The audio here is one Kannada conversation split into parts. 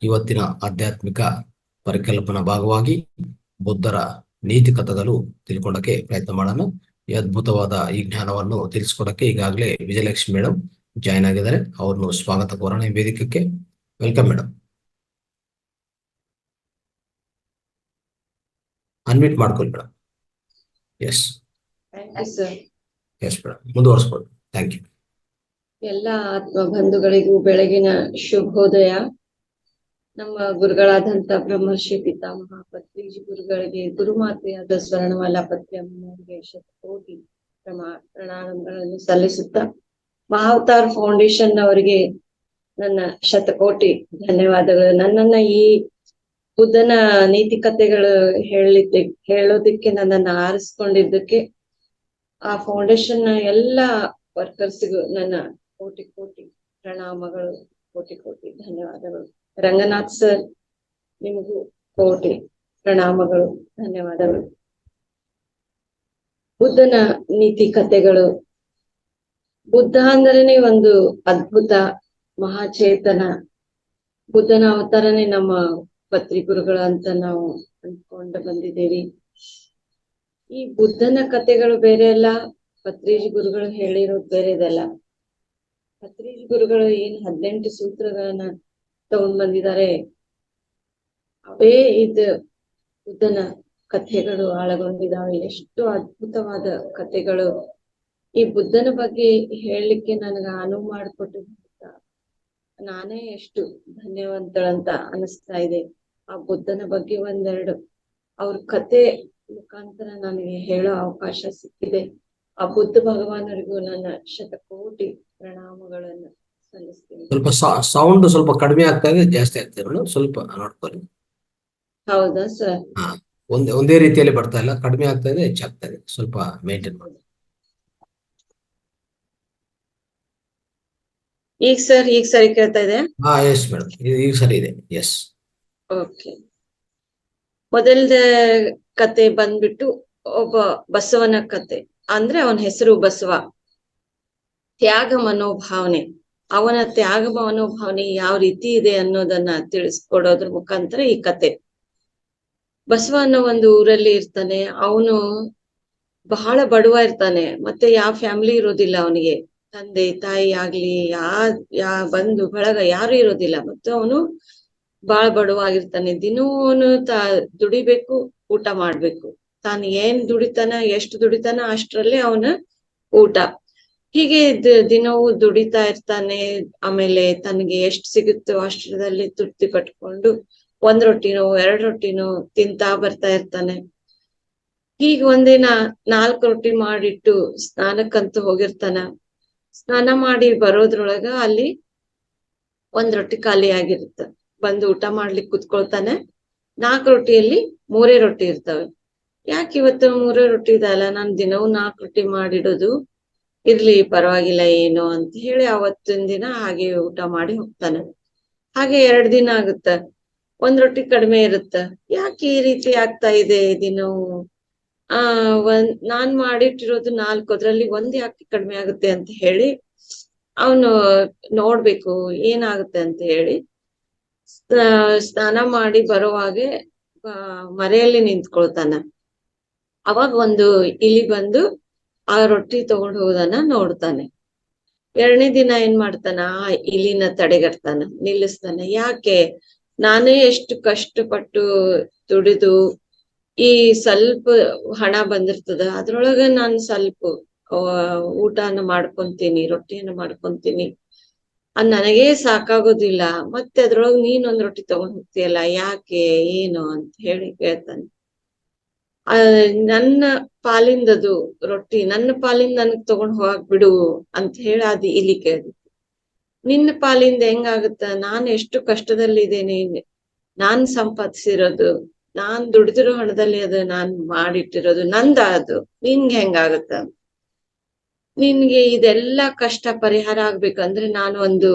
ಇವತ್ತಿನ ಆಧ್ಯಾತ್ಮಿಕ ಪರಿಕಲ್ಪನಾ ಭಾಗವಾಗಿ ಬುದ್ಧರ ನೀತಿ ಕಥೆಗಳು ತಿಳ್ಕೊಳ್ಳಕ್ಕೆ ಪ್ರಯತ್ನ ಮಾಡೋಣ. ಈ ಅದ್ಭುತವಾದ ಈ ಜ್ಞಾನವನ್ನು ತಿಳಿಸ್ಕೊಡಕ್ಕೆ ಈಗಾಗಲೇ ವಿಜಯಲಕ್ಷ್ಮಿ ಮೇಡಮ್ ಜಾಯ್ನ್ ಆಗಿದ್ದಾರೆ. ಅವ್ರನ್ನು ಸ್ವಾಗತ ಕೋರೋಣ ಈ ವೇದಿಕೆಗೆ. Welcome madam. ಅನ್ಮ್ಯೂಟ್ ಮಾಡ್ಕೊಳ್ಳಿ ಮೇಡಮ್. ಎಸ್ ಎಸ್ ಮೇಡಮ್, ಮುಂದುವರಿಸ್ಬೋದು. Thank you. ಎಲ್ಲ ಆತ್ಮ ಬಂಧುಗಳಿಗೂ ಬೆಳಗಿನ ಶುಭೋದಯ. ನಮ್ಮ ಗುರುಗಳಾದಂತ ಬ್ರಹ್ಮರ್ಷಿ ಪಿತಾಮಹ ಪತ್ರಿಜಿ ಗುರುಗಳಿಗೆ, ಗುರುಮಾತೆಯಾದ ಸ್ವರ್ಣಮಾಲಾ ಪತ್ರಿ ಅಮ್ಮನವರಿಗೆ ಶತಕೋಟಿ ಪ್ರಣಾಮಗಳನ್ನು ಸಲ್ಲಿಸುತ್ತಾ, ಮಹಾವತಾರ್ ಫೌಂಡೇಶನ್ ಅವರಿಗೆ ನನ್ನ ಶತಕೋಟಿ ಧನ್ಯವಾದಗಳು. ನನ್ನನ್ನ ಈ ಬುದ್ಧನ ನೀತಿ ಕಥೆಗಳು ಹೇಳೋದಿಕ್ಕೆ ನನ್ನನ್ನ ಆರಿಸ್ಕೊಂಡಿದ್ದಕ್ಕೆ ಆ ಫೌಂಡೇಶನ್ ಎಲ್ಲ ವರ್ಕರ್ಸ್ಗೂ ನನ್ನ ಕೋಟಿ ಕೋಟಿ ಪ್ರಣಾಮಗಳು, ಕೋಟಿ ಕೋಟಿ ಧನ್ಯವಾದಗಳು. ರಂಗನಾಥ್ ಸರ್, ನಿಮಗೂ ಕೋಟಿ ಪ್ರಣಾಮಗಳು, ಧನ್ಯವಾದಗಳು. ಬುದ್ಧನ ನೀತಿ ಕಥೆಗಳು. ಬುದ್ಧ ಅಂದ್ರೇನೆ ಒಂದು ಅದ್ಭುತ ಮಹಾಚೇತನ. ಬುದ್ಧನ ಅವತಾರನೇ ನಮ್ಮ ಪತ್ರಿ ಗುರುಗಳು ಅಂತ ನಾವು ಅಂದ್ಕೊಂಡು ಬಂದಿದ್ದೇವೆ. ಈ ಬುದ್ಧನ ಕಥೆಗಳು ಬೇರೆ ಅಲ್ಲ, ಪತ್ರಿಜಿ ಗುರುಗಳು ಹೇಳಿರೋದು ಬೇರೆದಲ್ಲ. ಪತ್ರಿಜಿ ಗುರುಗಳು ಏನ್ 18 ಸೂತ್ರಗಳನ್ನ ತಗೊಂಡ್ ಬಂದಿದ್ದಾರೆ, ಅವೇ ಇದು ಬುದ್ಧನ ಕಥೆಗಳು ಆಳಗೊಂಡಿದ್ದಾವೆ. ಎಷ್ಟು ಅದ್ಭುತವಾದ ಕಥೆಗಳು. ಈ ಬುದ್ಧನ ಬಗ್ಗೆ ಹೇಳಲಿಕ್ಕೆ ನನಗ ಅನುವು ಮಾಡಿಕೊಟ್ಟು ನಾನೇ ಎಷ್ಟು ಧನ್ಯವಂತಳಂತ ಅನಿಸ್ತಾ ಇದೆ. ಆ ಬುದ್ಧನ ಬಗ್ಗೆ ಒಂದೆರಡು ಅವ್ರ ಕತೆ ಮುಖಾಂತರ ನನಗೆ ಹೇಳೋ ಅವಕಾಶ ಸಿಕ್ಕಿದೆ. ಆ ಬುದ್ಧ ಭಗವಾನರಿಗೂ ನನ್ನ ಶತಕೋಟಿ ಪ್ರಣಾಮಗಳನ್ನು ಸಲ್ಲಿಸ್ತೀನಿ. ಸ್ವಲ್ಪ ಸೌಂಡ್ ಸ್ವಲ್ಪ ಕಡಿಮೆ ಆಗ್ತಾ ಇದೆ, ಜಾಸ್ತಿ ಆಗ್ತಾ ಇದೆ, ಸ್ವಲ್ಪ ನೋಡ್ಕೊಳ್ಳಿ. ಹೌದಾ ಸರ್? ಒಂದೇ ರೀತಿಯಲ್ಲಿ ಬರ್ತಾ ಇಲ್ಲ, ಕಡಿಮೆ ಆಗ್ತಾ ಇದೆ, ಹೆಚ್ಚಾಗ್ತಾ ಇದೆ, ಸ್ವಲ್ಪ ಮೇಂಟೈನ್ ಮಾಡಿ. ಈಗ ಸರಿ ಕೇಳ್ತಾ ಇದೆ? ಎಸ್ ಮೇಡಮ್, ಈಗ ಸರಿ ಇದೆ. S, okay. ಮೊದಲದ ಕತೆ ಬಂದ್ಬಿಟ್ಟು ಒಬ್ಬ ಬಸವನ ಕತೆ. ಅಂದ್ರೆ ಅವನ ಹೆಸರು ಬಸವ. ತ್ಯಾಗ ಮನೋಭಾವನೆ, ಅವನ ತ್ಯಾಗ ಮನೋಭಾವನೆ ಯಾವ ರೀತಿ ಇದೆ ಅನ್ನೋದನ್ನ ತಿಳಿಸ್ಕೊಡೋದ್ರ ಮುಖಾಂತರ ಈ ಕತೆ. ಬಸವ ಅನ್ನೋ ಒಂದು ಊರಲ್ಲಿ ಇರ್ತಾನೆ. ಅವನು ಬಹಳ ಬಡವ ಇರ್ತಾನೆ. ಮತ್ತೆ ಯಾವ ಫ್ಯಾಮಿಲಿ ಇರೋದಿಲ್ಲ ಅವನಿಗೆ. ತಂದೆ ತಾಯಿ ಆಗ್ಲಿ ಬಂಧು ಬಳಗ ಯಾರು ಇರೋದಿಲ್ಲ. ಮತ್ತು ಅವನು ಬಹಳ ಬಡವಾಗಿರ್ತಾನೆ. ದಿನವೂ ದುಡಿಬೇಕು, ಊಟ ಮಾಡ್ಬೇಕು. ತಾನು ಏನ್ ದುಡಿತಾನ, ಎಷ್ಟು ದುಡಿತಾನ ಅಷ್ಟ್ರಲ್ಲಿ ಅವನ ಊಟ. ಹೀಗೆ ದಿನವೂ ದುಡಿತಾ ಇರ್ತಾನೆ. ಆಮೇಲೆ ತನಗೆ ಎಷ್ಟು ಸಿಗುತ್ತೋ ಅಷ್ಟರಲ್ಲಿ ತೃಪ್ತಿ ಪಟ್ಕೊಂಡು 1 ರೊಟ್ಟಿನೋ 2 ರೊಟ್ಟಿನೋ ತಿಂತಾ ಬರ್ತಾ ಇರ್ತಾನೆ. ಈಗ ಒಂದಿನ 4 ರೊಟ್ಟಿ ಮಾಡಿಟ್ಟು ಸ್ನಾನಕ್ಕಂತೂ ಹೋಗಿರ್ತಾನ. ಸ್ನಾನ ಮಾಡಿ ಬರೋದ್ರೊಳಗ ಅಲ್ಲಿ 1 ರೊಟ್ಟಿ ಖಾಲಿ ಆಗಿರುತ್ತ. ಬಂದು ಊಟ ಮಾಡ್ಲಿಕ್ಕೆ ಕುತ್ಕೊಳ್ತಾನೆ. 4 ರೊಟ್ಟಿಯಲ್ಲಿ 3 ರೊಟ್ಟಿ ಇರ್ತವೆ. ಯಾಕೆ ಇವತ್ತು 3 ರೊಟ್ಟಿ ಇದಲ್ಲ, ನಾನು ದಿನವೂ 4 ರೊಟ್ಟಿ ಮಾಡಿಡೋದು, ಇರ್ಲಿ ಪರವಾಗಿಲ್ಲ ಏನು ಅಂತ ಹೇಳಿ ಅವತ್ತಿನ ದಿನ ಹಾಗೆ ಊಟ ಮಾಡಿ ಹೋಗ್ತಾನೆ. ಹಾಗೆ 2 ದಿನ ಆಗುತ್ತ, 1 ರೊಟ್ಟಿ ಕಡಿಮೆ ಇರುತ್ತ. ಯಾಕೆ ಈ ರೀತಿ ಆಗ್ತಾ ಇದೆ ದಿನವೂ? ನಾನ್ ಮಾಡಿಟ್ಟಿರೋದು 4, ಅದ್ರಲ್ಲಿ 1 ಯಾಕೆ ಕಡಿಮೆ ಆಗುತ್ತೆ ಅಂತ ಹೇಳಿ ಅವನು ನೋಡ್ಬೇಕು ಏನಾಗುತ್ತೆ ಅಂತ ಹೇಳಿ ಸ್ನಾನ ಮಾಡಿ ಬರುವಾಗೆ ಮರೆಯಲ್ಲಿ ನಿಂತ್ಕೊಳ್ತಾನ. ಅವಾಗ ಒಂದು ಇಲಿ ಬಂದು ಆ ರೊಟ್ಟಿ ತಗೊಂಡು ಹೋಗೋದನ್ನ ನೋಡ್ತಾನೆ. 2ನೇ ದಿನ ಏನ್ ಮಾಡ್ತಾನ, ಆ ಇಲಿನ ತಡೆಗಟ್ತಾನ, ನಿಲ್ಲಿಸ್ತಾನ. ಯಾಕೆ? ನಾನೇ ಎಷ್ಟು ಕಷ್ಟಪಟ್ಟು ದುಡಿದು ಈ ಸ್ವಲ್ಪ ಹಣ ಬಂದಿರ್ತದ, ಅದ್ರೊಳಗ ನಾನು ಸ್ವಲ್ಪ ಊಟನ ಮಾಡ್ಕೊಂತೀನಿ, ರೊಟ್ಟಿಯನ್ನ ಮಾಡ್ಕೊಂತೀನಿ, ಅದ್ ನನಗೇ ಸಾಕಾಗೋದಿಲ್ಲ. ಮತ್ತೆ ಅದ್ರೊಳಗ ನೀನ್ 1 ರೊಟ್ಟಿ ತಗೊಂಡ್ ಹೋಗ್ತೀಯಲ್ಲ, ಯಾಕೆ ಏನು ಅಂತ ಹೇಳಿ ಕೇಳ್ತಾನೆ. ನನ್ನ ಪಾಲಿಂದದು ರೊಟ್ಟಿ, ನನ್ನ ಪಾಲಿಂದ ನನಗ್ ತಗೊಂಡ್ ಹೋಗಾಕ್ ಬಿಡು ಅಂತ ಹೇಳಿ ಅದು ಇಲ್ಲಿ ಕೇಳಿದ್ವಿ. ನಿನ್ನ ಪಾಲಿಂದ ಹೆಂಗಾಗುತ್ತ? ನಾನು ಎಷ್ಟು ಕಷ್ಟದಲ್ಲಿದ್ದೇನೆ, ನಾನ್ ಸಂಪಾದಿಸಿರೋದು, ನಾನ್ ದುಡಿದಿರೋ ಹಣದಲ್ಲಿ ಅದು ನಾನ್ ಮಾಡಿಟ್ಟಿರೋದು, ನಂದ ಅದು, ನಿನ್ಗೆ ಹೆಂಗಾಗುತ್ತ? ನಿನ್ಗೆ ಇದೆಲ್ಲ ಕಷ್ಟ ಪರಿಹಾರ ಆಗ್ಬೇಕಂದ್ರೆ ನಾನು ಒಂದು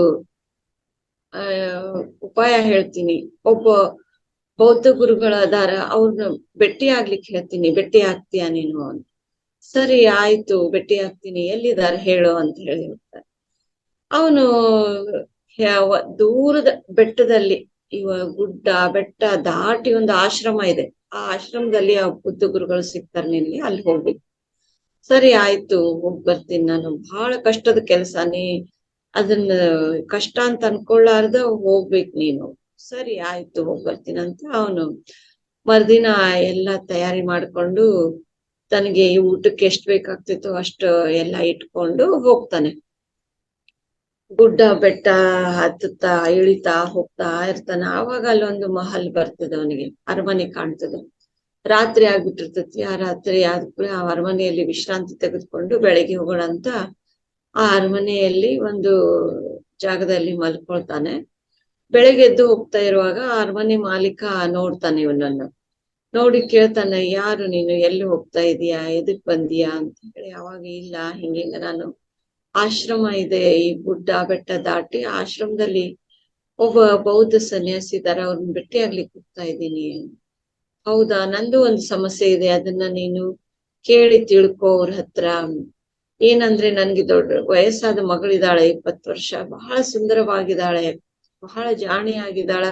ಉಪಾಯ ಹೇಳ್ತೀನಿ. ಒಬ್ಬ ಬೌದ್ಧ ಗುರುಗಳದಾರ, ಅವ್ರನ್ನ ಭೇಟಿ ಆಗ್ಲಿಕ್ಕೆ ಹೇಳ್ತೀನಿ, ಭೇಟಿ ಆಗ್ತೀಯ ನೀನು ಅಂತ. ಸರಿ ಆಯ್ತು, ಭೇಟಿ ಆಗ್ತೀನಿ, ಎಲ್ಲಿದಾರ ಹೇಳು ಅಂತ ಹೇಳಿ ಹೋಗ್ತಾರೆ. ಅವನು ದೂರದ ಬೆಟ್ಟದಲ್ಲಿ ಇವ ಗುಡ್ಡ ಬೆಟ್ಟ ದಾಟಿ ಒಂದು ಆಶ್ರಮ ಇದೆ. ಆ ಆಶ್ರಮದಲ್ಲಿ ಆ ಬುದ್ಧ ಗುರುಗಳು ಸಿಗ್ತಾರೆ ನಿನ್ಗೆ, ಅಲ್ಲಿ ಹೋಗ್ಬೇಕು. ಸರಿ ಆಯ್ತು, ಹೋಗ್ ಬರ್ತೀನಿ ನಾನು. ಬಹಳ ಕಷ್ಟದ ಕೆಲ್ಸ, ನೀ ಅದನ್ನ ಕಷ್ಟ ಅಂತ ಅನ್ಕೊಳ್ಳಾರ್ದ ಹೋಗ್ಬೇಕು ನೀನು. ಸರಿ ಆಯ್ತು, ಹೋಗ್ ಬರ್ತೀನಿ ಅಂತ ಅವನು ಮರ್ದಿನ ಎಲ್ಲಾ ತಯಾರಿ ಮಾಡ್ಕೊಂಡು ತನಗೆ ಈ ಊಟಕ್ಕೆ ಎಷ್ಟ್ ಬೇಕಾಗ್ತಿತ್ತು ಅಷ್ಟ ಎಲ್ಲಾ ಇಟ್ಕೊಂಡು ಹೋಗ್ತಾನೆ. ಗುಡ್ಡ ಬೆಟ್ಟ ಹತ್ತುತ್ತಾ ಇಳಿತಾ ಹೋಗ್ತಾ ಇರ್ತಾನ. ಆವಾಗ ಅಲ್ಲೊಂದು ಮಹಲ್ ಬರ್ತದೆ, ಅವನಿಗೆ ಅರಮನೆ ಕಾಣ್ತದೆ. ರಾತ್ರಿ ಆಗ್ಬಿಟ್ಟಿರ್ತೈತಿ. ಆ ರಾತ್ರಿ ಆದ್ಮೇಲೆ ಆ ಅರಮನೆಯಲ್ಲಿ ವಿಶ್ರಾಂತಿ ತೆಗೆದುಕೊಂಡು ಬೆಳಗ್ಗೆ ಹೋಗೋಣ ಅಂತ ಆ ಅರಮನೆಯಲ್ಲಿ ಒಂದು ಜಾಗದಲ್ಲಿ ಮಲ್ಕೊಳ್ತಾನೆ. ಬೆಳಗ್ಗೆ ಎದ್ದು ಹೋಗ್ತಾ ಇರುವಾಗ ಆ ಅರಮನೆ ಮಾಲೀಕ ನೋಡ್ತಾನೆ ಇವನನ್ನು. ನೋಡಿ ಕೇಳ್ತಾನೆ, ಯಾರು ನೀನು, ಎಲ್ಲಿ ಹೋಗ್ತಾ ಇದೀಯಾ, ಎದಕ್ ಬಂದೀಯಾ ಅಂತ ಹೇಳಿ. ಅವಾಗ ಇಲ್ಲ, ಹಿಂಗಿಂಗ ನಾನು ಆಶ್ರಮ ಇದೆ ಈ ಗುಡ್ಡ ಬೆಟ್ಟ ದಾಟಿ, ಆಶ್ರಮದಲ್ಲಿ ಒಬ್ಬ ಬೌದ್ಧ ಸನ್ಯಾಸಿ ಇದಾರೆ, ಅವ್ರನ್ನ ಭೇಟಿ ಆಗ್ಲಿಕ್ಕೆ ಹೋಗ್ತಾ ಇದ್ದೀನಿ. ಹೌದಾ, ನಂದು ಒಂದು ಸಮಸ್ಯೆ ಇದೆ, ಅದನ್ನ ನೀನು ಕೇಳಿ ತಿಳ್ಕೊ ಅವ್ರ ಹತ್ರ. ಏನಂದ್ರೆ ನನ್ಗೆ ದೊಡ್ಡ ವಯಸ್ಸಾದ ಮಗಳಿದ್ದಾಳೆ, 20 ವರ್ಷ, ಬಹಳ ಸುಂದರವಾಗಿದ್ದಾಳೆ, ಬಹಳ ಜಾಣಿಯಾಗಿದ್ದಾಳ.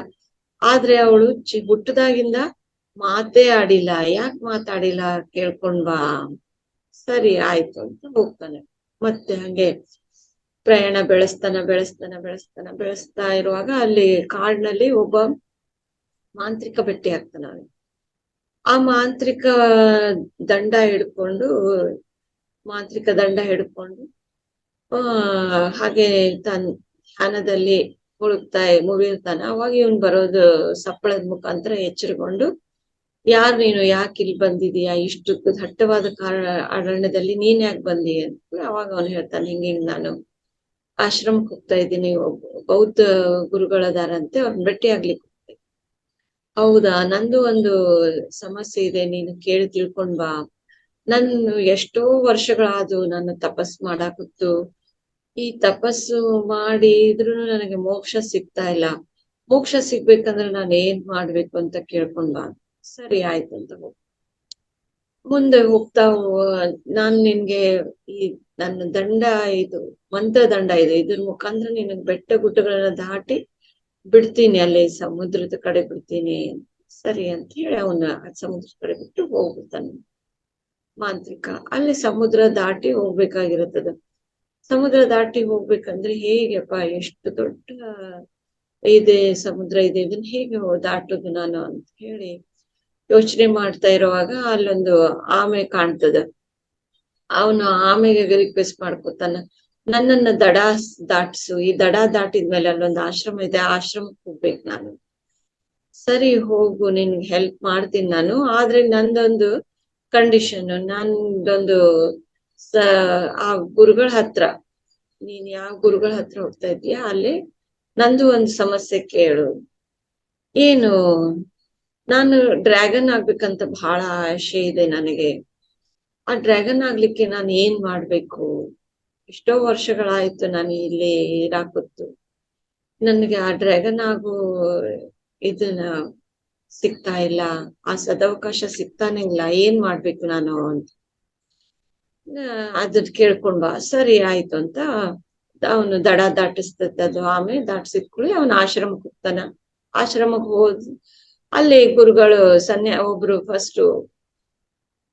ಆದ್ರೆ ಅವಳು ಹುಟ್ಟದಾಗಿಂದ ಮಾತೇ ಆಡಿಲ್ಲ. ಯಾಕೆ ಮಾತಾಡಿಲ್ಲ ಕೇಳ್ಕೊಂಡ್ ಬಾ. ಸರಿ ಆಯ್ತು ಅಂತ ಹೋಗ್ತಾನೆ. ಮತ್ತೆ ಹಂಗೆ ಪ್ರಯಾಣ ಬೆಳೆಸ್ತಾ ಇರುವಾಗ ಅಲ್ಲಿ ಕಾಡಿನಲ್ಲಿ ಒಬ್ಬ ಮಾಂತ್ರಿಕ ಭೇಟಿ ಆಗ್ತಾನೆ. ಆ ಮಾಂತ್ರಿಕ ದಂಡ ಹಿಡ್ಕೊಂಡು ಹಾಗೆ ಧ್ಯಾನದಲ್ಲಿ ಮುಗಿರ್ತಾನೆ. ಅವಾಗ ಇವನ್ ಬರೋದು ಸಪ್ಪಳದ ಮುಖಾಂತರ ಎಚ್ಚರಗೊಂಡು, ಯಾರು ನೀನು, ಯಾಕೆ ಇಲ್ಲಿ ಬಂದಿದೀಯಾ, ಇಷ್ಟು ದಟ್ಟವಾದ ಅರಣ್ಯದಲ್ಲಿ ನೀನ್ ಯಾಕೆ ಬಂದಿ ಅಂತ. ಅವಾಗ ಅವನು ಹೇಳ್ತಾನೆ, ಹಿಂಗಿಂಗ್ ನಾನು ಆಶ್ರಮಕ್ಕೆ ಹೋಗ್ತಾ ಇದ್ದೀನಿ, ಬೌದ್ಧ ಗುರುಗಳದಾರಂತೆ, ಅವ್ರನ್ನ ಭೇಟಿ ಆಗ್ಲಿಕ್ಕೆ ಹೋಗ್ತಾ ಇದ್ದೀನಿ. ಹೌದಾ, ನಂದು ಒಂದು ಸಮಸ್ಯೆ ಇದೆ, ನೀನು ಕೇಳಿ ತಿಳ್ಕೊಂಡ್ ಬಾ. ನಾನು ಎಷ್ಟೋ ವರ್ಷಗಳಾದು ನಾನು ತಪಸ್ ಮಾಡಾಕತ್ತು. ಈ ತಪಸ್ಸು ಮಾಡಿ ಇದ್ರೂ ನನಗೆ ಮೋಕ್ಷ ಸಿಗ್ತಾ ಇಲ್ಲ. ಮೋಕ್ಷ ಸಿಗ್ಬೇಕಂದ್ರೆ ನಾನು ಏನ್ ಮಾಡ್ಬೇಕು ಅಂತ ಕೇಳ್ಕೊಂಡ್ ಬಾ. ಸರಿ ಆಯ್ತು ಅಂತ ಮುಂದೆ ಹೋಗ್ತಾ ನಾನ್ ನಿನ್ಗೆ ಈ ನನ್ನ ದಂಡ, ಇದು ಮಂತ್ರ ದಂಡ ಇದೆ, ಇದ್ರ ಮುಖಾಂತರ ನಿನಗೆ ಬೆಟ್ಟ ಗುಡ್ಡಗಳನ್ನ ದಾಟಿ ಬಿಡ್ತೀನಿ, ಅಲ್ಲಿ ಸಮುದ್ರದ ಕಡೆ ಬಿಡ್ತೀನಿ. ಸರಿ ಅಂತ ಹೇಳಿ ಅವನ ಸಮುದ್ರದ ಕಡೆ ಬಿಟ್ಟು ಹೋಗ್ಬಿಡ್ತಾನೆ ಮಾಂತ್ರಿಕ. ಅಲ್ಲಿ ಸಮುದ್ರ ದಾಟಿ ಹೋಗ್ಬೇಕಾಗಿರುತ್ತದೆ. ಸಮುದ್ರ ದಾಟಿ ಹೋಗ್ಬೇಕಂದ್ರೆ ಹೇಗೆಪ್ಪ, ಎಷ್ಟು ದೊಡ್ಡ ಸಮುದ್ರ ಇದೆ, ಇದನ್ನ ಹೇಗೆ ದಾಟುದು ನಾನು ಅಂತ ಹೇಳಿ ಯೋಚನೆ ಮಾಡ್ತಾ ಇರುವಾಗ ಅಲ್ಲೊಂದು ಆಮೆ ಕಾಣ್ತದ. ಅವನು ಆಮೆಗೆ ರಿಕ್ವೆಸ್ಟ್ ಮಾಡ್ಕೊತಾನ, ನನ್ನನ್ನ ದಾಟಿಸು, ಈ ದಡ ದಾಟಿದ್ಮೇಲೆ ಅಲ್ಲೊಂದು ಆಶ್ರಮ ಇದೆ, ಆ ಆಶ್ರಮಕ್ಕೆ ಹೋಗ್ಬೇಕು ನಾನು. ಸರಿ ಹೋಗು, ನಿನ್ಗೆ ಹೆಲ್ಪ್ ಮಾಡ್ತೀನಿ ನಾನು, ಆದ್ರೆ ನಂದೊಂದು ಕಂಡೀಷನ್, ನಂದೊಂದು ಆ ಗುರುಗಳ ಹತ್ರ, ನೀನ್ ಯಾವ ಗುರುಗಳ ಹತ್ರ ಹೋಗ್ತಾ ಇದೀಯಾ ಅಲ್ಲಿ ನಂದು ಒಂದು ಸಮಸ್ಯೆ ಕೇಳು. ಏನು, ನಾನು ಡ್ರ್ಯಾಗನ್ ಆಗ್ಬೇಕಂತ ಬಹಳ ಆಸೆ ಇದೆ ನನಗೆ. ಆ ಡ್ರ್ಯಾಗನ್ ಆಗ್ಲಿಕ್ಕೆ ನಾನು ಏನ್ ಮಾಡ್ಬೇಕು? ಎಷ್ಟೋ ವರ್ಷಗಳಾಯ್ತು ನಾನು ಇಲ್ಲಿ ಇರಾಕತ್ತು. ನನಗೆ ಆ ಡ್ರ್ಯಾಗನ್ ಆಗೋ ಇದನ್ನ ಸಿಗ್ತಾ ಇಲ್ಲ, ಆ ಸದವಕಾಶ ಸಿಗ್ತಾನೆ ಇಲ್ಲ, ಏನ್ ಮಾಡ್ಬೇಕು ನಾನು ಅಂತ ಅದ್ ಕೇಳ್ಕೊಂಡ್ ಬಾ. ಸರಿ ಆಯ್ತು ಅಂತ ಅವನು ದಡ ದಾಟಿಸ್ತದ, ಅದು ಆಮೇಲೆ ದಾಟಿಸಿದ್ಕೂಡಿ ಅವನ ಆಶ್ರಮಕ್ಕೆ ಹೋಗ್ತಾನ. ಆಶ್ರಮಕ್ಕೆ ಅಲ್ಲಿ ಗುರುಗಳು ಒಬ್ರು ಫಸ್ಟ್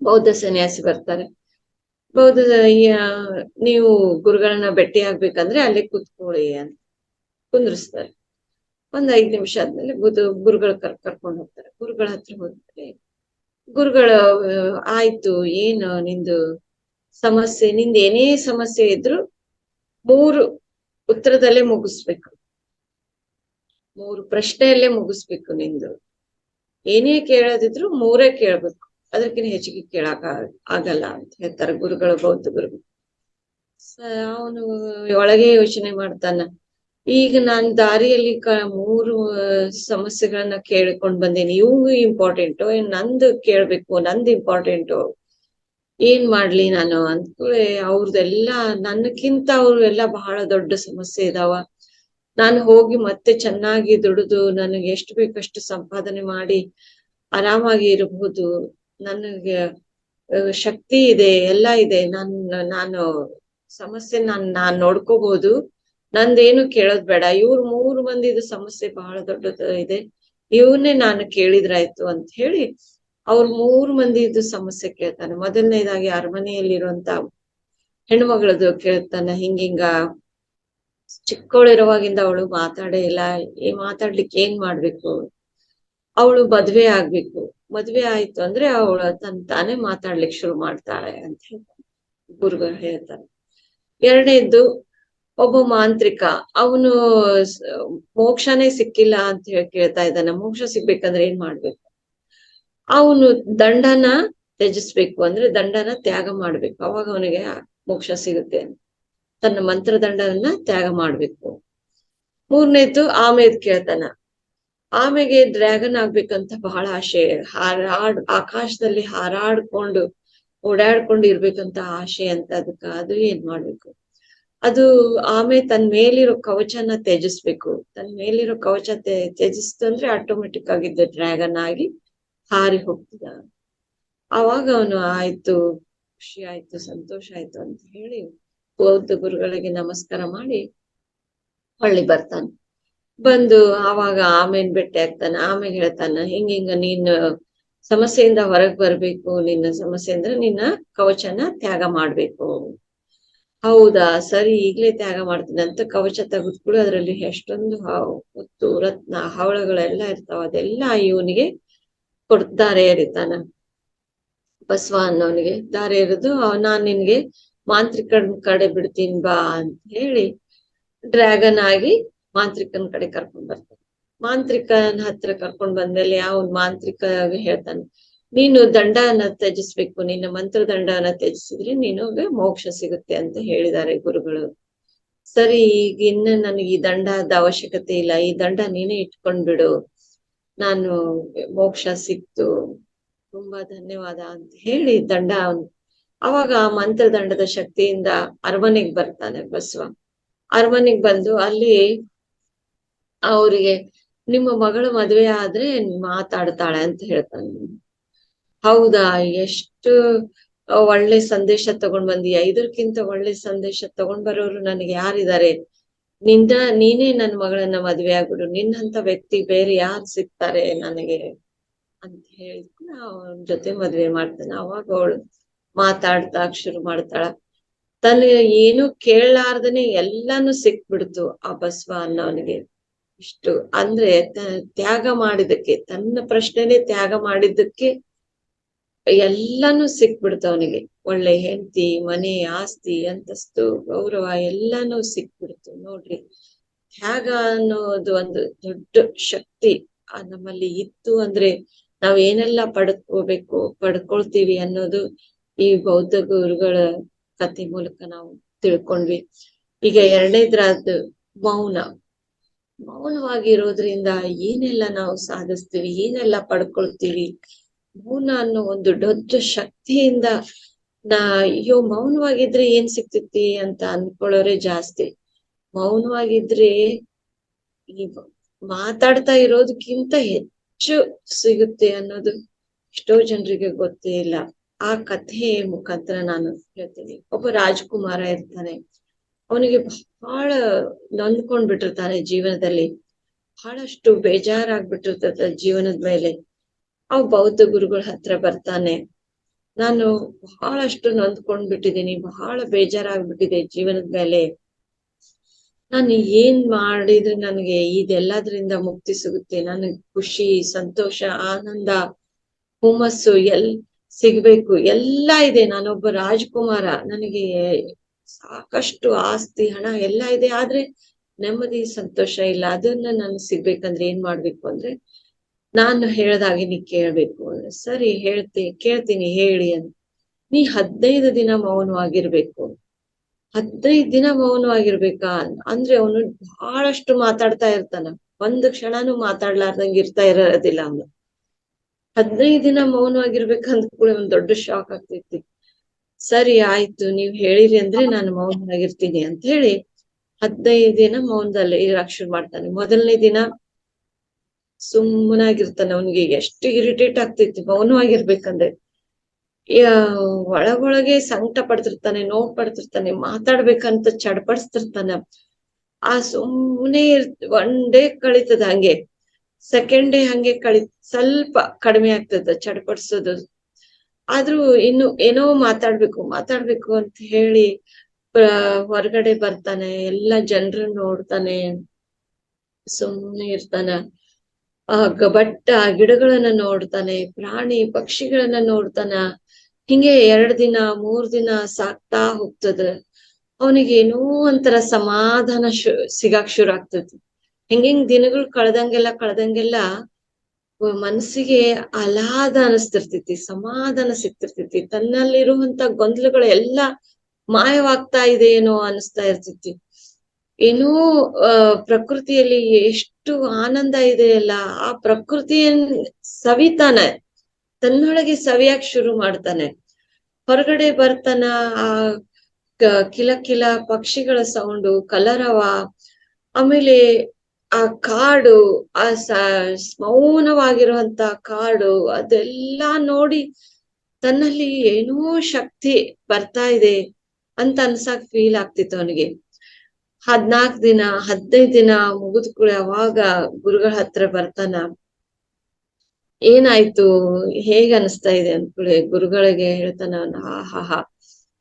ಬೌದ್ಧ ಸನ್ಯಾಸಿ ಬರ್ತಾರೆ. ನೀವು ಗುರುಗಳನ್ನ ಭೇಟಿ ಆಗ್ಬೇಕಂದ್ರೆ ಅಲ್ಲಿ ಕೂತ್ಕೊಳ್ಳಿ ಅಂತ ಕುಂದ್ರಿಸ್ತಾರೆ. 5 ನಿಮಿಷ ಆದ್ಮೇಲೆ ಗುರುಗಳು ಕರ್ಕೊಂಡು ಹೋಗ್ತಾರೆ. ಗುರುಗಳ ಹತ್ರ ಹೋಗ್ತಾರೆ. ಗುರುಗಳು, ಆಯ್ತು, ಏನು ನಿಂದು ಸಮಸ್ಯೆ, ನಿಂದ ಏನೇ ಸಮಸ್ಯೆ ಇದ್ರು 3 ಉತ್ತರದಲ್ಲೇ ಮುಗಿಸ್ಬೇಕು, 3 ಪ್ರಶ್ನೆಯಲ್ಲೇ ಮುಗಿಸ್ಬೇಕು. ನಿಂದು ಏನೇ ಕೇಳೋದಿದ್ರು 3 ಕೇಳ್ಬೇಕು, ಅದಕ್ಕಿಂತ ಹೆಚ್ಚಿಗೆ ಕೇಳಾಕ ಆಗಲ್ಲ ಅಂತ ಹೇಳ್ತಾರೆ ಗುರುಗಳು, ಬೌದ್ಧ ಗುರುಗಳು. ಅವನು ಒಳಗೆ ಯೋಚನೆ ಮಾಡ್ತಾನ, ಈಗ ನಾನ್ ದಾರಿಯಲ್ಲಿ 3 ಸಮಸ್ಯೆಗಳನ್ನ ಕೇಳ್ಕೊಂಡ್ ಬಂದೇನಿ, ಇವು ಇಂಪಾರ್ಟೆಂಟು, ನಂದು ಕೇಳ್ಬೇಕು, ನಂದು ಇಂಪಾರ್ಟೆಂಟು, ಏನ್ ಮಾಡ್ಲಿ ನಾನು ಅಂದ್ಕೂಳೆ ಅವ್ರದೆಲ್ಲಾ ನನ್ಕಿಂತ ಎಲ್ಲ ಬಹಳ ದೊಡ್ಡ ಸಮಸ್ಯೆ ಇದಾವ. ನಾನು ಹೋಗಿ ಮತ್ತೆ ಚೆನ್ನಾಗಿ ದುಡಿದು ನನಗೆ ಎಷ್ಟು ಬೇಕಷ್ಟು ಸಂಪಾದನೆ ಮಾಡಿ ಆರಾಮಾಗಿ ಇರಬಹುದು, ನನಗೆ ಶಕ್ತಿ ಇದೆ, ಎಲ್ಲ ಇದೆ, ನಾನು ಸಮಸ್ಯೆ ನಾನ್ ನೋಡ್ಕೋಬಹುದು, ನಂದೇನು ಕೇಳೋದ್ ಬೇಡ, ಇವ್ರು 3 ಮಂದಿದು ಸಮಸ್ಯೆ ಬಹಳ ದೊಡ್ಡದು ಇದೆ, ಇವನ್ನೇ ನಾನು ಕೇಳಿದ್ರಾಯ್ತು ಅಂತ ಹೇಳಿ ಅವ್ರ 3 ಮಂದಿದು ಸಮಸ್ಯೆ ಕೇಳ್ತಾನೆ. ಮೊದಲನೇದಾಗಿ ಅರಮನೆಯಲ್ಲಿರುವಂತ ಹೆಣ್ಮಗಳದು ಕೇಳ್ತಾನೆ. ಹಿಂಗಿಂಗ ಚಿಕ್ಕವಳಿರುವಾಗಿಂದ ಅವಳು ಮಾತಾಡೇ ಇಲ್ಲ, ಮಾತಾಡ್ಲಿಕ್ಕೆ ಏನ್ ಮಾಡ್ಬೇಕು, ಅವಳು ಮದ್ವೆ ಆಗ್ಬೇಕು, ಮದ್ವೆ ಆಯ್ತು ಅಂದ್ರೆ ಅವಳು ತಾನೇ ಮಾತಾಡ್ಲಿಕ್ಕೆ ಶುರು ಮಾಡ್ತಾಳೆ ಅಂತ ಹೇಳ್ತಾನೆ, ಗುರುಗಳು ಹೇಳ್ತಾರೆ. ಎರಡನೇದ್ದು ಒಬ್ಬ ಮಾಂತ್ರಿಕ, ಅವನು ಮೋಕ್ಷನೇ ಸಿಕ್ಕಿಲ್ಲ ಅಂತ ಹೇಳಿ ಕೇಳ್ತಾ ಇದ್ದಾನೆ. ಮೋಕ್ಷ ಸಿಗ್ಬೇಕಂದ್ರೆ ಏನ್ ಮಾಡ್ಬೇಕು, ಅವನು ದಂಡನ ತ್ಯಜಿಸ್ಬೇಕು, ಅಂದ್ರೆ ದಂಡನ ತ್ಯಾಗ ಮಾಡ್ಬೇಕು, ಅವಾಗ ಅವನಿಗೆ ಮೋಕ್ಷ ಸಿಗುತ್ತೆ. ತನ್ನ ಮಂತ್ರದಂಡವನ್ನ ತ್ಯಾಗ ಮಾಡ್ಬೇಕು. ಮೂರನೇದ್ದು ಆಮೇದ್ ಕೇಳ್ತಾನ. ಆಮೆಗೆ ಡ್ರ್ಯಾಗನ್ ಆಗ್ಬೇಕಂತ ಬಹಳ ಆಸೆ, ಆಕಾಶದಲ್ಲಿ ಹಾರಾಡ್ಕೊಂಡು ಓಡಾಡ್ಕೊಂಡು ಇರ್ಬೇಕಂತ ಆಸೆ ಅಂತ. ಅದು ಏನ್ ಮಾಡ್ಬೇಕು, ಅದು ಆಮೆ ತನ್ ಮೇಲಿರೋ ಕವಚನ ತ್ಯಜಿಸ್ಬೇಕು. ತನ್ ಮೇಲಿರೋ ಕವಚ ತ್ಯಜಿಸ್ತು ಅಂದ್ರೆ ಆಟೋಮೆಟಿಕ್ ಆಗಿದ್ದ ಡ್ರ್ಯಾಗನ್ ಆಗಿ ಹಾರಿ ಹೋಗ್ತದ. ಅವಾಗ ಅವನು ಆಯ್ತು, ಖುಷಿ ಆಯ್ತು, ಸಂತೋಷ ಆಯ್ತು ಅಂತ ಹೇಳಿ ಬೌದ್ಧ ಗುರುಗಳಿಗೆ ನಮಸ್ಕಾರ ಮಾಡಿ ಹೊಳ್ಳಿ ಬರ್ತಾನೆ. ಬಂದು ಆವಾಗ ಆಮೇನ್ ಭೇಟಿ ಆಗ್ತಾನೆ. ಆಮೇಲೆ ಹೇಳ್ತಾನ, ಹಿಂಗ ನೀನ್ ಸಮಸ್ಯೆಯಿಂದ ಹೊರಗ್ ಬರ್ಬೇಕು, ನಿನ್ನ ಸಮಸ್ಯೆ ಅಂದ್ರೆ ನಿನ್ನ ಕವಚನ ತ್ಯಾಗ ಮಾಡ್ಬೇಕು. ಹೌದಾ, ಸರಿ, ಈಗ್ಲೇ ತ್ಯಾಗ ಮಾಡ್ತೀನಿ ಅಂತ ಕವಚ ತೆಗೆದ್ಬಿಡು. ಅದ್ರಲ್ಲಿ ಎಷ್ಟೊಂದು ಮುತ್ತು ರತ್ನ ಹವಳಗಳೆಲ್ಲ ಇರ್ತಾವ, ಅದೆಲ್ಲ ಇವನಿಗೆ ದಾರೆ ಎರಿತಾನ. ಬಸವ ಅನ್ನೋನಿಗೆ ದಾರೆ ಎರೆದು, ನಾನ್ ನಿನ್ಗೆ ಮಾಂತ್ರಿಕನ್ ಕಡೆ ಬಿಡ್ತೀನಿ ಬಾ ಅಂತ ಹೇಳಿ ಡ್ರ್ಯಾಗನ್ ಆಗಿ ಮಾಂತ್ರಿಕನ್ ಕಡೆ ಕರ್ಕೊಂಡ್ ಬರ್ತಾನೆ. ಮಾಂತ್ರಿಕನ ಹತ್ರ ಕರ್ಕೊಂಡ್ ಬಂದ್ಮೇಲೆ ಅವನ್ ಮಾಂತ್ರಿಕ ಹೇಳ್ತಾನೆ, ನೀನು ದಂಡನ ತ್ಯಜಿಸ್ಬೇಕು, ನಿನ್ನ ಮಂತ್ರದಂಡನ ತ್ಯಜಿಸಿದ್ರೆ ನಿನಗೆ ಮೋಕ್ಷ ಸಿಗುತ್ತೆ ಅಂತ ಹೇಳಿದ್ದಾರೆ ಗುರುಗಳು. ಸರಿ, ಈಗ ಇನ್ನು ನನಗೆ ಈ ದಂಡದ ಅವಶ್ಯಕತೆ ಇಲ್ಲ, ಈ ದಂಡ ನೀನೇ ಇಟ್ಕೊಂಡ್ಬಿಡು, ನಾನು ಮೋಕ್ಷ ಸಿಕ್ತು, ತುಂಬಾ ಧನ್ಯವಾದ ಅಂತ ಹೇಳಿ ದಂಡ ಅವಾಗ ಆ ಮಂತ್ರದಂಡದ ಶಕ್ತಿಯಿಂದ ಅರಮನೆಗ್ ಬರ್ತಾನೆ ಬಸವ. ಅರಮನೆಗ್ ಬಂದು ಅಲ್ಲಿ ಅವರಿಗೆ ನಿಮ್ಮ ಮಗಳು ಮದ್ವೆ ಆದ್ರೆ ಮಾತಾಡ್ತಾಳೆ ಅಂತ ಹೇಳ್ತಾನೆ. ಹೌದಾ, ಎಷ್ಟು ಒಳ್ಳೆ ಸಂದೇಶ ತಗೊಂಡ್ ಬಂದೀಯ, ಇದಕ್ಕಿಂತ ಒಳ್ಳೆ ಸಂದೇಶ ತಗೊಂಡ್ ಬರೋರು ನನಗೆ ಯಾರಿದ್ದಾರೆ, ನೀನೇ ನನ್ನ ಮಗಳನ್ನ ಮದ್ವೆ ಆಗ್ಬಿಡು, ನಿನ್ನಂತ ವ್ಯಕ್ತಿ ಬೇರೆ ಯಾರು ಸಿಗ್ತಾರೆ ನನಗೆ ಅಂತ ಹೇಳಿ ಅವನ ಜೊತೆ ಮದ್ವೆ ಮಾಡ್ತಾನೆ. ಅವಾಗ ಅವಳು ಮಾತಾಡ್ತಾಕ್ ಶುರು ಮಾಡ್ತಾಳ. ತನಗೆ ಏನು ಕೇಳಲಾರ್ದನೆ ಎಲ್ಲಾನು ಸಿಕ್ಬಿಡ್ತು ಆ ಬಸವ ಅನ್ನೋನಿಗೆ. ಇಷ್ಟು ಅಂದ್ರೆ ತ್ಯಾಗ ಮಾಡಿದಕ್ಕೆ, ತನ್ನ ಪ್ರಶ್ನೆನೇ ತ್ಯಾಗ ಮಾಡಿದ್ದಕ್ಕೆ ಎಲ್ಲಾನು ಸಿಕ್ಬಿಡ್ತು ಅವನಿಗೆ. ಒಳ್ಳೆ ಹೆಂಡತಿ, ಮನೆ, ಆಸ್ತಿ, ಅಂತಸ್ತು, ಗೌರವ ಎಲ್ಲಾನು ಸಿಕ್ಬಿಡ್ತು. ನೋಡ್ರಿ, ತ್ಯಾಗ ಅನ್ನೋದು ಒಂದು ದೊಡ್ಡ ಶಕ್ತಿ ನಮ್ಮಲ್ಲಿ ಇತ್ತು ಅಂದ್ರೆ ನಾವ್ ಏನೆಲ್ಲ ಪಡ್ಕೊಳ್ತೀವಿ ಅನ್ನೋದು ಈ ಬೌದ್ಧ ಗುರುಗಳ ಕಥೆ ಮೂಲಕ ನಾವು ತಿಳ್ಕೊಂಡ್ವಿ. ಈಗ ಎರಡನೇದ್ರದ್ದು ಮೌನವಾಗಿರೋದ್ರಿಂದ ಏನೆಲ್ಲ ನಾವು ಸಾಧಿಸ್ತೀವಿ, ಏನೆಲ್ಲ ಪಡ್ಕೊಳ್ತೀವಿ. ಮೌನ ಅನ್ನೋ ಒಂದು ದೊಡ್ಡ ಶಕ್ತಿಯಿಂದ ಅಯ್ಯೋ ಮೌನವಾಗಿದ್ರೆ ಏನ್ ಸಿಗ್ತೈತಿ ಅಂತ ಅನ್ಕೊಳ್ಳೋರೆ ಜಾಸ್ತಿ. ಮೌನವಾಗಿದ್ರೆ ಈ ಮಾತಾಡ್ತಾ ಇರೋದಕ್ಕಿಂತ ಹೆಚ್ಚು ಸಿಗುತ್ತೆ ಅನ್ನೋದು ಎಷ್ಟೋ ಜನರಿಗೆ ಗೊತ್ತೇ ಇಲ್ಲ. ಆ ಕಥೆ ಮುಖಾಂತರ ನಾನು ಹೇಳ್ತೀನಿ. ಒಬ್ಬ ರಾಜ್ಕುಮಾರ ಇರ್ತಾನೆ, ಅವನಿಗೆ ಬಹಳ ನೊಂದ್ಕೊಂಡ್ ಬಿಟ್ಟಿರ್ತಾನೆ ಜೀವನದಲ್ಲಿ, ಬಹಳಷ್ಟು ಬೇಜಾರಾಗ್ಬಿಟ್ಟಿರ್ತದ ಜೀವನದ ಮೇಲೆ. ಅವ್ ಬೌದ್ಧ ಗುರುಗಳ ಹತ್ರ ಬರ್ತಾನೆ, ನಾನು ಬಹಳಷ್ಟು ನೊಂದ್ಕೊಂಡ್ ಬಿಟ್ಟಿದ್ದೀನಿ, ಬಹಳ ಬೇಜಾರಾಗ್ಬಿಟ್ಟಿದೆ ಜೀವನದ ಮೇಲೆ, ನಾನು ಏನ್ ಮಾಡಿದ್ರೆ ನನಗೆ ಇದೆಲ್ಲದ್ರಿಂದ ಮುಕ್ತಿ ಸಿಗುತ್ತೆ, ನನಗೆ ಖುಷಿ, ಸಂತೋಷ, ಆನಂದ, ಹುಮ್ಮಸ್ಸು ಸಿಗ್ಬೇಕು, ಎಲ್ಲ ಇದೆ, ನಾನೊಬ್ಬ ರಾಜ್ಕುಮಾರ, ನನಗೆ ಸಾಕಷ್ಟು ಆಸ್ತಿ, ಹಣ ಎಲ್ಲ ಇದೆ, ಆದ್ರೆ ನೆಮ್ಮದಿ, ಸಂತೋಷ ಇಲ್ಲ. ಅದನ್ನ ನಾನು ಸಿಗ್ಬೇಕಂದ್ರೆ ಏನ್ ಮಾಡ್ಬೇಕು ಅಂದ್ರೆ ನಾನು ಹೇಳ್ದಾಗೆ ನೀ ಕೇಳ್ಬೇಕು. ಸರಿ, ಕೇಳ್ತೀನಿ ಹೇಳಿ ಅಂತ. ನೀ 15 ದಿನ ಮೌನವಾಗಿರ್ಬೇಕು. 15 ದಿನ ಮೌನವಾಗಿರ್ಬೇಕಾ ಅಂದ್ರೆ ಅವನು ಬಹಳಷ್ಟು ಮಾತಾಡ್ತಾ ಇರ್ತಾನ, ಒಂದು ಕ್ಷಣನೂ ಮಾತಾಡ್ಲಾರ್ದಂಗ ಇರೋದಿಲ್ಲ ಅವನು. 15 ದಿನ ಮೌನವಾಗಿರ್ಬೇಕಂದ ಕೂಡ ಒಂದ್ ದೊಡ್ಡ ಶಾಕ್ ಆಗ್ತೈತಿ. ಸರಿ ಆಯ್ತು, ನೀವ್ ಹೇಳಿರಿ ಅಂದ್ರೆ ನಾನು ಮೌನವಾಗಿರ್ತೀನಿ ಅಂತ ಹೇಳಿ 15 ದಿನ ಮೌನದಲ್ಲಿ ಇರಾಕ್ ಶುರು ಮಾಡ್ತಾನೆ. ಮೊದಲನೇ ದಿನ ಸುಮ್ಮನಾಗಿರ್ತಾನೆ, ಅವನಿಗೆ ಎಷ್ಟು ಇರಿಟೇಟ್ ಆಗ್ತೈತಿ ಮೌನವಾಗಿರ್ಬೇಕಂದ್ರೆ. ಒಳಗೊಳಗೆ ಸಂಕಟ ಪಡ್ತಿರ್ತಾನೆ, ನೋವು ಪಡ್ತಿರ್ತಾನೆ, ಮಾತಾಡ್ಬೇಕಂತ ಚಡ್ಪಡಿಸ್ತಿರ್ತಾನೆ. ಆ ಸುಮ್ನೆ ಒನ್ ಡೇ ಕಳೀತದ ಹಂಗೆ, ಸೆಕೆಂಡ್ ಡೇ ಹಂಗೆ ಸ್ವಲ್ಪ ಕಡಿಮೆ ಆಗ್ತದ ಚಡ್ಪಡ್ಸೋದು. ಆದ್ರೂ ಇನ್ನು ಏನೋ ಮಾತಾಡ್ಬೇಕು ಅಂತ ಹೇಳಿ ಹೊರಗಡೆ ಬರ್ತಾನೆ, ಎಲ್ಲ ಜನರು ನೋಡ್ತಾನೆ, ಸುಮ್ನೆ ಇರ್ತಾನ. ಬಟ್ಟ ಗಿಡಗಳನ್ನ ನೋಡ್ತಾನೆ, ಪ್ರಾಣಿ ಪಕ್ಷಿಗಳನ್ನ ನೋಡ್ತಾನ. ಹಿಂಗೆ 2 ದಿನ 3 ದಿನ ಸಾಕ್ತಾ ಹೋಗ್ತದ. ಅವನಿಗೆ ಏನೋ ಒಂಥರ ಸಮಾಧಾನ ಸಿಗಾಕ್ ಶುರು ಆಗ್ತೈತಿ. ಹಿಂಗಿಂಗ್ ದಿನಗಳು ಕಳೆದಂಗೆಲ್ಲ ಮನಸ್ಸಿಗೆ ಆಹ್ಲಾದ ಅನಿಸ್ತಿರ್ತೈತಿ, ಸಮಾಧಾನ ಸಿಗ್ತಿರ್ತೈತಿ. ತನ್ನಲ್ಲಿರುವಂತ ಗೊಂದಲಗಳು ಎಲ್ಲ ಮಾಯವಾಗ್ತಾ ಇದೆ ಏನೋ ಅನಿಸ್ತಾ ಇರ್ತೈತಿ. ಏನೋ ಪ್ರಕೃತಿಯಲ್ಲಿ ಎಷ್ಟು ಆನಂದ ಇದೆಯಲ್ಲ, ಆ ಪ್ರಕೃತಿಯನ್ನ ಸವಿತಾನೆ, ತನ್ನೊಳಗೆ ಸವಿಯಾಕ್ ಶುರು ಮಾಡ್ತಾನೆ. ಹೊರಗಡೆ ಬರ್ತಾನ, ಆ ಕಿಲ ಪಕ್ಷಿಗಳ ಸೌಂಡು, ಕಲರವ, ಆಮೇಲೆ ಆ ಕಾಡು, ಆ ಮೌನವಾಗಿರುವಂತ ಕಾಡು, ಅದೆಲ್ಲಾ ನೋಡಿ ತನ್ನಲ್ಲಿ ಏನೋ ಶಕ್ತಿ ಬರ್ತಾ ಇದೆ ಅಂತ ಅನ್ಸಕ್ ಫೀಲ್ ಆಗ್ತಿತ್ತು ಅವನಿಗೆ. 14 ದಿನ 15 ದಿನ ಮುಗಿದ್ ಕೂಡ ಅವಾಗ ಗುರುಗಳ ಹತ್ರ ಬರ್ತಾನ. ಏನಾಯ್ತು, ಹೇಗ ಅನಿಸ್ತಾ ಇದೆ ಅಂದ್ಕೂಳೆ ಗುರುಗಳಿಗೆ ಹೇಳ್ತಾನ. ಹಾ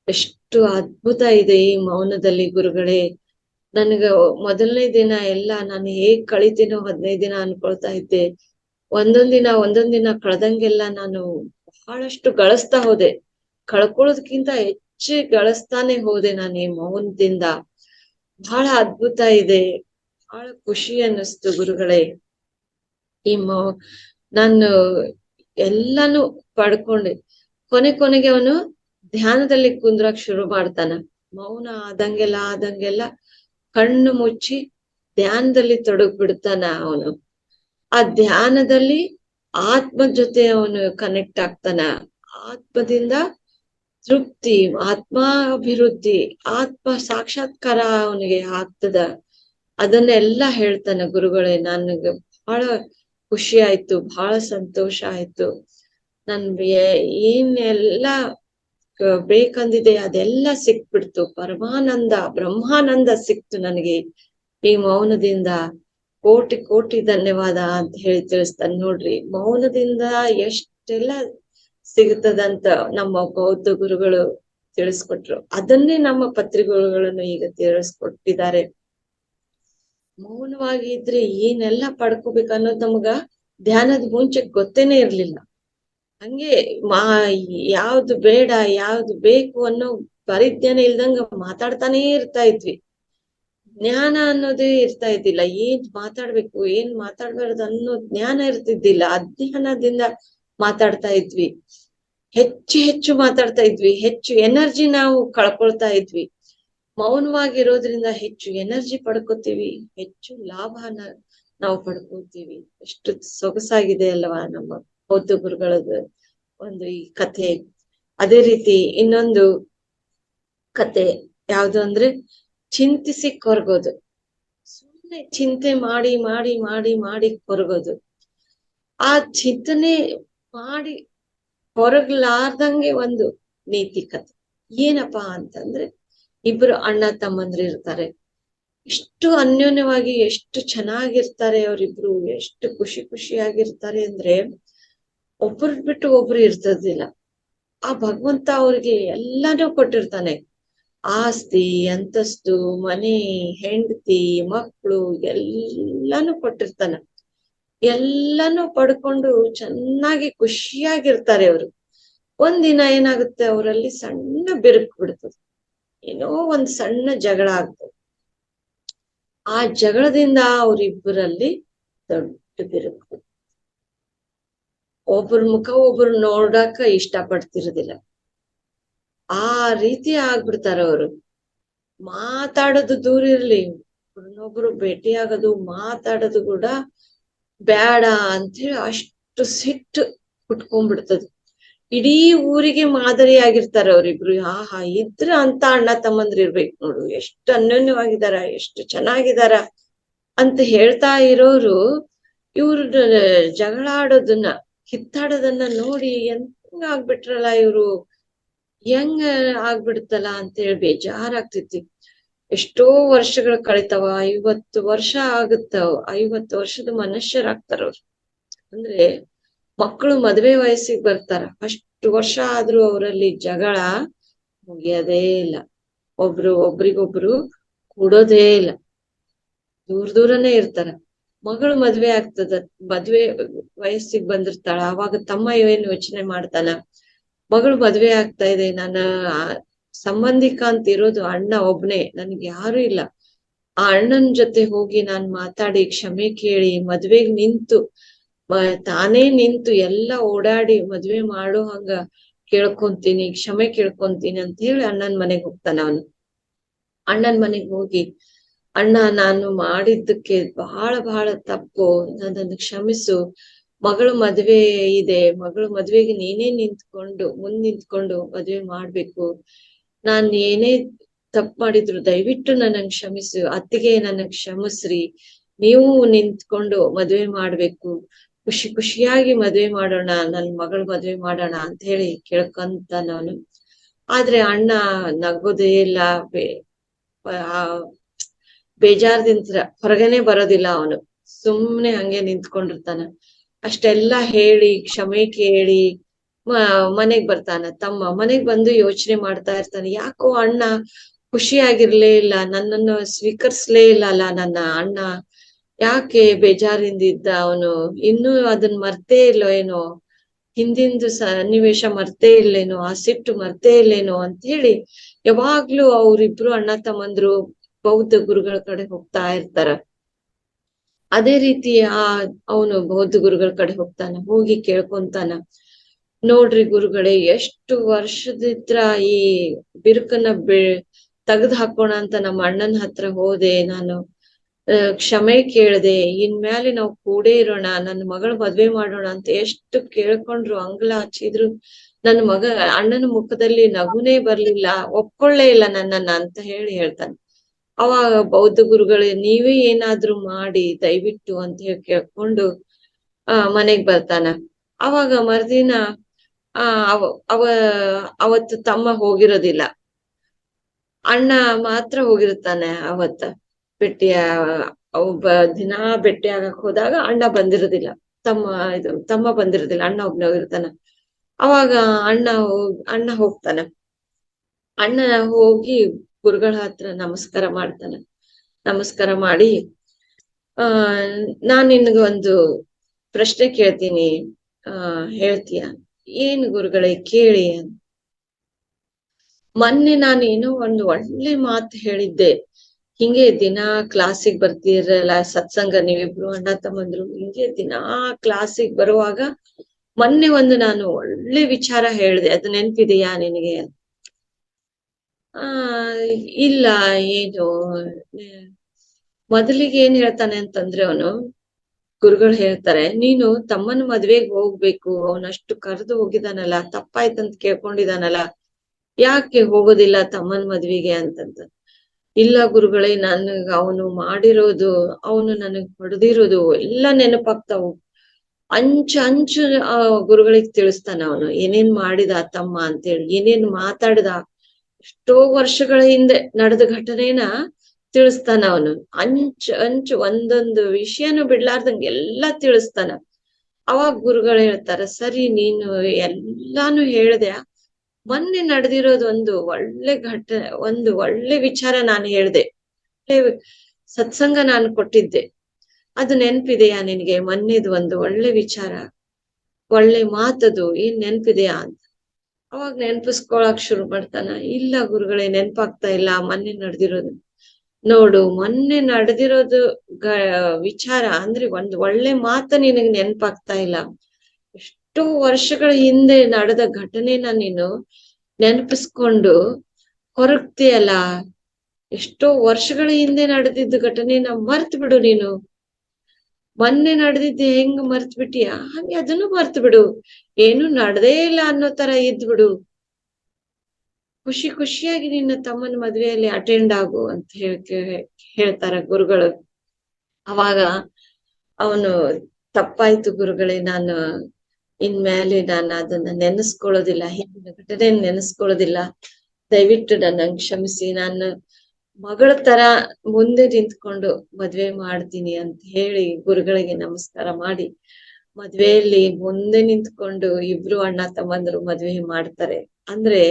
ಎಷ್ಟು ಅದ್ಭುತ ಇದೆ ಈ ಮೌನದಲ್ಲಿ ಗುರುಗಳೇ. ನನ್ಗ ಮೊದಲನೇ ದಿನ ಎಲ್ಲ ನಾನು ಹೇಗ್ ಕಳಿತೀನೋ 15 ದಿನ ಅನ್ಕೊಳ್ತಾ ಇದ್ದೆ. ಒಂದೊಂದ್ ದಿನ ಕಳೆದಂಗೆಲ್ಲ ನಾನು ಬಹಳಷ್ಟು ಗಳಿಸ್ತಾ ಹೋದೆ, ಕಳ್ಕೊಳ್ಳೋದಕ್ಕಿಂತ ಹೆಚ್ಚು ಗಳಿಸ್ತಾನೆ ಹೋದೆ ನಾನು ಈ ಮೌನದಿಂದ. ಬಹಳ ಅದ್ಭುತ ಇದೆ, ಬಹಳ ಖುಷಿ ಅನ್ನಿಸ್ತು ಗುರುಗಳೇ. ಈ ನಾನು ಎಲ್ಲಾನು ಪಡ್ಕೊಂಡೆ. ಕೊನೆಗೆ ಅವನು ಧ್ಯಾನದಲ್ಲಿ ಕುಂದ್ರಕ್ ಶುರು ಮಾಡ್ತಾನ. ಮೌನ ಆದಂಗೆಲ್ಲ ಕಣ್ಣು ಮುಚ್ಚಿ ಧ್ಯಾನದಲ್ಲಿ ತೊಡಗ್ಬಿಡ್ತಾನ ಅವನು. ಆ ಧ್ಯಾನದಲ್ಲಿ ಆತ್ಮ ಜೊತೆ ಅವನು ಕನೆಕ್ಟ್ ಆಗ್ತಾನ. ಆತ್ಮದಿಂದ ತೃಪ್ತಿ, ಆತ್ಮಾಭಿವೃದ್ಧಿ, ಆತ್ಮ ಸಾಕ್ಷಾತ್ಕಾರ ಅವನಿಗೆ ಆಗ್ತದ. ಅದನ್ನೆಲ್ಲ ಹೇಳ್ತಾನೆ ಗುರುಗಳೇ. ನನಗೆ ಬಹಳ ಖುಷಿ ಆಯ್ತು, ಬಹಳ ಸಂತೋಷ ಆಯ್ತು. ನನ್ಗೆ ಏನೆಲ್ಲ ಬೇಕಂದಿದೆ ಅದೆಲ್ಲ ಸಿಕ್ಬಿಡ್ತು. ಪರಮಾನಂದ, ಬ್ರಹ್ಮಾನಂದ ಸಿಕ್ತು ನನಗೆ ಈ ಮೌನದಿಂದ. ಕೋಟಿ ಧನ್ಯವಾದ ಅಂತ ಹೇಳಿ ತಿಳಿಸ್ತಾನೆ. ನೋಡ್ರಿ, ಮೌನದಿಂದ ಎಷ್ಟೆಲ್ಲ ಸಿಗುತ್ತದಂತ ನಮ್ಮ ಬೌದ್ಧ ಗುರುಗಳು ತಿಳಿಸ್ಕೊಟ್ರು. ಅದನ್ನೇ ನಮ್ಮ ಪತ್ರಿಕೆಗಳನ್ನು ಈಗ ತಿಳಿಸ್ಕೊಟ್ಟಿದ್ದಾರೆ. ಮೌನವಾಗಿ ಇದ್ರೆ ಏನೆಲ್ಲ ಪಡ್ಕೋಬೇಕು ಅನ್ನೋದು ನಮಗ ಧ್ಯಾನದ ಮುಂಚೆ ಗೊತ್ತೇನೆ ಇರ್ಲಿಲ್ಲ. ಹಂಗೆ ಯಾವ್ದು ಬೇಡ ಯಾವ್ದು ಬೇಕು ಅನ್ನೋ ಪರಿಜ್ಞಾನ ಇಲ್ದಂಗ ಮಾತಾಡ್ತಾನೇ ಇರ್ತಾ ಇದ್ವಿ. ಜ್ಞಾನ ಅನ್ನೋದೇ ಇರ್ತಾ ಇದ್ದಿಲ್ಲ. ಏನ್ ಮಾತಾಡ್ಬೇಕು ಏನ್ ಮಾತಾಡ್ಬಾರ್ದು ಅನ್ನೋ ಜ್ಞಾನ ಇರ್ತಿದ್ದಿಲ್ಲ. ಅಜ್ಞಾನದಿಂದ ಮಾತಾಡ್ತಾ ಇದ್ವಿ, ಹೆಚ್ಚು ಮಾತಾಡ್ತಾ ಇದ್ವಿ, ಹೆಚ್ಚು ಎನರ್ಜಿ ನಾವು ಕಳ್ಕೊಳ್ತಾ ಇದ್ವಿ. ಮೌನವಾಗಿರೋದ್ರಿಂದ ಹೆಚ್ಚು ಎನರ್ಜಿ ಪಡ್ಕೋತೀವಿ, ಹೆಚ್ಚು ಲಾಭನ ನಾವು ಪಡ್ಕೋತೀವಿ. ಎಷ್ಟು ಸೊಗಸಾಗಿದೆ ಅಲ್ವಾ ನಮ್ಮ ಬೌದ್ಧ ಗುರುಗಳದ್ದು ಒಂದು ಈ ಕಥೆ. ಅದೇ ರೀತಿ ಇನ್ನೊಂದು ಕತೆ ಯಾವ್ದು ಅಂದ್ರೆ ಚಿಂತಿಸಿ ಕೊರಗೋದು. ಸುಮ್ಮನೆ ಚಿಂತೆ ಮಾಡಿ ಕೊರಗೋದು. ಆ ಚಿಂತನೆ ಮಾಡಿ ಹೊರಗ್ಲಾರ್ದಂಗೆ ಒಂದು ನೀತಿ ಕಥೆ. ಏನಪ್ಪಾ ಅಂತಂದ್ರೆ, ಇಬ್ರು ಅಣ್ಣ ತಮ್ಮಂದ್ರು ಇರ್ತಾರೆ. ಎಷ್ಟು ಅನ್ಯೋನ್ಯವಾಗಿ ಎಷ್ಟು ಚೆನ್ನಾಗಿರ್ತಾರೆ ಅವರಿಬ್ರು, ಎಷ್ಟು ಖುಷಿಯಾಗಿರ್ತಾರೆ ಅಂದ್ರೆ ಒಬ್ಬರು ಬಿಟ್ಟು ಒಬ್ರು ಇರ್ತದಿಲ್ಲ. ಆ ಭಗವಂತ ಅವ್ರಿಗೆ ಎಲ್ಲಾನು ಕೊಟ್ಟಿರ್ತಾನೆ. ಆಸ್ತಿ, ಅಂತಸ್ತು, ಮನೆ, ಹೆಂಡತಿ, ಮಕ್ಕಳು ಎಲ್ಲಾನು ಕೊಟ್ಟಿರ್ತಾನೆ. ಎಲ್ಲಾನು ಪಡ್ಕೊಂಡು ಚೆನ್ನಾಗಿ ಖುಷಿಯಾಗಿರ್ತಾರೆ ಅವರು. ಒಂದಿನ ಏನಾಗುತ್ತೆ, ಅವರಲ್ಲಿ ಸಣ್ಣ ಬಿರುಕು ಬಿಡ್ತದೆ. ಏನೋ ಒಂದ್ ಸಣ್ಣ ಜಗಳ ಆಗ್ತದೆ. ಆ ಜಗಳದಿಂದ ಅವರಿಬ್ಬರಲ್ಲಿ ದೊಡ್ಡ ಬಿರುಕು. ಒಬ್ಬರ ಮುಖ ಒಬ್ರು ನೋಡಾಕ ಇಷ್ಟ ಪಡ್ತಿರೋದಿಲ್ಲ. ಆ ರೀತಿ ಆಗ್ಬಿಡ್ತಾರ ಅವರು. ಮಾತಾಡೋದು ದೂರ ಇರ್ಲಿ, ಒಬ್ಬರನ್ನೊಬ್ರು ಭೇಟಿಯಾಗೋದು ಮಾತಾಡೋದು ಕೂಡ ಬೇಡ ಅಂತೇಳಿ ಅಷ್ಟು ಸಿಟ್ಟು ಕುಟ್ಕೊಂಡ್ಬಿಡ್ತದ. ಇಡೀ ಊರಿಗೆ ಮಾದರಿಯಾಗಿರ್ತಾರ ಅವ್ರಿಬ್ರು. ಇದ್ರ ಅಂತ ಅಣ್ಣ ತಮ್ಮಂದ್ರ ಇರ್ಬೇಕು ನೋಡು, ಎಷ್ಟು ಅನ್ಯೋನ್ಯವಾಗಿದಾರ, ಎಷ್ಟು ಚೆನ್ನಾಗಿದಾರ ಅಂತ ಹೇಳ್ತಾ ಇರೋರು ಇವ್ರ ಜಗಳ ಆಡೋದನ್ನ, ಕಿತ್ತಾಡೋದನ್ನ ನೋಡಿ ಎಂತ ಆಗ್ಬಿಟ್ರಲ್ಲ ಇವ್ರು, ಹೆಂಗ ಆಗ್ಬಿಡ್ತಲ್ಲ ಅಂತ ಹೇಳಿ ಬೇಜಾರಾಗ್ತೈತಿ. ಎಷ್ಟೋ ವರ್ಷಗಳು ಕಳಿತಾವ, 50 ವರ್ಷ ಆಗುತ್ತಾವ, 50 ವರ್ಷದ ಮನುಷ್ಯರಾಗ್ತಾರ ಅವ್ರು. ಅಂದ್ರೆ ಮಕ್ಕಳು ಮದ್ವೆ ವಯಸ್ಸಿಗೆ ಬರ್ತಾರ, ಅಷ್ಟು ವರ್ಷ ಆದ್ರೂ ಅವರಲ್ಲಿ ಜಗಳ ಮುಗಿಯೋದೇ ಇಲ್ಲ, ಒಬ್ರಿಗೊಬ್ರು ಕೂಡೋದೇ ಇಲ್ಲ, ದೂರನೇ ಇರ್ತಾರ. ಮಗಳು ಮದ್ವೆ ಆಗ್ತದ, ಮದ್ವೆ ವಯಸ್ಸಿಗೆ ಬಂದಿರ್ತಾಳ, ಅವಾಗ ತಮ್ಮ ಏನ್ ಯೋಚನೆ ಮಾಡ್ತಾನ, ಮಗಳು ಮದ್ವೆ ಆಗ್ತಾ ಇದೆ, ನನ್ನ ಸಂಬಂಧಿಕ ಅಂತ ಇರೋದು ಅಣ್ಣ ಒಬ್ನೇ, ನನ್ಗೆ ಯಾರು ಇಲ್ಲ. ಆ ಅಣ್ಣನ ಜೊತೆ ಹೋಗಿ ನಾನ್ ಮಾತಾಡಿ ಕ್ಷಮೆ ಕೇಳಿ ಮದ್ವೆಗ್ ನಿಂತು ತಾನೇ ನಿಂತು ಎಲ್ಲ ಓಡಾಡಿ ಮದ್ವೆ ಮಾಡೋ ಹಂಗ ಕೇಳ್ಕೊಂತೀನಿ, ಕ್ಷಮೆ ಕೇಳ್ಕೊಂತೀನಿ ಅಂತ ಹೇಳಿ ಅಣ್ಣನ್ ಮನೆಗ್ ಹೋಗ್ತಾನ. ಅವನು ಅಣ್ಣನ್ ಮನೆಗ್ ಹೋಗಿ, ಅಣ್ಣ ನಾನು ಮಾಡಿದ್ದಕ್ಕೆ ಬಹಳ ತಪ್ಪು, ನನ್ನನ್ನು ಕ್ಷಮಿಸು, ಮಗಳು ಮದ್ವೆ ಇದೆ, ಮಗಳು ಮದ್ವೆಗೆ ನೀನೇ ಮುಂದ್ ನಿಂತ್ಕೊಂಡು ಮದ್ವೆ ಮಾಡ್ಬೇಕು, ನಾನ್ ಏನೇ ತಪ್ಪು ಮಾಡಿದ್ರು ದಯವಿಟ್ಟು ನನಗ್ ಕ್ಷಮಿಸು, ಅತ್ತಿಗೆ ನನಗ್ ಕ್ಷಮಿಸ್ರಿ, ನೀವು ನಿಂತ್ಕೊಂಡು ಮದ್ವೆ ಮಾಡ್ಬೇಕು, ಖುಷಿಯಾಗಿ ಮದ್ವೆ ಮಾಡೋಣ, ನನ್ ಮಗಳು ಮದ್ವೆ ಮಾಡೋಣ ಅಂತ ಹೇಳಿ ಕೇಳ್ಕೊಂತ ನಾನು. ಆದ್ರೆ ಅಣ್ಣ ನಗೋದೇ ಇಲ್ಲ, ಬೇಜಾರ್ದಿಂತ ಹೊರಗನೆ ಬರೋದಿಲ್ಲ, ಅವನು ಸುಮ್ನೆ ಹಂಗೆ ನಿಂತ್ಕೊಂಡಿರ್ತಾನ. ಅಷ್ಟೆಲ್ಲಾ ಹೇಳಿ ಕ್ಷಮೆ ಕೇಳಿ ಮನೆಗ್ ಬರ್ತಾನ. ತಮ್ಮ ಮನೆಗ್ ಬಂದು ಯೋಚನೆ ಮಾಡ್ತಾ ಇರ್ತಾನೆ, ಯಾಕೋ ಅಣ್ಣ ಖುಷಿಯಾಗಿರ್ಲೇ ಇಲ್ಲ, ನನ್ನನ್ನು ಸ್ವೀಕರಿಸ್ಲೇ ಇಲ್ಲ ಅಲ್ಲ ನನ್ನ ಅಣ್ಣ, ಯಾಕೆ ಬೇಜಾರಿಂದ ಇದ್ದ ಅವನು, ಇನ್ನೂ ಅದನ್ ಮರ್ತೇ ಇಲ್ಲೋ ಏನೋ, ಹಿಂದಿಂದು ಸನ್ನಿವೇಶ ಮರ್ತೇ ಇಲ್ಲೇನೋ, ಆ ಸಿಟ್ಟು ಮರ್ತೇ ಇಲ್ಲೇನೋ ಅಂತ ಹೇಳಿ ಯಾವಾಗ್ಲೂ ಅವ್ರಿಬ್ರು ಅಣ್ಣ ತಮ್ಮಂದ್ರು ಬೌದ್ಧ ಗುರುಗಳ ಕಡೆ ಹೋಗ್ತಾ ಇರ್ತಾರ. ಅದೇ ರೀತಿ ಅವನು ಬೌದ್ಧ ಗುರುಗಳ ಕಡೆ ಹೋಗ್ತಾನ, ಹೋಗಿ ಕೇಳ್ಕೊಂತಾನ, ನೋಡ್ರಿ ಗುರುಗಳೇ, ಎಷ್ಟು ವರ್ಷದಿತ್ರ ಈ ಬಿರುಕನ್ನ ತೆಗ್ದು ಹಾಕೋಣ ಅಂತ ನಮ್ಮ ಅಣ್ಣನ ಹತ್ರ ಹೋದೆ, ನಾನು ಕ್ಷಮೆ ಕೇಳ್ದೆ, ಇನ್ಮ್ಯಾಲೆ ನಾವು ಕೂಡೇ ಇರೋಣ, ನನ್ನ ಮಗಳ ಮದ್ವೆ ಮಾಡೋಣ ಅಂತ ಎಷ್ಟು ಕೇಳ್ಕೊಂಡ್ರು, ಅಂಗ್ಲ ಹಚ್ಚಿದ್ರು, ನನ್ನ ಅಣ್ಣನ ಮುಖದಲ್ಲಿ ನಗುನೇ ಬರ್ಲಿಲ್ಲ, ಒಪ್ಕೊಳ್ಳೇ ಇಲ್ಲ ನನ್ನನ್ನ ಅಂತ ಹೇಳ್ತಾನೆ. ಅವಾಗ ಬೌದ್ಧ ಗುರುಗಳೇ, ನೀವೇ ಏನಾದ್ರೂ ಮಾಡಿ ದಯವಿಟ್ಟು ಅಂತ ಹೇಳಿ ಕೇಳ್ಕೊಂಡು ಮನೆಗ್ ಬರ್ತಾನ. ಅವಾಗ ಮರ್ದಿನ ಅವತ್ತು ತಮ್ಮ ಹೋಗಿರೋದಿಲ್ಲ, ಅಣ್ಣ ಮಾತ್ರ ಹೋಗಿರ್ತಾನೆ. ಅವತ್ತ ದಿನಾ ಭೇಟಿ ಆಗಕ್ ಹೋದಾಗ ಅಣ್ಣ ಬಂದಿರೋದಿಲ್ಲ, ತಮ್ಮ ಬಂದಿರೋದಿಲ್ಲ, ಅಣ್ಣ ಒಬ್ನೇ ಹೋಗಿರ್ತಾನ. ಅವಾಗ ಅಣ್ಣ ಹೋಗ್ತಾನ. ಅಣ್ಣ ಹೋಗಿ ಗುರುಗಳ ಹತ್ರ ನಮಸ್ಕಾರ ಮಾಡ್ತಾನ. ನಮಸ್ಕಾರ ಮಾಡಿ, ನಾನ್ ನಿನ್ಗ ಒಂದು ಪ್ರಶ್ನೆ ಕೇಳ್ತೀನಿ, ಹೇಳ್ತೀಯ? ಏನ್ ಗುರುಗಳೇ ಕೇಳಿ. ಮೊನ್ನೆ ನಾನು ಏನೋ ಒಂದು ಒಳ್ಳೆ ಮಾತು ಹೇಳಿದ್ದೆ, ಹಿಂಗೆ ದಿನಾ ಕ್ಲಾಸಿಗೆ ಬರ್ತಿರಲ್ಲ, ಸತ್ಸಂಗ ನೀವಿಬ್ರು ಅಣ್ಣ ತಮ್ಮಂದ್ರು ಹಿಂಗೆ ದಿನಾ ಕ್ಲಾಸಿಗೆ ಬರುವಾಗ ಮೊನ್ನೆ ನಾನು ಒಳ್ಳೆ ವಿಚಾರ ಹೇಳ್ದೆ, ಅದು ನೆನ್ಪಿದೆಯಾ ನಿನಗೆ? ಇಲ್ಲ, ಏನು? ಮೊದಲಿಗೆ ಏನ್ ಹೇಳ್ತಾನೆ ಅಂತಂದ್ರೆ, ಅವನು ಗುರುಗಳು ಹೇಳ್ತಾರೆ, ನೀನು ತಮ್ಮನ ಮದ್ವೆಗ್ ಹೋಗ್ಬೇಕು, ಅವನಷ್ಟು ಕರೆದು ಹೋಗಿದಾನಲ್ಲ, ತಪ್ಪಾಯ್ತಂತ ಕೇಳ್ಕೊಂಡಿದಾನಲ್ಲ, ಯಾಕೆ ಹೋಗೋದಿಲ್ಲ ತಮ್ಮನ ಮದ್ವೆಗೆ ಅಂತಂತ. ಇಲ್ಲ ಗುರುಗಳೇ, ಅವನು ಮಾಡಿರೋದು, ಅವನು ನನಗ್ ಹೊಡೆದಿರೋದು ಎಲ್ಲ ನೆನಪಾಗ್ತಾವು. ಅಂಚು ಗುರುಗಳಿಗೆ ತಿಳಿಸ್ತಾನ, ಅವನು ಏನೇನ್ ಮಾಡಿದ ತಮ್ಮ ಅಂತೇಳಿ, ಏನೇನ್ ಮಾತಾಡ್ದ, ಎಷ್ಟೋ ವರ್ಷಗಳ ಹಿಂದೆ ನಡೆದ ಘಟನೆನ ತಿಳಿಸ್ತಾನ ಅವನು. ಅಂಚು ಒಂದೊಂದು ವಿಷಯನು ಬಿಡ್ಲಾರ್ದಂಗೆ ಎಲ್ಲಾ ತಿಳಿಸ್ತಾನ. ಅವಾಗ ಗುರುಗಳು ಹೇಳ್ತಾರ, ಸರಿ ನೀನು ಎಲ್ಲಾನು ಹೇಳ್ದ್ಯಾ, ಮೊನ್ನೆ ನಡೆದಿರೋದು ಒಂದು ಒಳ್ಳೆ ವಿಚಾರ ನಾನು ಹೇಳ್ದೆ, ಸತ್ಸಂಗ ನಾನು ಕೊಟ್ಟಿದ್ದೆ, ಅದು ನೆನ್ಪಿದೆಯಾ ನಿನ್ಗೆ? ಮೊನ್ನೆದು ಒಂದು ಒಳ್ಳೆ ವಿಚಾರ, ಒಳ್ಳೆ ಮಾತದು, ಏನ್ ನೆನ್ಪಿದೆಯಾ ಅಂತ. ಅವಾಗ ನೆನ್ಪಿಸ್ಕೊಳಕ್ ಶುರು ಮಾಡ್ತಾನ. ಇಲ್ಲ ಗುರುಗಳೇ, ನೆನ್ಪಾಗ್ತಾ ಇಲ್ಲ, ಮೊನ್ನೆ ನಡೆದಿರೋದು. ನೋಡು, ಮೊನ್ನೆ ನಡೆದಿರೋದು ವಿಚಾರ ಅಂದ್ರೆ ಒಂದು ಒಳ್ಳೆ ಮಾತ ನಿನಗ್ ನೆನ್ಪಾಗ್ತಾ ಇಲ್ಲ, ಎಷ್ಟೋ ವರ್ಷಗಳ ಹಿಂದೆ ನಡೆದ ಘಟನೆನ ನೀನು ನೆನಪಿಸ್ಕೊಂಡು ಹೊರಗ್ತೀಯಲ್ಲ, ಎಷ್ಟೋ ವರ್ಷಗಳ ಹಿಂದೆ ನಡೆದಿದ್ದ ಘಟನೆನ ಮರ್ತ್ ಬಿಡು ನೀನು. ಮೊನ್ನೆ ನಡೆದಿದ್ದೆ ಹೆಂಗ್ ಮರ್ತ್ ಬಿಟ್ಟಿಯ, ಹಂಗೆ ಅದನ್ನು ಮರ್ತ್ ಬಿಡು, ಏನು ನಡೆದೇ ಇಲ್ಲ ಅನ್ನೋ ತರ ಇದ್ಬಿಡು, ಖುಷಿಯಾಗಿ ನಿನ್ನ ತಮ್ಮನ ಮದ್ವೆಯಲ್ಲಿ ಅಟೆಂಡ್ ಆಗು ಅಂತ ಹೇಳ್ತಾರ ಗುರುಗಳು. ಅವಾಗ ಅವನು, ತಪ್ಪಾಯ್ತು ಗುರುಗಳೇ, ನಾನು ಇನ್ಮೇಲೆ ನಾನು ಅದನ್ನ ನೆನೆಸ್ಕೊಳ್ಳೋದಿಲ್ಲ, ಹಿಂದಿನ ಘಟನೆ ನೆನೆಸ್ಕೊಳ್ಳೋದಿಲ್ಲ, ದಯವಿಟ್ಟು ನನ್ನ ಕ್ಷಮಿಸಿ, ನಾನು ಮಗಳ ತರ ಮುಂದೆ ನಿಂತ್ಕೊಂಡು ಮದ್ವೆ ಮಾಡ್ತೀನಿ ಅಂತ ಹೇಳಿ ಗುರುಗಳಿಗೆ ನಮಸ್ಕಾರ ಮಾಡಿ ಮದ್ವೆಯಲ್ಲಿ ಮುಂದೆ ನಿಂತ್ಕೊಂಡು ಇಬ್ರು ಅಣ್ಣ ತಮ್ಮಂದ್ರು ಮದ್ವೆ ಮಾಡ್ತಾರೆ ಅಂದ್ರೆ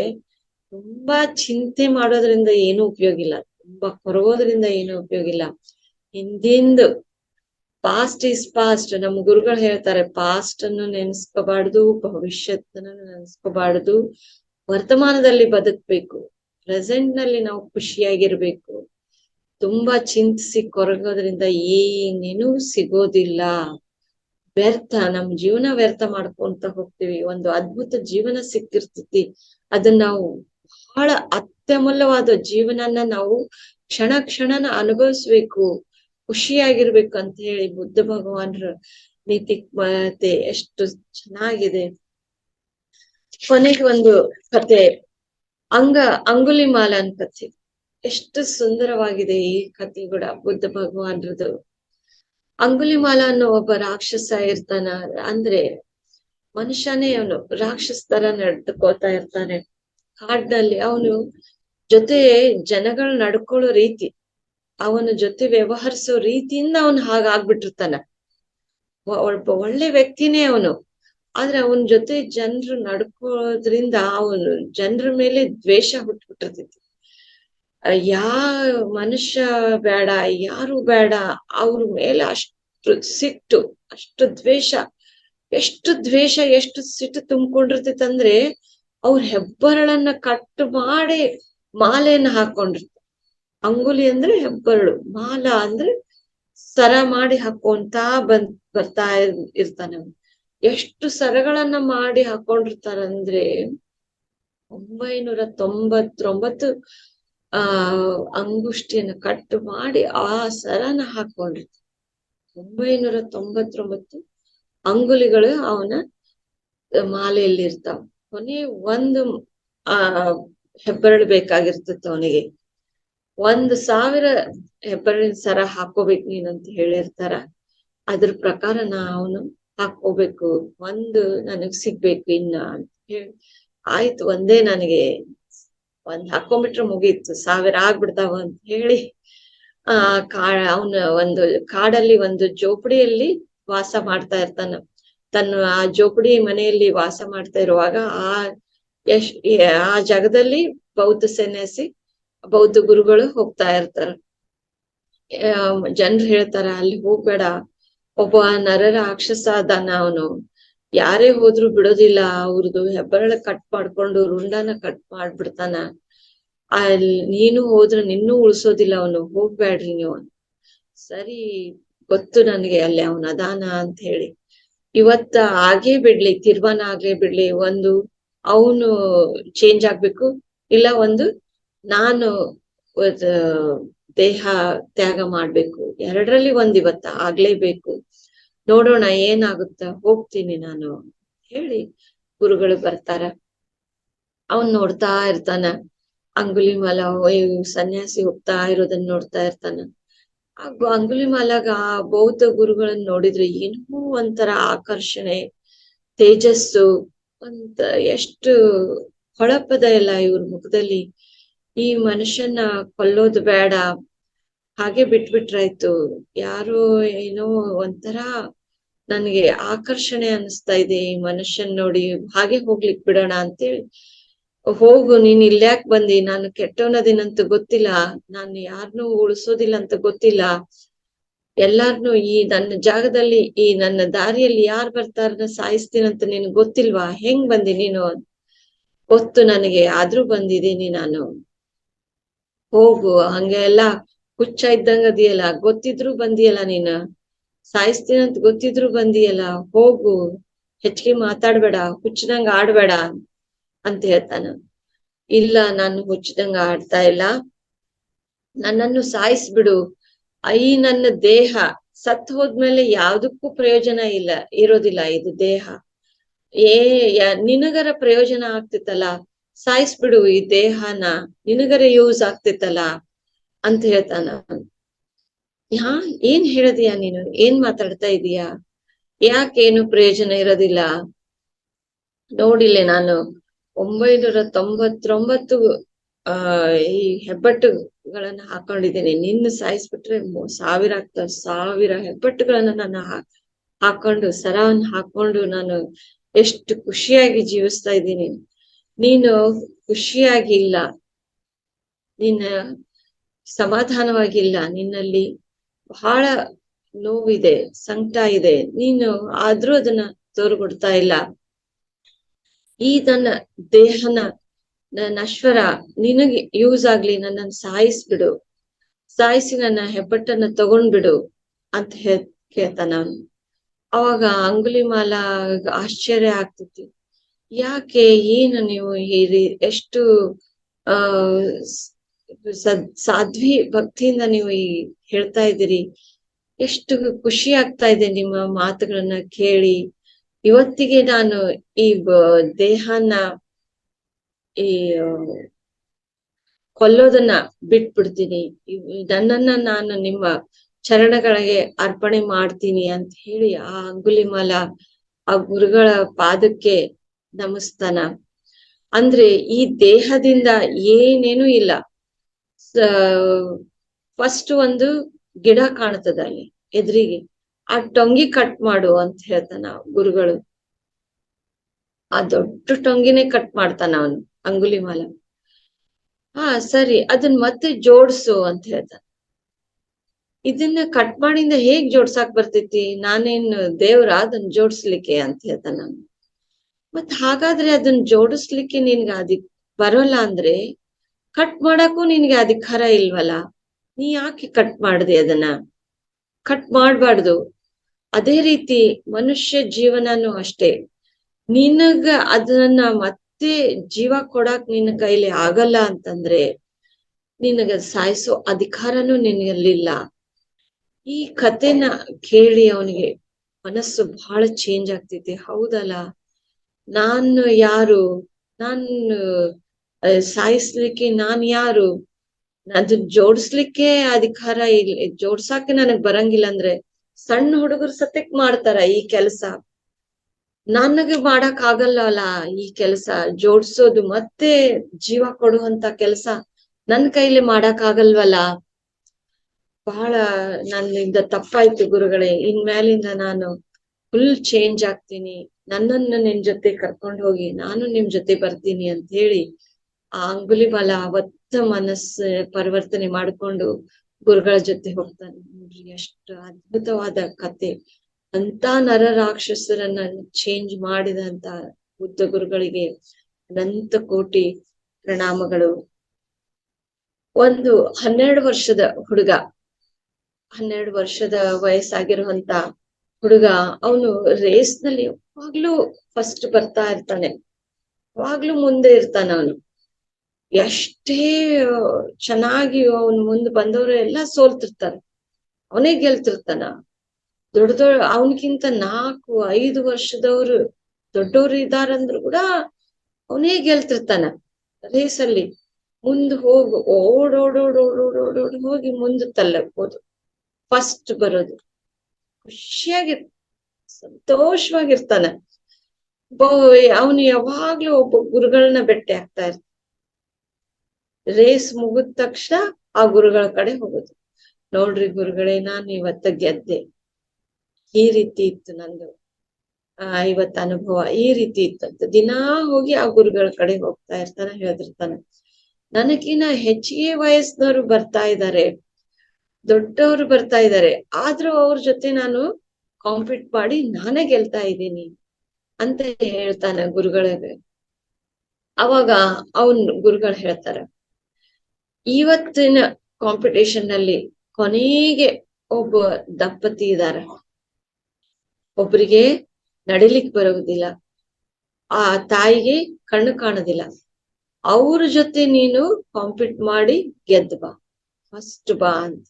ತುಂಬಾ ಚಿಂತೆ ಮಾಡೋದ್ರಿಂದ ಏನು ಉಪಯೋಗ ಇಲ್ಲ, ತುಂಬಾ ಕೊರಗೋದ್ರಿಂದ ಏನು ಉಪಯೋಗ ಇಲ್ಲ. ಹಿಂದಿಂದು ಪಾಸ್ಟ್ ಇಸ್ ಪಾಸ್ಟ್. ನಮ್ ಗುರುಗಳು ಹೇಳ್ತಾರೆ, ಪಾಸ್ಟ್ ಅನ್ನು ನೆನ್ಸ್ಕೋಬಾರ್ದು, ಭವಿಷ್ಯತ್ತನ್ನು ನೆನ್ಸ್ಕೋಬಾರ್ದು, ವರ್ತಮಾನದಲ್ಲಿ ಬದುಕ್ಬೇಕು, ಪ್ರೆಸೆಂಟ್ ನಲ್ಲಿ ನಾವು ಖುಷಿಯಾಗಿರ್ಬೇಕು. ತುಂಬಾ ಚಿಂತಿಸಿ ಕೊರಗೋದ್ರಿಂದ ಏನೇನು ಸಿಗೋದಿಲ್ಲ, ವ್ಯರ್ಥ, ನಮ್ ಜೀವನ ವ್ಯರ್ಥ ಮಾಡ್ಕೊಂತ ಹೋಗ್ತೀವಿ. ಒಂದು ಅದ್ಭುತ ಜೀವನ ಸಿಕ್ಕಿರ್ತೈತಿ, ಅದನ್ನ ನಾವು ಬಹಳ ಅತ್ಯಮೂಲ್ಯವಾದ ಜೀವನನ ನಾವು ಕ್ಷಣ ಕ್ಷಣನ ಅನುಭವಿಸ್ಬೇಕು, ಖುಷಿಯಾಗಿರ್ಬೇಕು ಅಂತ ಹೇಳಿ ಬುದ್ಧ ಭಗವಾನ್ರ ನೀತಿಮತ್ತೆ ಎಷ್ಟು ಚೆನ್ನಾಗಿದೆ. ಕೊನೆಗೆ ಒಂದು ಕತೆ, ಅಂಗುಲಿಮಾಲನ್ ಕಥೆ. ಎಷ್ಟು ಸುಂದರವಾಗಿದೆ ಈ ಕಥೆ ಕೂಡ ಬುದ್ಧ ಭಗವಾನ್ರದು. ಅಂಗುಲಿಮಾಲ ಅನ್ನೋ ಒಬ್ಬ ರಾಕ್ಷಸ ಇರ್ತಾನ, ಅಂದ್ರೆ ಮನುಷ್ಯನೇ ಅವನು, ರಾಕ್ಷಸ ತರ ನಡ್ಕೋತಾ ಇರ್ತಾನೆ ಕಾಡ್ನಲ್ಲಿ. ಅವನು ಜೊತೆ ಜನಗಳು ನಡ್ಕೊಳ್ಳೋ ರೀತಿ, ಅವನ ಜೊತೆ ವ್ಯವಹರಿಸೋ ರೀತಿಯಿಂದ ಅವನು ಹಾಗಾಗ್ಬಿಟ್ಟಿರ್ತಾನ. ಒಬ್ಬ ಒಳ್ಳೆ ವ್ಯಕ್ತಿನೇ ಅವನು, ಆದ್ರೆ ಅವನ ಜೊತೆ ಜನರು ನಡ್ಕೋದ್ರಿಂದ ಅವನು ಜನರ ಮೇಲೆ ದ್ವೇಷ ಹುಟ್ಬಿಟ್ಟಿರ್ತೈತಿ. ಮನುಷ್ಯ ಬೇಡ, ಯಾರು ಬೇಡ, ಅವ್ರ ಮೇಲೆ ಅಷ್ಟು ಸಿಟ್ಟು, ಅಷ್ಟು ದ್ವೇಷ, ಎಷ್ಟು ಸಿಟ್ಟು ತುಂಬಿಕೊಂಡಿರ್ತೈತಂದ್ರೆ ಅವ್ರ ಹೆಬ್ಬರಳನ್ನ ಕಟ್ಟು ಮಾಡಿ ಮಾಲೆಯನ್ನ ಹಾಕೊಂಡಿರ್ತಾರೆ. ಅಂಗುಲಿ ಅಂದ್ರೆ ಹೆಬ್ಬರಳು, ಮಾಲ ಅಂದ್ರೆ ಸರ ಮಾಡಿ ಹಾಕೊಂತ ಬರ್ತಾ ಇರ್ತಾನೆ. ಎಷ್ಟು ಸರಗಳನ್ನ ಮಾಡಿ ಹಾಕೊಂಡಿರ್ತಾರಂದ್ರೆ 999 ಅಂಗುಷ್ಟಿಯನ್ನ ಕಟ್ಟು ಮಾಡಿ ಆ ಸರನ ಹಾಕೊಂಡಿರ್ತಾನೆ. 999 ಅಂಗುಲಿಗಳು ಅವನ ಮಾಲೆಯಲ್ಲಿ ಇರ್ತಾವ. ಕೊನೆ ಒಂದು ಹೆಬ್ಬರಳು ಬೇಕಾಗಿರ್ತೈತೆ ಅವನಿಗೆ. 1000 ಹೆಬ್ಬರಳಿನ ಸರ ಹಾಕೋಬೇಕು ನೀನಂತ ಹೇಳಿರ್ತಾರ. ಅದ್ರ ಪ್ರಕಾರ ಅವನು ಹಾಕೋಬೇಕು, ನನಗ್ ಸಿಗ್ಬೇಕು ಇನ್ನ ಅಂತ ಹೇಳಿ, ಆಯ್ತು ಒಂದೇ ನನಗೆ ಹಾಕೊಂಡ್ಬಿಟ್ರೆ ಮುಗೀತು, 1000 ಆಗ್ಬಿಡ್ತಾವ ಅಂತ ಹೇಳಿ ಅವನ ಒಂದು ಕಾಡಲ್ಲಿ ಒಂದು ಜೋಪಡಿಯಲ್ಲಿ ವಾಸ ಮಾಡ್ತಾ ಇರ್ತಾನ. ಆ ಜೋಪಡಿ ಮನೆಯಲ್ಲಿ ವಾಸ ಮಾಡ್ತಾ ಇರುವಾಗ ಆ ಜಾಗದಲ್ಲಿ ಬೌದ್ಧ ಸನ್ಯಾಸಿ, ಬೌದ್ಧ ಗುರುಗಳು ಹೋಗ್ತಾ ಇರ್ತಾರ. ಜನರು ಹೇಳ್ತಾರ, ಅಲ್ಲಿ ಹೋಗ್ಬೇಡ, ಒಬ್ಬ ರಾಕ್ಷಸ ಅದಾನ, ಅವನು ಯಾರೇ ಹೋದ್ರು ಬಿಡೋದಿಲ್ಲ, ಅವ್ರದ್ದು ಹೆಬ್ಬರಳ ಕಟ್ ಮಾಡ್ಕೊಂಡು ರುಂಡನ ಕಟ್ ಮಾಡ್ಬಿಡ್ತಾನ, ನೀನು ಹೋದ್ರೆ ನಿನ್ನೂ ಉಳ್ಸೋದಿಲ್ಲ ಅವನು, ಹೋಗ್ಬೇಡ್ರಿ ನೀವು. ಸರಿ, ಗೊತ್ತು ನನ್ಗೆ ಅಲ್ಲಿ ಅವನ ಅದಾನ ಅಂತ ಹೇಳಿ. ಇವತ್ತ ಆಗೇ ಬಿಡ್ಲಿ, ತೀರ್ಮಾನ ಆಗ್ಲೇ ಬಿಡ್ಲಿ, ಒಂದು ಅವನು ಚೇಂಜ್ ಆಗ್ಬೇಕು, ಇಲ್ಲ ಒಂದು ನಾನು ದೇಹ ತ್ಯಾಗ ಮಾಡ್ಬೇಕು, ಎರಡರಲ್ಲಿ ಇವತ್ತ ಆಗ್ಲೇಬೇಕು, ನೋಡೋಣ ಏನಾಗುತ್ತ, ಹೋಗ್ತೀನಿ ನಾನು ಹೇಳಿ ಗುರುಗಳು ಬರ್ತಾರ. ಅವನ್ ನೋಡ್ತಾ ಇರ್ತಾನ, ಅಂಗುಲಿಮಾಲ ಸನ್ಯಾಸಿ ಹೋಗ್ತಾ ಇರೋದನ್ನ ನೋಡ್ತಾ ಇರ್ತಾನ. ಅಂಗುಲಿಮಾಲಾಗ ಆ ಬೌದ್ಧ ಗುರುಗಳನ್ನ ನೋಡಿದ್ರೆ ಏನೋ ಒಂಥರ ಆಕರ್ಷಣೆ, ತೇಜಸ್ಸು, ಎಷ್ಟು ಹೊಳಪದ ಎಲ್ಲ ಇವ್ರ ಮುಖದಲ್ಲಿ. ಈ ಮನುಷ್ಯನ ಕೊಲ್ಲೋದು ಬೇಡ, ಹಾಗೆ ಬಿಟ್ಬಿಟ್ರಾಯ್ತು, ಯಾರೋ ಏನೋ ಒಂಥರ ನನ್ಗೆ ಆಕರ್ಷಣೆ ಅನಿಸ್ತಾ ಇದೆ ಈ ಮನುಷ್ಯನ್ ನೋಡಿ, ಹಾಗೆ ಹೋಗ್ಲಿಕ್ ಬಿಡೋಣ ಅಂತೇಳಿ, ಹೋಗು ನೀನ್ ಇಲ್ಯಾಕ್ ಬಂದಿ, ನಾನು ಕೆಟ್ಟವನದಿನಂತ ಗೊತ್ತಿಲ್ಲ, ನಾನು ಯಾರನ್ನೂ ಉಳಿಸೋದಿಲ್ಲ ಅಂತ ಗೊತ್ತಿಲ್ಲ, ಎಲ್ಲಾರ್ನು ಈ ನನ್ನ ಜಾಗದಲ್ಲಿ, ಈ ನನ್ನ ದಾರಿಯಲ್ಲಿ ಯಾರು ಬರ್ತಾರನ್ನ ಸಾಯಿಸ್ತೀನಂತ ನಿನ್ ಗೊತ್ತಿಲ್ವಾ, ಹೆಂಗ್ ಬಂದಿ ನೀನು, ಗೊತ್ತು ನನಗೆ, ಆದ್ರೂ ಬಂದಿದ್ದೀನಿ ನಾನು, ಹೋಗು, ಹಂಗೆಲ್ಲಾ ಹುಚ್ಚ ಇದ್ದಂಗ ಅದಿಯಲ್ಲ, ಗೊತ್ತಿದ್ರು ಬಂದಿಯಲ್ಲ ನೀನ್, ಸಾಯಿಸ್ತೀನಂತ ಗೊತ್ತಿದ್ರು ಬಂದಿಯಲ್ಲ, ಹೋಗು, ಹೆಚ್ಚಿಗೆ ಮಾತಾಡ್ಬೇಡ, ಹುಚ್ಚದಂಗ ಆಡ್ಬೇಡ ಅಂತ ಹೇಳ್ತಾನ. ಇಲ್ಲ, ನಾನು ಹುಚ್ಚದಂಗ ಆಡ್ತಾ ಇಲ್ಲ, ನನ್ನನ್ನು ಸಾಯಿಸ್ಬಿಡು, ನನ್ನ ದೇಹ ಸತ್ ಹೋದ್ಮೇಲೆ ಯಾವ್ದಕ್ಕೂ ಪ್ರಯೋಜನ ಇರೋದಿಲ್ಲ, ಇದು ದೇಹ ನಿನಗರ ಪ್ರಯೋಜನ ಆಗ್ತಿತ್ತಲ್ಲ, ಸಾಯಿಸ್ಬಿಡು ಈ ದೇಹನ, ನಿನಗರ ಯೂಸ್ ಆಗ್ತಿತ್ತಲ್ಲ ಅಂತ ಹೇಳ್ತಾನ. ಏನ್ ಹೇಳದಿಯಾ ನೀನು, ಏನ್ ಮಾತಾಡ್ತಾ ಇದೀಯಾ, ಯಾಕೇನು ಪ್ರಯೋಜನ ಇರೋದಿಲ್ಲ, ನೋಡಿಲ್ಲ ನಾನು 999 ಆ ಈ ಹೆಬ್ಬಟ್ಟುಗಳನ್ನ ಹಾಕೊಂಡಿದ್ದೀನಿ. ನಿನ್ನ ಸಾಯಿಸ್ಬಿಟ್ರೆ 1000 ಆಗ್ತಾವ. 1000 ಹೆಬ್ಬಟ್ಟುಗಳನ್ನ ನಾನು ಹಾಕೊಂಡು ಸರವನ್ನು ಹಾಕೊಂಡು ನಾನು ಎಷ್ಟು ಖುಷಿಯಾಗಿ ಜೀವಿಸ್ತಾ ಇದ್ದೀನಿ. ನೀನು ಖುಷಿಯಾಗಿಲ್ಲ, ನಿನ್ನ ಸಮಾಧಾನವಾಗಿಲ್ಲ, ನಿನ್ನಲ್ಲಿ ಬಹಳ ನೋವಿದೆ, ಸಂಕಟ ಇದೆ. ನೀನು ಆದ್ರೂ ಅದನ್ನ ತೋರ್ಗೊಡ್ತಾ ಇಲ್ಲ. ಈ ನನ್ನ ದೇಹನ ನಶ್ವರ ನಿನಗೆ ಯೂಸ್ ಆಗ್ಲಿ, ನನ್ನನ್ನು ಸಾಯಿಸ್ಬಿಡು, ಸಾಯಿಸಿ ನನ್ನ ಹೆಬ್ಬಟ್ಟನ್ನ ತಗೊಂಡ್ಬಿಡು ಅಂತ ಕೇಳ್ತಾನ ಅವನು. ಅವಾಗ ಅಂಗುಲಿಮಾಲ ಆಶ್ಚರ್ಯ ಆಗ್ತೈತಿ. ಯಾಕೆ, ಏನು ನೀವು ಎಷ್ಟು ಆ ಸಾಧ್ವಿ ಭಕ್ತಿಯಿಂದ ನೀವು ಹೇಳ್ತಾ ಇದ್ದೀರಿ, ಎಷ್ಟು ಖುಷಿ ಆಗ್ತಾ ಇದೆ ನಿಮ್ಮ ಮಾತುಗಳನ್ನ ಕೇಳಿ. ಇವತ್ತಿಗೆ ನಾನು ಈ ದೇಹನ ಈ ಕೊಲ್ಲೋದನ್ನ ಬಿಟ್ಬಿಡ್ತೀನಿ, ನನ್ನನ್ನ ನಾನು ನಿಮ್ಮ ಚರಣಗಳಿಗೆ ಅರ್ಪಣೆ ಮಾಡ್ತೀನಿ ಅಂತ ಹೇಳಿ ಆ ಅಂಗುಲಿಮಾಲ ಆ ಗುರುಗಳ ಪಾದಕ್ಕೆ ನಮಸ್ತಾನ. ಅಂದ್ರೆ ಈ ದೇಹದಿಂದ ಏನೇನೂ ಇಲ್ಲ. ಫಸ್ಟ್ ಒಂದು ಗಿಡ ಕಾಣ್ತದ ಅಲ್ಲಿ ಎದುರಿಗೆ, ಆ ಟೊಂಗಿ ಕಟ್ ಮಾಡು ಅಂತ ಹೇಳ್ತಾನ ಗುರುಗಳು. ಆ ದೊಡ್ಡ ಟೊಂಗಿನೇ ಕಟ್ ಮಾಡ್ತಾನ ಅವನು ಅಂಗುಲಿಮಾಲ. ಸರಿ, ಅದನ್ನ ಮತ್ತೆ ಜೋಡ್ಸು ಅಂತ ಹೇಳ್ತಾನ. ಇದನ್ನ ಕಟ್ ಮಾಡಿಂದ ಹೇಗ್ ಜೋಡ್ಸಾಕ್ ಬರ್ತೈತಿ, ನಾನೇನು ದೇವ್ರ ಅದನ್ನ ಜೋಡ್ಸ್ಲಿಕ್ಕೆ ಅಂತ ಹೇಳ್ತಾನ ನಾನು. ಮತ್ ಹಾಗಾದ್ರೆ ಅದನ್ನ ಜೋಡಿಸ್ಲಿಕ್ಕೆ ನಿನ್ಗೆ ಬರೋಲ್ಲ ಅಂದ್ರೆ ಕಟ್ ಮಾಡಕ್ಕೂ ನಿನ್ಗೆ ಅಧಿಕಾರ ಇಲ್ವಲ್ಲ, ನೀ ಯಾಕೆ ಕಟ್ ಮಾಡ್ದೆ? ಅದನ್ನ ಕಟ್ ಮಾಡ್ಬಾರ್ದು. ಅದೇ ರೀತಿ ಮನುಷ್ಯ ಜೀವನನು ಅಷ್ಟೇ. ನಿನಗ ಅದನ್ನ ಮತ್ತೆ ಜೀವ ಕೊಡಾಕ್ ನಿನ್ನ ಕೈಲಿ ಆಗಲ್ಲ ಅಂತಂದ್ರೆ ನಿನಗ ಸಾಯಿಸೋ ಅಧಿಕಾರನೂ ನಿನಗಲ್ಲಿಲ್ಲ. ಈ ಕಥೆನ ಕೇಳಿ ಅವನಿಗೆ ಮನಸ್ಸು ಬಹಳ ಚೇಂಜ್ ಆಗ್ತೈತಿ. ಹೌದಲ್ಲ, ನಾನು ಯಾರು? ನಾನು ಸಾಯಿಸ್ಲಿಕ್ಕೆ ನಾನ್ ಯಾರು? ಅದನ್ನ ಜೋಡಿಸ್ಲಿಕ್ಕೆ ಅಧಿಕಾರ ಇಲ್ಲ, ಜೋಡ್ಸಾಕೆ ನನಗ್ ಬರಂಗಿಲ್ಲ ಅಂದ್ರೆ ಸಣ್ಣ ಹುಡುಗರು ಸತ್ಯಕ್ ಮಾಡ್ತಾರ ಈ ಕೆಲಸ. ನನಗೆ ಮಾಡಕ್ ಆಗಲ್ಲ ಈ ಕೆಲಸ, ಜೋಡ್ಸೋದು ಮತ್ತೆ ಜೀವ ಕೊಡುವಂತ ಕೆಲಸ ನನ್ ಕೈಲಿ ಮಾಡಕ್ ಆಗಲ್ವಲ್ಲ. ಬಹಳ ನನ್ನಿಂದ ತಪ್ಪಾಯ್ತು ಗುರುಗಳೇ, ಇನ್ಮೇಲಿಂದ ನಾನು ಫುಲ್ ಚೇಂಜ್ ಆಗ್ತೀನಿ, ನನ್ನನ್ನು ನಿಮ್ ಜೊತೆ ಕರ್ಕೊಂಡು ಹೋಗಿ ನಾನು ನಿಮ್ ಜೊತೆ ಬರ್ತೀನಿ ಅಂತ ಹೇಳಿ ಆ ಅಂಗುಲಿಮಾಲ ಅವತ್ತ ಮನಸ್ಸು ಪರಿವರ್ತನೆ ಮಾಡ್ಕೊಂಡು ಗುರುಗಳ ಜೊತೆ ಹೋಗ್ತಾನೆ. ನೋಡ್ರಿ ಎಷ್ಟು ಅದ್ಭುತವಾದ ಕತೆ. ಅಂತ ನರ ರಾಕ್ಷಸರನ್ನ ಚೇಂಜ್ ಮಾಡಿದಂತ ಬುದ್ಧ ಗುರುಗಳಿಗೆ ಅನಂತ ಕೋಟಿ ಪ್ರಣಾಮಗಳು. ಒಂದು 12 ವರ್ಷದ ಹುಡುಗ, 12 ವರ್ಷದ ವಯಸ್ಸಾಗಿರುವಂತ ಹುಡುಗ, ಅವನು ರೇಸ್ ನಲ್ಲಿ ಯಾವಾಗ್ಲೂ ಫಸ್ಟ್ ಬರ್ತಾ ಇರ್ತಾನೆ, ಯಾವಾಗ್ಲೂ ಮುಂದೆ ಇರ್ತಾನ. ಅವನು ಎಷ್ಟೇ ಚೆನ್ನಾಗಿ ಅವನ್ ಮುಂದೆ ಬಂದವರು ಎಲ್ಲ ಸೋಲ್ತಿರ್ತಾರೆ, ಅವನೇ ಗೆಲ್ತಿರ್ತಾನ. ದೊಡ್ಡ ಅವನಿಗಿಂತ 4-5 ವರ್ಷದವ್ರು ದೊಡ್ಡವ್ರು ಇದಾರಂದ್ರು ಕೂಡ ಅವನೇ ಗೆಲ್ತಿರ್ತಾನ ರೇಸಲ್ಲಿ. ಮುಂದ್ ಓಡೋಡೋಡೋಡೋಡೋಡ್ ಹೋಗಿ ಮುಂದೆ ತಲ್ಲಬಹುದು, ಫಸ್ಟ್ ಬರೋದು. ಸಂತೋಷವಾಗಿರ್ತಾನ. ಅವನು ಯಾವಾಗ್ಲೂ ಒಬ್ಬ ಗುರುಗಳನ್ನ ಭೇಟಿ ಆಗ್ತಾ ಇರ್ತಾನೆ. ರೇಸ್ ಮುಗಿದ ತಕ್ಷಣ ಆ ಗುರುಗಳ ಕಡೆ ಹೋಗೋದು. ನೋಡ್ರಿ ಗುರುಗಳೇ, ನಾನು ಇವತ್ತ ಗೆದ್ದೆ, ಈ ರೀತಿ ಇತ್ತು ನಂದು ಇವತ್ತ ಅನುಭವ, ಈ ರೀತಿ ಇತ್ತಂತ ದಿನಾ ಹೋಗಿ ಆ ಗುರುಗಳ ಕಡೆ ಹೋಗ್ತಾ ಇರ್ತಾನ, ಹೇಳ್ತಿರ್ತಾನ. ನನಗಿನ್ನ ಹೆಚ್ಚಿಗೆ ವಯಸ್ಸಿನವ್ರು ಬರ್ತಾ ಇದ್ದಾರೆ, ದೊಡ್ಡವರು ಬರ್ತಾ ಇದ್ದಾರೆ, ಆದ್ರೂ ಅವ್ರ ಜೊತೆ ನಾನು ಕಾಂಪೀಟ್ ಮಾಡಿ ನಾನೇ ಗೆಲ್ತಾ ಇದ್ದೀನಿ ಅಂತ ಹೇಳ್ತಾನ ಗುರುಗಳಿಗೆ. ಅವಾಗ ಗುರುಗಳು ಹೇಳ್ತಾರ, ಇವತ್ತಿನ ಕಾಂಪಿಟೇಷನ್ ನಲ್ಲಿ ಕೊನೆಗೆ ಒಬ್ಬ ದಂಪತಿ ಇದಾರ, ಒಬ್ರಿಗೆ ನಡಿಲಿಕ್ ಬರುವುದಿಲ್ಲ, ಆ ತಾಯಿಗೆ ಕಣ್ಣು ಕಾಣೋದಿಲ್ಲ, ಅವ್ರ ಜೊತೆ ನೀನು ಕಾಂಪೀಟ್ ಮಾಡಿ ಗೆದ್ದು ಬಾ, ಫಸ್ಟ್ ಬಾ ಅಂತ.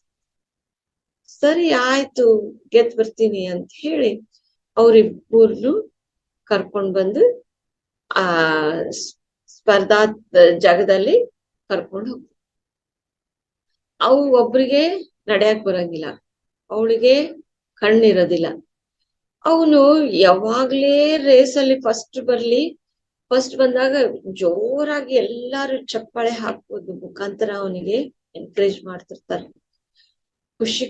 ಸರಿ ಆಯ್ತು, ಗೆದ್ದು ಬರ್ತೀನಿ ಅಂತ ಹೇಳಿ ಅವ್ರಿಬ್ಬರನ್ನು ಕರ್ಕೊಂಡ್ ಬಂದು ಆ ಸ್ಪರ್ಧಾ ಜಾಗದಲ್ಲಿ ಕರ್ಕೊಂಡು ಹೋಗ್ತಾರೆ. ಒಬ್ರಿಗೆ ನಡೆಯಕ್ ಬರಂಗಿಲ್ಲ, ಅವಳಿಗೆ ಕಣ್ಣಿರೋದಿಲ್ಲ. ಅವನು ಯಾವಾಗ್ಲೇ ರೇಸಲ್ಲಿ ಫಸ್ಟ್ ಬರ್ಲಿ ಫಸ್ಟ್ ಬಂದಾಗ ಜೋರಾಗಿ ಎಲ್ಲಾರು ಚಪ್ಪಾಳೆ ಹಾಕೋದು ಮುಖಾಂತರ ಅವನಿಗೆ ಎನ್ಕರೇಜ್ ಮಾಡ್ತಿರ್ತಾರೆ.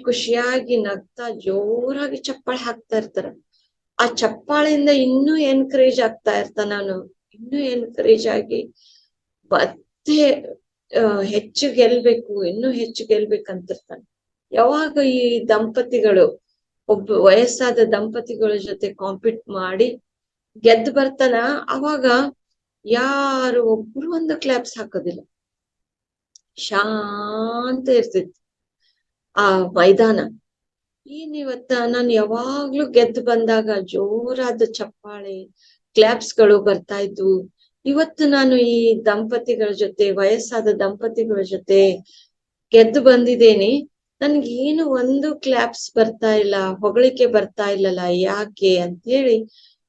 ಖುಷಿಯಾಗಿ ನಗ್ತಾ ಜೋರಾಗಿ ಚಪ್ಪಾಳೆ ಹಾಕ್ತಾ ಇರ್ತಾರ. ಆ ಚಪ್ಪಾಳೆಯಿಂದ ಇನ್ನೂ ಎನ್ಕರೇಜ್ ಆಗ್ತಾ ಇರ್ತಾನ ನಾನು, ಇನ್ನೂ ಎನ್ಕರೇಜ್ ಆಗಿ ಮತ್ತೆ ಹೆಚ್ಚು ಗೆಲ್ಬೇಕು, ಇನ್ನೂ ಹೆಚ್ಚು ಗೆಲ್ಬೇಕಂತಿರ್ತಾನೆ. ಯಾವಾಗ ಈ ದಂಪತಿಗಳು ಒಬ್ಬ ವಯಸ್ಸಾದ ದಂಪತಿಗಳ ಜೊತೆ ಕಾಂಪೀಟ್ ಮಾಡಿ ಗೆದ್ದು ಬರ್ತಾನ, ಅವಾಗ ಯಾರು ಒಬ್ರು ಒಂದು ಕ್ಲಾಪ್ಸ್ ಹಾಕೋದಿಲ್ಲ, ಶಾಂತ ಇರ್ತಿತ್ತು ಆ ಮೈದಾನ. ಇವತ್ತ ನಾನು ಯಾವಾಗ್ಲೂ ಗೆದ್ದು ಬಂದಾಗ ಜೋರಾದ ಚಪ್ಪಾಳೆ ಕ್ಲಾಪ್ಸ್ ಗಳು ಬರ್ತಾ ಇದ್ವು. ಇವತ್ತು ನಾನು ಈ ದಂಪತಿಗಳ ಜೊತೆ, ವಯಸ್ಸಾದ ದಂಪತಿಗಳ ಜೊತೆ ಗೆದ್ದು ಬಂದಿದ್ದೇನೆ, ನನ್ಗೇನು ಒಂದು ಕ್ಲಾಪ್ಸ್ ಬರ್ತಾ ಇಲ್ಲ, ಹೊಗಳಿಕೆ ಬರ್ತಾ ಇಲ್ಲಲ್ಲ, ಯಾಕೆ ಅಂತ ಹೇಳಿ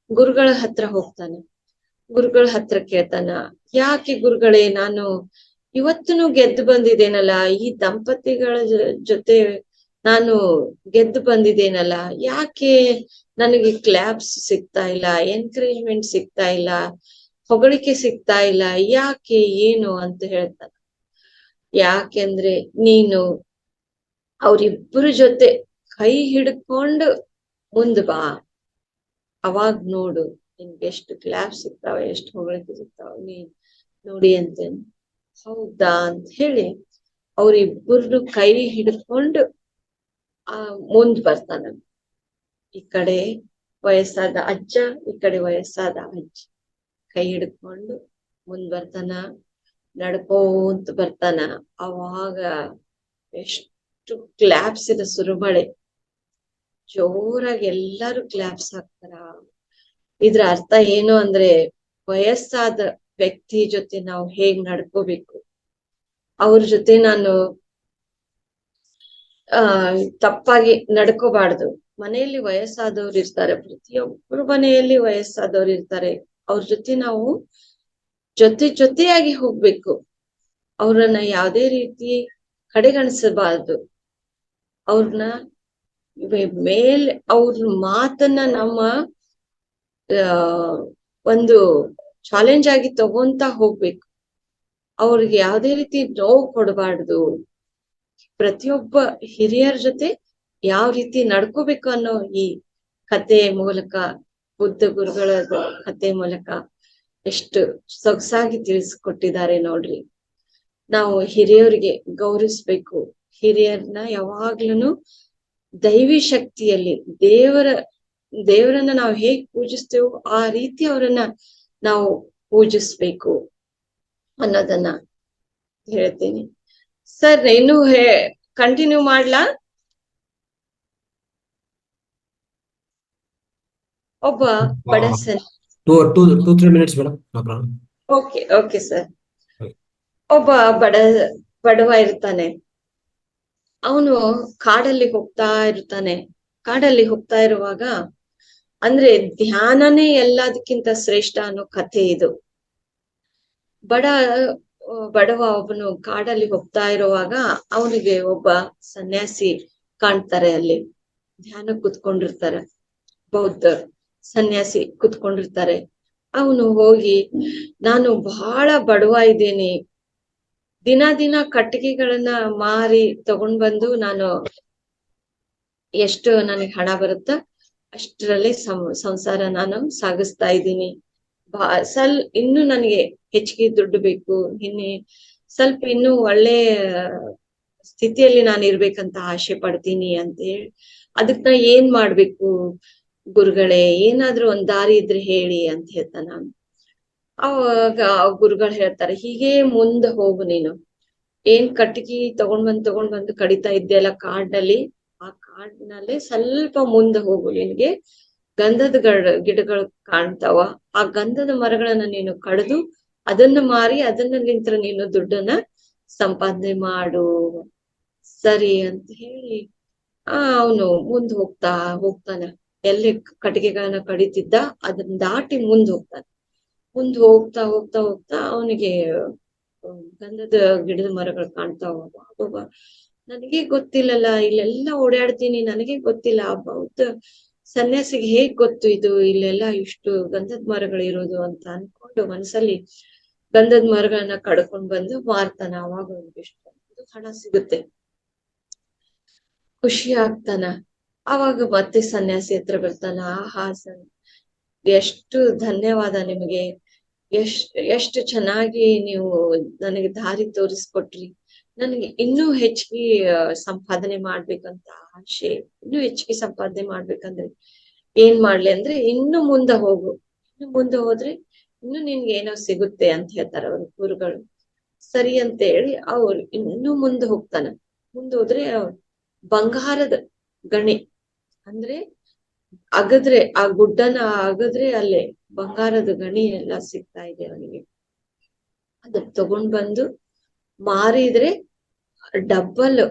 ಗುರುಗಳ ಹತ್ರ ಹೋಗ್ತಾನೆ. ಗುರುಗಳ ಹತ್ರ ಕೇಳ್ತಾನ, ಯಾಕೆ ಗುರುಗಳೇ, ನಾನು ಇವತ್ತೂ ಗೆದ್ದು ಬಂದಿದ್ದೇನಲ್ಲ, ಈ ದಂಪತಿಗಳ ಜೊತೆ ನಾನು ಗೆದ್ದು ಬಂದಿದ್ದೇನಲ್ಲ, ಯಾಕೆ ನನಗೆ ಕ್ಲಾಪ್ಸ್ ಸಿಗ್ತಾ ಇಲ್ಲ, ಎನ್ಕರೇಜ್ಮೆಂಟ್ ಸಿಗ್ತಾ ಇಲ್ಲ, ಹೊಗಳಿಕೆ ಸಿಗ್ತಾ ಇಲ್ಲ, ಯಾಕೆ, ಏನು ಅಂತ ಹೇಳ್ತಾನ. ಯಾಕೆಂದ್ರೆ ನೀನು ಅವ್ರಿಬ್ಬರ ಜೊತೆ ಕೈ ಹಿಡ್ಕೊಂಡು ಮುಂದ್ ಬಾ, ಅವಾಗ್ ನೋಡು ನಿನ್ಗೆ ಎಷ್ಟು ಕ್ಲಾಪ್ ಸಿಗ್ತಾವ, ಎಷ್ಟು ಹೊಗಳಿಕೆ ಸಿಗ್ತಾವ, ನೀನ್ ನೋಡಿ ಅಂತೇನೆ. ಹೌದಾ ಅಂತ ಹೇಳಿ ಅವ್ರಿಬ್ಬರನ್ನು ಕೈ ಹಿಡ್ಕೊಂಡು ಮುಂದ್ ಬರ್ತಾನ. ಈ ಕಡೆ ವಯಸ್ಸಾದ ಅಜ್ಜ, ಈ ಕಡೆ ವಯಸ್ಸಾದ ಅಜ್ಜಿ ಕೈ ಹಿಡ್ಕೊಂಡು ಮುಂದ್ ಬರ್ತಾನ, ನಡ್ಕೋಂತ ಬರ್ತಾನ. ಅವಾಗ ಎಷ್ಟು ಕ್ಲಾಪ್ಸಿನ ಸುರುಮಳೆ, ಜೋರಾಗಿ ಎಲ್ಲಾರು ಕ್ಲಾಪ್ಸ್ ಹಾಕ್ತಾರ. ಇದ್ರ ಅರ್ಥ ಏನು ಅಂದ್ರೆ, ವಯಸ್ಸಾದ ವ್ಯಕ್ತಿ ಜೊತೆ ನಾವು ಹೇಗ್ ನಡ್ಕೋಬೇಕು, ಅವ್ರ ಜೊತೆ ನಾನು ತಪ್ಪಾಗಿ ನಡ್ಕೋಬಾರ್ದು. ಮನೆಯಲ್ಲಿ ವಯಸ್ಸಾದವ್ರು ಇರ್ತಾರೆ, ಪ್ರತಿಯೊಬ್ಬರು ಮನೆಯಲ್ಲಿ ವಯಸ್ಸಾದವ್ರು ಇರ್ತಾರೆ, ಅವ್ರ ಜೊತೆ ನಾವು ಜೊತೆಯಾಗಿ ಹೋಗ್ಬೇಕು. ಅವ್ರನ್ನ ಯಾವ್ದೇ ರೀತಿ ಕಡೆಗಣಿಸಬಾರ್ದು. ಅವ್ರನ್ನ ಮೇಲೆ ಅವ್ರ ಮಾತನ್ನ ನಮ್ಮ ಒಂದು ಚಾಲೆಂಜ್ ಆಗಿ ತಗೊಂತ ಹೋಗ್ಬೇಕು. ಅವ್ರಿಗೆ ಯಾವ್ದೇ ರೀತಿ ನೋವು ಕೊಡಬಾರ್ದು. ಪ್ರತಿಯೊಬ್ಬ ಹಿರಿಯರ ಜೊತೆ ಯಾವ ರೀತಿ ನಡ್ಕೋಬೇಕು ಅನ್ನೋ ಈ ಕಥೆಯ ಮೂಲಕ, ಬುದ್ಧ ಗುರುಗಳ ಕಥೆ ಮೂಲಕ ಎಷ್ಟು ಸೊಗಸಾಗಿ ತಿಳಿಸ್ಕೊಟ್ಟಿದ್ದಾರೆ ನೋಡ್ರಿ. ನಾವು ಹಿರಿಯರಿಗೆ ಗೌರವಿಸ್ಬೇಕು. ಹಿರಿಯರನ್ನ ಯಾವಾಗ್ಲೂ ದೈವಿ ಶಕ್ತಿಯಲ್ಲಿ ದೇವರನ್ನ ನಾವು ಹೇಗ್ ಪೂಜಿಸ್ತೇವೋ ಆ ರೀತಿ ಅವರನ್ನ ನಾವು ಪೂಜಿಸ್ಬೇಕು ಅನ್ನೋದನ್ನ ಹೇಳ್ತೀನಿ. ಸರ್, ಇನ್ನು ಕಂಟಿನ್ಯೂ ಮಾಡ್ಲಾ? ಒಬ್ಬ ಬಡ two 3 minutes madam, no problem. Okay sir. ಒಬ್ಬ ಬಡವ ಇರ್ತಾನೆ. ಅವನು ಕಾಡಲ್ಲಿ ಹೋಗ್ತಾ ಇರುವಾಗ, ಅಂದ್ರೆ ಧ್ಯಾನನೇ ಎಲ್ಲದಕ್ಕಿಂತ ಶ್ರೇಷ್ಠ ಅನ್ನೋ ಕಥೆ ಇದು. ಬಡವ ಒಬ್ಬನು ಕಾಡಲ್ಲಿ ಹೋಗ್ತಾ ಇರುವಾಗ ಅವನಿಗೆ ಒಬ್ಬ ಸನ್ಯಾಸಿ ಕಾಣ್ತಾರೆ. ಅಲ್ಲಿ ಧ್ಯಾನ ಕುತ್ಕೊಂಡಿರ್ತಾರೆ, ಬೌದ್ಧ ಸನ್ಯಾಸಿ ಕುತ್ಕೊಂಡಿರ್ತಾರೆ. ಅವನು ಹೋಗಿ, ನಾನು ಬಹಳ ಬಡವ ಇದ್ದೇನೆ, ದಿನ ಕಟ್ಟಿಗೆಗಳನ್ನ ಮಾರಿ ತಗೊಂಡ್ ಬಂದು ನಾನು ಎಷ್ಟು ನನಗೆ ಹಣ ಬರುತ್ತಾ ಅಷ್ಟರಲ್ಲಿ ಸಂಸಾರ ನಾನು ಸಾಗಿಸ್ತಾ ಇದ್ದೀನಿ. ಇನ್ನು ನನಗೆ ಹೆಚ್ಚಿಗೆ ದುಡ್ಡು ಬೇಕು, ಸ್ವಲ್ಪ ಇನ್ನೂ ಒಳ್ಳೆ ಸ್ಥಿತಿಯಲ್ಲಿ ನಾನು ಇರ್ಬೇಕಂತ ಆಸೆ ಪಡ್ತೀನಿ ಅಂತ ಹೇಳಿ, ಅದಕ್ ನಾ ಏನ್ ಮಾಡ್ಬೇಕು ಗುರುಗಳೇ, ಏನಾದ್ರೂ ಒಂದ್ ದಾರಿ ಇದ್ರೆ ಹೇಳಿ ಅಂತ ಹೇಳ್ತಾನ. ಅವಾಗ ಗುರುಗಳು ಹೇಳ್ತಾರೆ, ಹೀಗೆ ಮುಂದೆ ಹೋಗು, ನೀನು ಏನ್ ಕಟ್ಟಿಗೆ ತಗೊಂಡ್ ಬಂದು ಕಡಿತಾ ಇದ್ದೆಲ್ಲ ಕಾಡಿನಲ್ಲಿ, ಆ ಕಾಡಿನಲ್ಲಿ ಸ್ವಲ್ಪ ಮುಂದೆ ಹೋಗು, ನಿನ್ಗೆ ಗಂಧದ ಗಿಡಗಳು ಕಾಣ್ತಾವ. ಆ ಗಂಧದ ಮರಗಳನ್ನ ನೀನು ಕಡಿದು ಅದನ್ನ ಮಾರಿ ಅದನ್ನ ನಿಂತ್ರ ನೀನು ದುಡ್ಡನ್ನ ಸಂಪಾದನೆ ಮಾಡು, ಸರಿ ಅಂತ ಹೇಳಿ ಅವನು ಮುಂದ್ ಹೋಗ್ತಾನ. ಎಲ್ಲಿ ಕಟ್ಟಿಗೆಗಳನ್ನ ಕಡಿತಿದ್ದ ಅದನ್ನ ದಾಟಿ ಮುಂದ್ ಹೋಗ್ತಾ ಅವನಿಗೆ ಗಂಧದ ಗಿಡದ ಮರಗಳು ಕಾಣ್ತಾವ. ನನಗೆ ಗೊತ್ತಿಲ್ಲಲ್ಲ, ಇಲ್ಲೆಲ್ಲ ಓಡಾಡ್ತೀನಿ, ನನಗೆ ಗೊತ್ತಿಲ್ಲ, ಬೌದ್ಧ ಸನ್ಯಾಸಿಗೆ ಹೇಗ್ ಗೊತ್ತು ಇದು ಇಲ್ಲೆಲ್ಲ ಇಷ್ಟು ಗಂಧದ ಮರಗಳಿರೋದು ಅಂತ ಅನ್ಕೊಂಡು ಮನಸ್ಸಲ್ಲಿ ಗಂಧದ ಮರಗಳನ್ನ ಕಡ್ಕೊಂಡ್ ಬಂದು ಮಾರ್ತಾನ. ಅವಾಗ ಅವ್ನಿಗೆ ಹಣ ಸಿಗುತ್ತೆ, ಖುಷಿ ಆಗ್ತಾನ. ಅವಾಗ ಮತ್ತೆ ಸನ್ಯಾಸಿ ಹತ್ರ ಬರ್ತಾನ. ಆಹಾ ಎಷ್ಟು ಧನ್ಯವಾದ ನಿಮಗೆ, ಎಷ್ಟು ಚೆನ್ನಾಗಿ ನೀವು ನನಗೆ ದಾರಿ ತೋರಿಸ್ಕೊಟ್ರಿ. ನನಗೆ ಇನ್ನೂ ಹೆಚ್ಚಿಗೆ ಸಂಪಾದನೆ ಮಾಡ್ಬೇಕಂತ ಆಸೆ. ಇನ್ನೂ ಹೆಚ್ಚಿಗೆ ಸಂಪಾದನೆ ಮಾಡ್ಬೇಕಂದ್ರೆ ಏನ್ ಮಾಡ್ಲಿ ಅಂದ್ರೆ, ಇನ್ನು ಮುಂದೆ ಹೋಗು, ಇನ್ನು ಮುಂದೆ ಹೋದ್ರೆ ಇನ್ನು ನಿನ್ಗೆ ಏನೋ ಸಿಗುತ್ತೆ ಅಂತ ಹೇಳ್ತಾರ ಅವ್ರ ಗುರುಗಳು. ಸರಿ ಅಂತ ಹೇಳಿ ಅವ್ರು ಇನ್ನು ಮುಂದೆ ಹೋಗ್ತಾನ. ಮುಂದೆ ಹೋದ್ರೆ ಬಂಗಾರದ ಗಣಿ ಅಂದ್ರೆ ಅಗದ್ರೆ, ಆ ಗುಡ್ಡನ ಅಗದ್ರೆ ಅಲ್ಲೇ ಬಂಗಾರದ ಗಣಿ ಎಲ್ಲ ಸಿಗ್ತಾ ಇದೆ ಅವನಿಗೆ. ಅದನ್ನ ತಗೊಂಡ್ ಬಂದು ಮಾರಿದ್ರೆ ಡಬ್ಬಲ್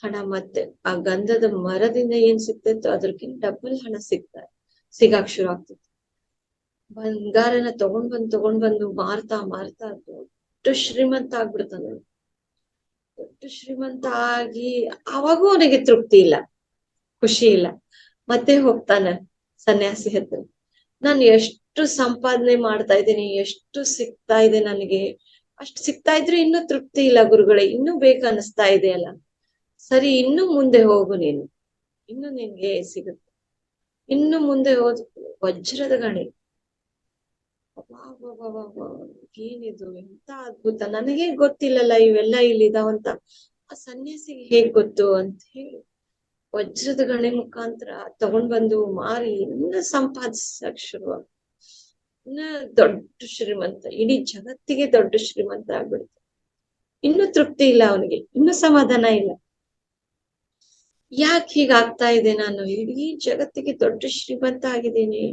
ಹಣ, ಮತ್ತೆ ಆ ಗಂಧದ ಮರದಿಂದ ಏನ್ ಸಿಗ್ತಿತ್ತು ಅದ್ರಕ್ಕಿಂತ ಡಬ್ಬಲ್ ಹಣ ಸಿಗಾಕ್ ಶುರು ಆಗ್ತಿತ್ತು. ಬಂಗಾರನ ತಗೊಂಡ್ ಬಂದು ಮಾರ್ತಾ ದೊಡ್ಡ ಶ್ರೀಮಂತ ಆಗ್ಬಿಡ್ತಾನ. ದೊಡ್ಡ ಶ್ರೀಮಂತ ಆಗಿ ಅವಾಗೂ ಅವನಿಗೆ ತೃಪ್ತಿ ಇಲ್ಲ, ಖುಷಿ ಇಲ್ಲ. ಮತ್ತೆ ಹೋಗ್ತಾನ ಸನ್ಯಾಸಿ ಹತ್ರ. ನಾನು ಎಷ್ಟು ಸಂಪಾದನೆ ಮಾಡ್ತಾ ಇದ್ದೀನಿ, ಎಷ್ಟು ಸಿಗ್ತಾ ಇದೆ ನನಗೆ, ಅಷ್ಟು ಸಿಗ್ತಾ ಇದ್ರೆ ಇನ್ನೂ ತೃಪ್ತಿ ಇಲ್ಲ ಗುರುಗಳೇ, ಇನ್ನೂ ಬೇಕನ್ನಿಸ್ತಾ ಇದೆ ಅಲ್ಲ. ಸರಿ, ಇನ್ನು ಮುಂದೆ ಹೋಗು ನೀನು, ಇನ್ನು ನಿನ್ಗೆ ಸಿಗುತ್ತೆ. ಇನ್ನು ಮುಂದೆ ಹೋದ್ ವಜ್ರದ ಗಣಿ. ಏನಿದು, ಎಂತ ಅದ್ಭುತ, ನನಗೆ ಗೊತ್ತಿಲ್ಲಲ್ಲ ಇವೆಲ್ಲ ಇಲ್ಲಿದಾವಂತ. ಆ ಸನ್ಯಾಸಿಗೆ ಹೇಗ್ ಗೊತ್ತು ಅಂತ ಹೇಳಿ ವಜ್ರದ ಗಣಿ ಮುಖಾಂತರ ತಗೊಂಡ್ ಬಂದು ಮಾರಿ ಇನ್ನ ಸಂಪಾದಿಸಕ್ ಶುರು. ಇನ್ನ ದೊಡ್ಡ ಶ್ರೀಮಂತ, ಇಡೀ ಜಗತ್ತಿಗೆ ದೊಡ್ಡ ಶ್ರೀಮಂತ ಆಗ್ಬಿಡ್ತು. ಇನ್ನು ತೃಪ್ತಿ ಇಲ್ಲ ಅವನಿಗೆ, ಇನ್ನು ಸಮಾಧಾನ ಇಲ್ಲ. ಯಾಕೆ ಹೀಗಾಗ್ತಾ ಇದೆ, ನಾನು ಇಡೀ ಜಗತ್ತಿಗೆ ದೊಡ್ಡ ಶ್ರೀಮಂತ ಆಗಿದ್ದೀನಿ,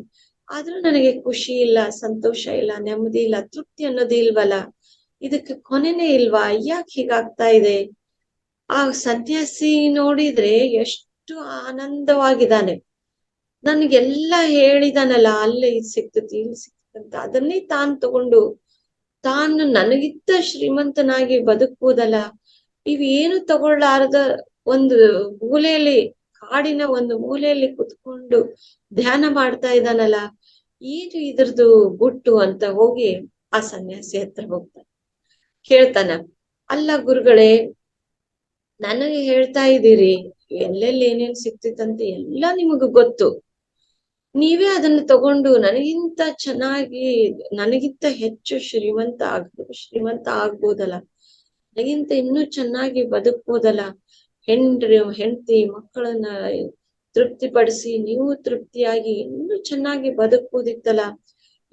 ಆದ್ರೂ ನನಗೆ ಖುಷಿ ಇಲ್ಲ, ಸಂತೋಷ ಇಲ್ಲ, ನೆಮ್ಮದಿ ಇಲ್ಲ, ತೃಪ್ತಿ ಅನ್ನೋದು ಇಲ್ವಲ್ಲ, ಇದಕ್ಕೆ ಕೊನೆನೇ ಇಲ್ವಾ, ಯಾಕೆ ಹೀಗಾಗ್ತಾ ಇದೆ? ಆ ಸನ್ಯಾಸಿ ನೋಡಿದ್ರೆ ಎಷ್ಟು ಆನಂದವಾಗಿದ್ದಾನೆ. ನನ್ಗೆಲ್ಲ ಹೇಳಿದಾನಲ್ಲ, ಅಲ್ಲೇ ಇದು ಸಿಕ್ತತಿ ಇಲ್ಲಿ ಸಿಕ್ತಂತ, ಅದನ್ನೇ ತಗೊಂಡು ತಾನು ನನಗಿಂತ ಶ್ರೀಮಂತನಾಗಿ ಬದುಕುವುದಲ್ಲ, ಇವೇನು ತಗೊಳ್ಳಾರದ ಒಂದು ಮೂಲೆಯಲ್ಲಿ, ಕಾಡಿನ ಒಂದು ಮೂಲೆಯಲ್ಲಿ ಕುತ್ಕೊಂಡು ಧ್ಯಾನ ಮಾಡ್ತಾ ಇದ್ದಾನಲ್ಲ, ಏನು ಇದ್ರದ್ದು ಗುಟ್ಟು ಅಂತ ಹೋಗಿ ಆ ಸನ್ಯಾಸಿ ಹತ್ರ ಹೋಗ್ತಾನೆ. ಕೇಳ್ತಾನ, ಅಲ್ಲ ಗುರುಗಳೇ, ನನಗೆ ಹೇಳ್ತಾ ಇದ್ದೀರಿ ಎಲ್ಲೆಲ್ಲಿ ಏನೇನ್ ಸಿಕ್ತಿತ್ತಂತೆ ಎಲ್ಲ ನಿಮಗ ಗೊತ್ತು, ನೀವೇ ಅದನ್ನ ತಗೊಂಡು ನನಗಿಂತ ಚೆನ್ನಾಗಿ, ನನಗಿಂತ ಹೆಚ್ಚು ಶ್ರೀಮಂತ ಆಗ್ಬೋದಲ್ಲ, ನನಗಿಂತ ಇನ್ನೂ ಚೆನ್ನಾಗಿ ಬದುಕ್ಬೋದಲ್ಲ, ಹೆಂಡತಿ ಮಕ್ಕಳನ್ನ ತೃಪ್ತಿಪಡಿಸಿ ನೀವು ತೃಪ್ತಿಯಾಗಿ ಇನ್ನೂ ಚೆನ್ನಾಗಿ ಬದುಕ್ಬೋದಿತ್ತಲ್ಲ,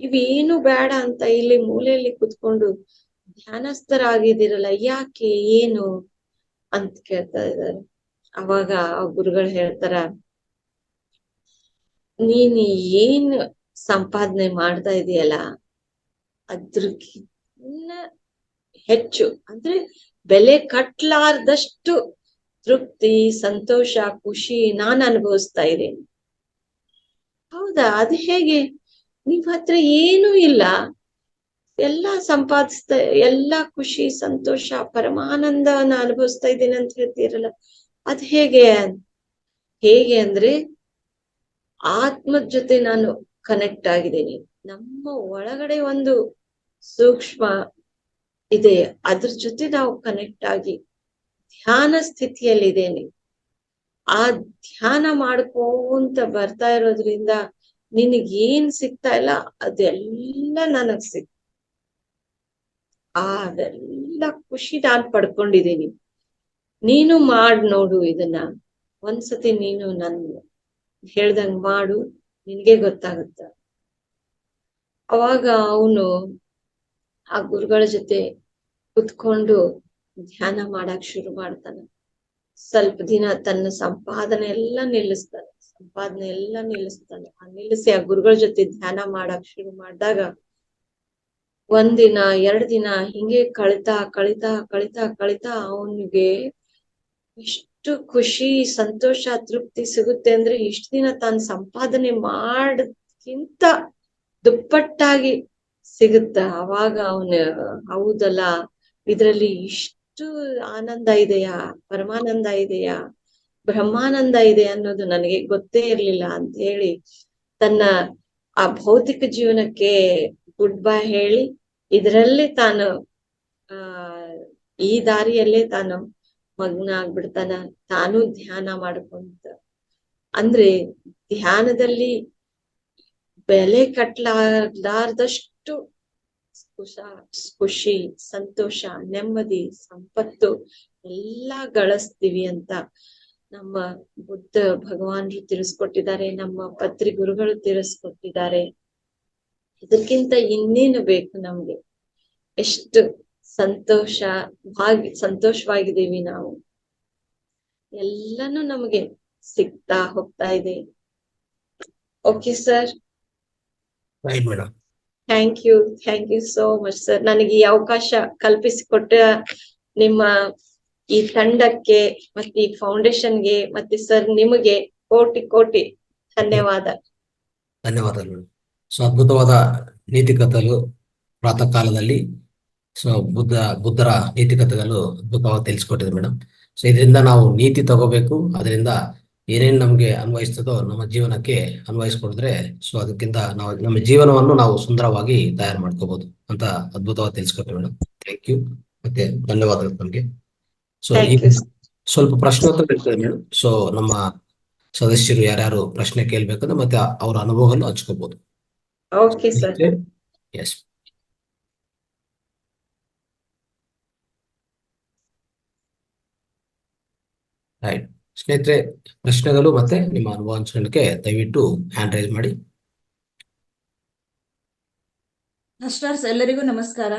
ಇವೇನು ಬೇಡ ಅಂತ ಇಲ್ಲಿ ಮೂಲೆಯಲ್ಲಿ ಕುತ್ಕೊಂಡು ಧ್ಯಾನಸ್ಥರಾಗಿದ್ದೀರಲ್ಲ, ಯಾಕೆ, ಏನು ಅಂತ ಕೇಳ್ತಾ ಇದ್ದಾರೆ. ಅವಾಗ ಆ ಗುರುಗಳು ಹೇಳ್ತಾರ, ನೀನ್ ಏನ್ ಸಂಪಾದನೆ ಮಾಡ್ತಾ ಇದೀಯಲ್ಲ ಅದ್ರಕ್ಕಿನ್ನ ಹೆಚ್ಚು ಅಂದ್ರೆ ಬೆಲೆ ಕಟ್ಲಾರ್ದಷ್ಟು ತೃಪ್ತಿ, ಸಂತೋಷ, ಖುಷಿ ನಾನ್ ಅನುಭವಿಸ್ತಾ ಇದ್ದೀನಿ. ಹೌದಾ, ಅದು ಹೇಗೆ? ನಿಮ್ ಹತ್ರ ಏನೂ ಇಲ್ಲ, ಎಲ್ಲಾ ಸಂಪಾದಿಸ್ತಾ, ಎಲ್ಲಾ ಖುಷಿ, ಸಂತೋಷ, ಪರಮಾನಂದವನ್ನ ಅನುಭವಿಸ್ತಾ ಇದ್ದೀನಿ ಅಂತ ಹೇಳ್ತೀರಲ್ಲ, ಅದ್ ಹೇಗೆ? ಹೇಗೆ ಅಂದ್ರೆ ಆತ್ಮದ ಜೊತೆ ನಾನು ಕನೆಕ್ಟ್ ಆಗಿದ್ದೀನಿ. ನಮ್ಮ ಒಳಗಡೆ ಒಂದು ಸೂಕ್ಷ್ಮ ಇದೆ, ಅದ್ರ ಜೊತೆ ನಾವು ಕನೆಕ್ಟ್ ಆಗಿ ಧ್ಯಾನ ಸ್ಥಿತಿಯಲ್ಲಿದ್ದೇನೆ. ಆ ಧ್ಯಾನ ಮಾಡ್ಕೊಂತ ಬರ್ತಾ ಇರೋದ್ರಿಂದ ನಿನಗೇನ್ ಸಿಗ್ತಾ ಇಲ್ಲ ಅದೆಲ್ಲ ನನಗ್ ಅದೆಲ್ಲ ಖುಷಿ ನಾನ್ ಪಡ್ಕೊಂಡಿದ್ದೀನಿ. ನೀನು ಮಾಡ್ ನೋಡು ಇದನ್ನ, ಒಂದ್ಸತಿ ನೀನು ನನ್ ಹೇಳ್ದಂಗ್ ಮಾಡು, ನಿನ್ಗೆ ಗೊತ್ತಾಗುತ್ತ. ಅವಾಗ ಅವನು ಆ ಗುರುಗಳ ಜೊತೆ ಕುತ್ಕೊಂಡು ಧ್ಯಾನ ಮಾಡಕ್ ಶುರು ಮಾಡ್ತಾನೆ. ಸ್ವಲ್ಪ ದಿನ ತನ್ನ ಸಂಪಾದನೆ ಎಲ್ಲ ನಿಲ್ಲಿಸ್ತಾನೆ. ನಿಲ್ಲಿಸಿ ಆ ಗುರುಗಳ ಜೊತೆ ಧ್ಯಾನ ಮಾಡಕ್ ಶುರು ಮಾಡಿದಾಗ 1 ದಿನ 2 ದಿನ ಹಿಂಗೆ ಕಳಿತಾ ಅವನಿಗೆ ಎಷ್ಟು ಖುಷಿ, ಸಂತೋಷ, ತೃಪ್ತಿ ಸಿಗುತ್ತೆ ಅಂದ್ರೆ, ಇಷ್ಟ ದಿನ ತಾನು ಸಂಪಾದನೆ ಮಾಡಕ್ಕಿಂತ ದುಪ್ಪಟ್ಟಾಗಿ ಸಿಗುತ್ತ. ಅವಾಗ ಅವನ ಹೌದಲ್ಲ, ಇದ್ರಲ್ಲಿ ಇಷ್ಟು ಆನಂದ ಇದೆಯಾ, ಪರಮಾನಂದ ಇದೆಯಾ, ಬ್ರಹ್ಮಾನಂದ ಇದೆ ಅನ್ನೋದು ನನಗೆ ಗೊತ್ತೇ ಇರ್ಲಿಲ್ಲ ಅಂತ ಹೇಳಿ ತನ್ನ ಆ ಭೌತಿಕ ಜೀವನಕ್ಕೆ ಗುಡ್ ಬೈ ಹೇಳಿ ಇದರಲ್ಲಿ ತಾನು ಆ ಈ ದಾರಿಯಲ್ಲೇ ತಾನು ಮಗ್ನ ಆಗ್ಬಿಡ್ತಾನ. ತಾನು ಧ್ಯಾನ ಮಾಡ್ಕೊಂತ ಅಂದ್ರೆ ಧ್ಯಾನದಲ್ಲಿ ಬೆಲೆ ಕಟ್ಲಾರ್ದಷ್ಟು ಖುಷಿ, ಸಂತೋಷ, ನೆಮ್ಮದಿ, ಸಂಪತ್ತು ಎಲ್ಲಾ ಗಳಿಸ್ತೀವಿ ಅಂತ ನಮ್ಮ ಬುದ್ಧ ಭಗವಾನ್ರು ತಿಳಿಸ್ಕೊಟ್ಟಿದ್ದಾರೆ, ನಮ್ಮ ಪತ್ರಿ ಗುರುಗಳು ತಿಳಿಸ್ಕೊಟ್ಟಿದ್ದಾರೆ. ಇದಕ್ಕಿಂತ ಇನ್ನೇನು ಬೇಕು ನಮ್ಗೆ? ಎಷ್ಟು ಸಂತೋಷವಾಗಿದ್ದೀವಿ ನಾವು. ಎಲ್ಲಾನು ನಮ್ಗೆ ಸಿಗ್ತಾ ಹೋಗ್ತಾ ಇದೆ. Okay sir, right madam. Thank you so much sir. ನನಗೆ ಈ ಅವಕಾಶ ಕಲ್ಪಿಸಿಕೊಟ್ಟ ನಿಮ್ಮ ಈ ತಂಡಕ್ಕೆ ಮತ್ತೆ ಈ ಫೌಂಡೇಶನ್ಗೆ ಮತ್ತೆ ಸರ್ ನಿಮಗೆ ಕೋಟಿ ಕೋಟಿ ಧನ್ಯವಾದ. ಧನ್ಯವಾದಗಳು. ಸೊ ಅದ್ಭುತವಾದ ನೀತಿ ಕಥೆಗಳು ಪ್ರಾತಃ ಕಾಲದಲ್ಲಿ ಸೊ ಬುದ್ಧರ ನೀತಿ ಕಥೆಗಳು ಅದ್ಭುತವಾಗಿ ತಿಳಿಸ್ಕೊಟ್ಟಿದೆ ಮೇಡಮ್. ಸೊ ಇದರಿಂದ ನಾವು ನೀತಿ ತಗೋಬೇಕು, ಅದರಿಂದ ಏನೇನು ನಮ್ಗೆ ಅನ್ವಯಿಸ್ತದೋ ನಮ್ಮ ಜೀವನಕ್ಕೆ ಅನ್ವಯಿಸ್ಕೊಡಿದ್ರೆ ಸೊ ಅದಕ್ಕಿಂತ ನಾವು ನಮ್ಮ ಜೀವನವನ್ನು ನಾವು ಸುಂದರವಾಗಿ ತಯಾರು ಮಾಡ್ಕೋಬಹುದು ಅಂತ ಅದ್ಭುತವಾಗಿ ತಿಳಿಸ್ಕೊಟ್ಟೆ ಮೇಡಮ್. ಥ್ಯಾಂಕ್ ಯು ಮತ್ತೆ ಧನ್ಯವಾದಗಳು ನಮ್ಗೆ. ಸೊ ಈಗ ಸ್ವಲ್ಪ ಪ್ರಶ್ನೋತ್ತರ ಇರ್ತದೆ ಮೇಡಮ್. ಸೊ ನಮ್ಮ ಸದಸ್ಯರು ಯಾರ್ಯಾರು ಪ್ರಶ್ನೆ ಕೇಳ್ಬೇಕಂದ್ರೆ ಮತ್ತೆ ಅವ್ರ ಅನುಭವವನ್ನು ಹಂಚ್ಕೋಬಹುದು. Okay sir. ಎಸ್. ರೈಟ್ ಸ್ನೇಹಿತರೆ, ಪ್ರಶ್ನೆಗಳು ಮತ್ತೆ ನಿಮ್ಮ ಅನುಭವ ಹಂಚ್ಕೊಳ್ಳಿಕ್ಕೆ ದಯವಿಟ್ಟು ಹ್ಯಾಂಡ್ ರೈಸ್ ಮಾಡಿ. ಮಾಸ್ಟರ್ಸ್ ಎಲ್ಲರಿಗೂ ನಮಸ್ಕಾರ.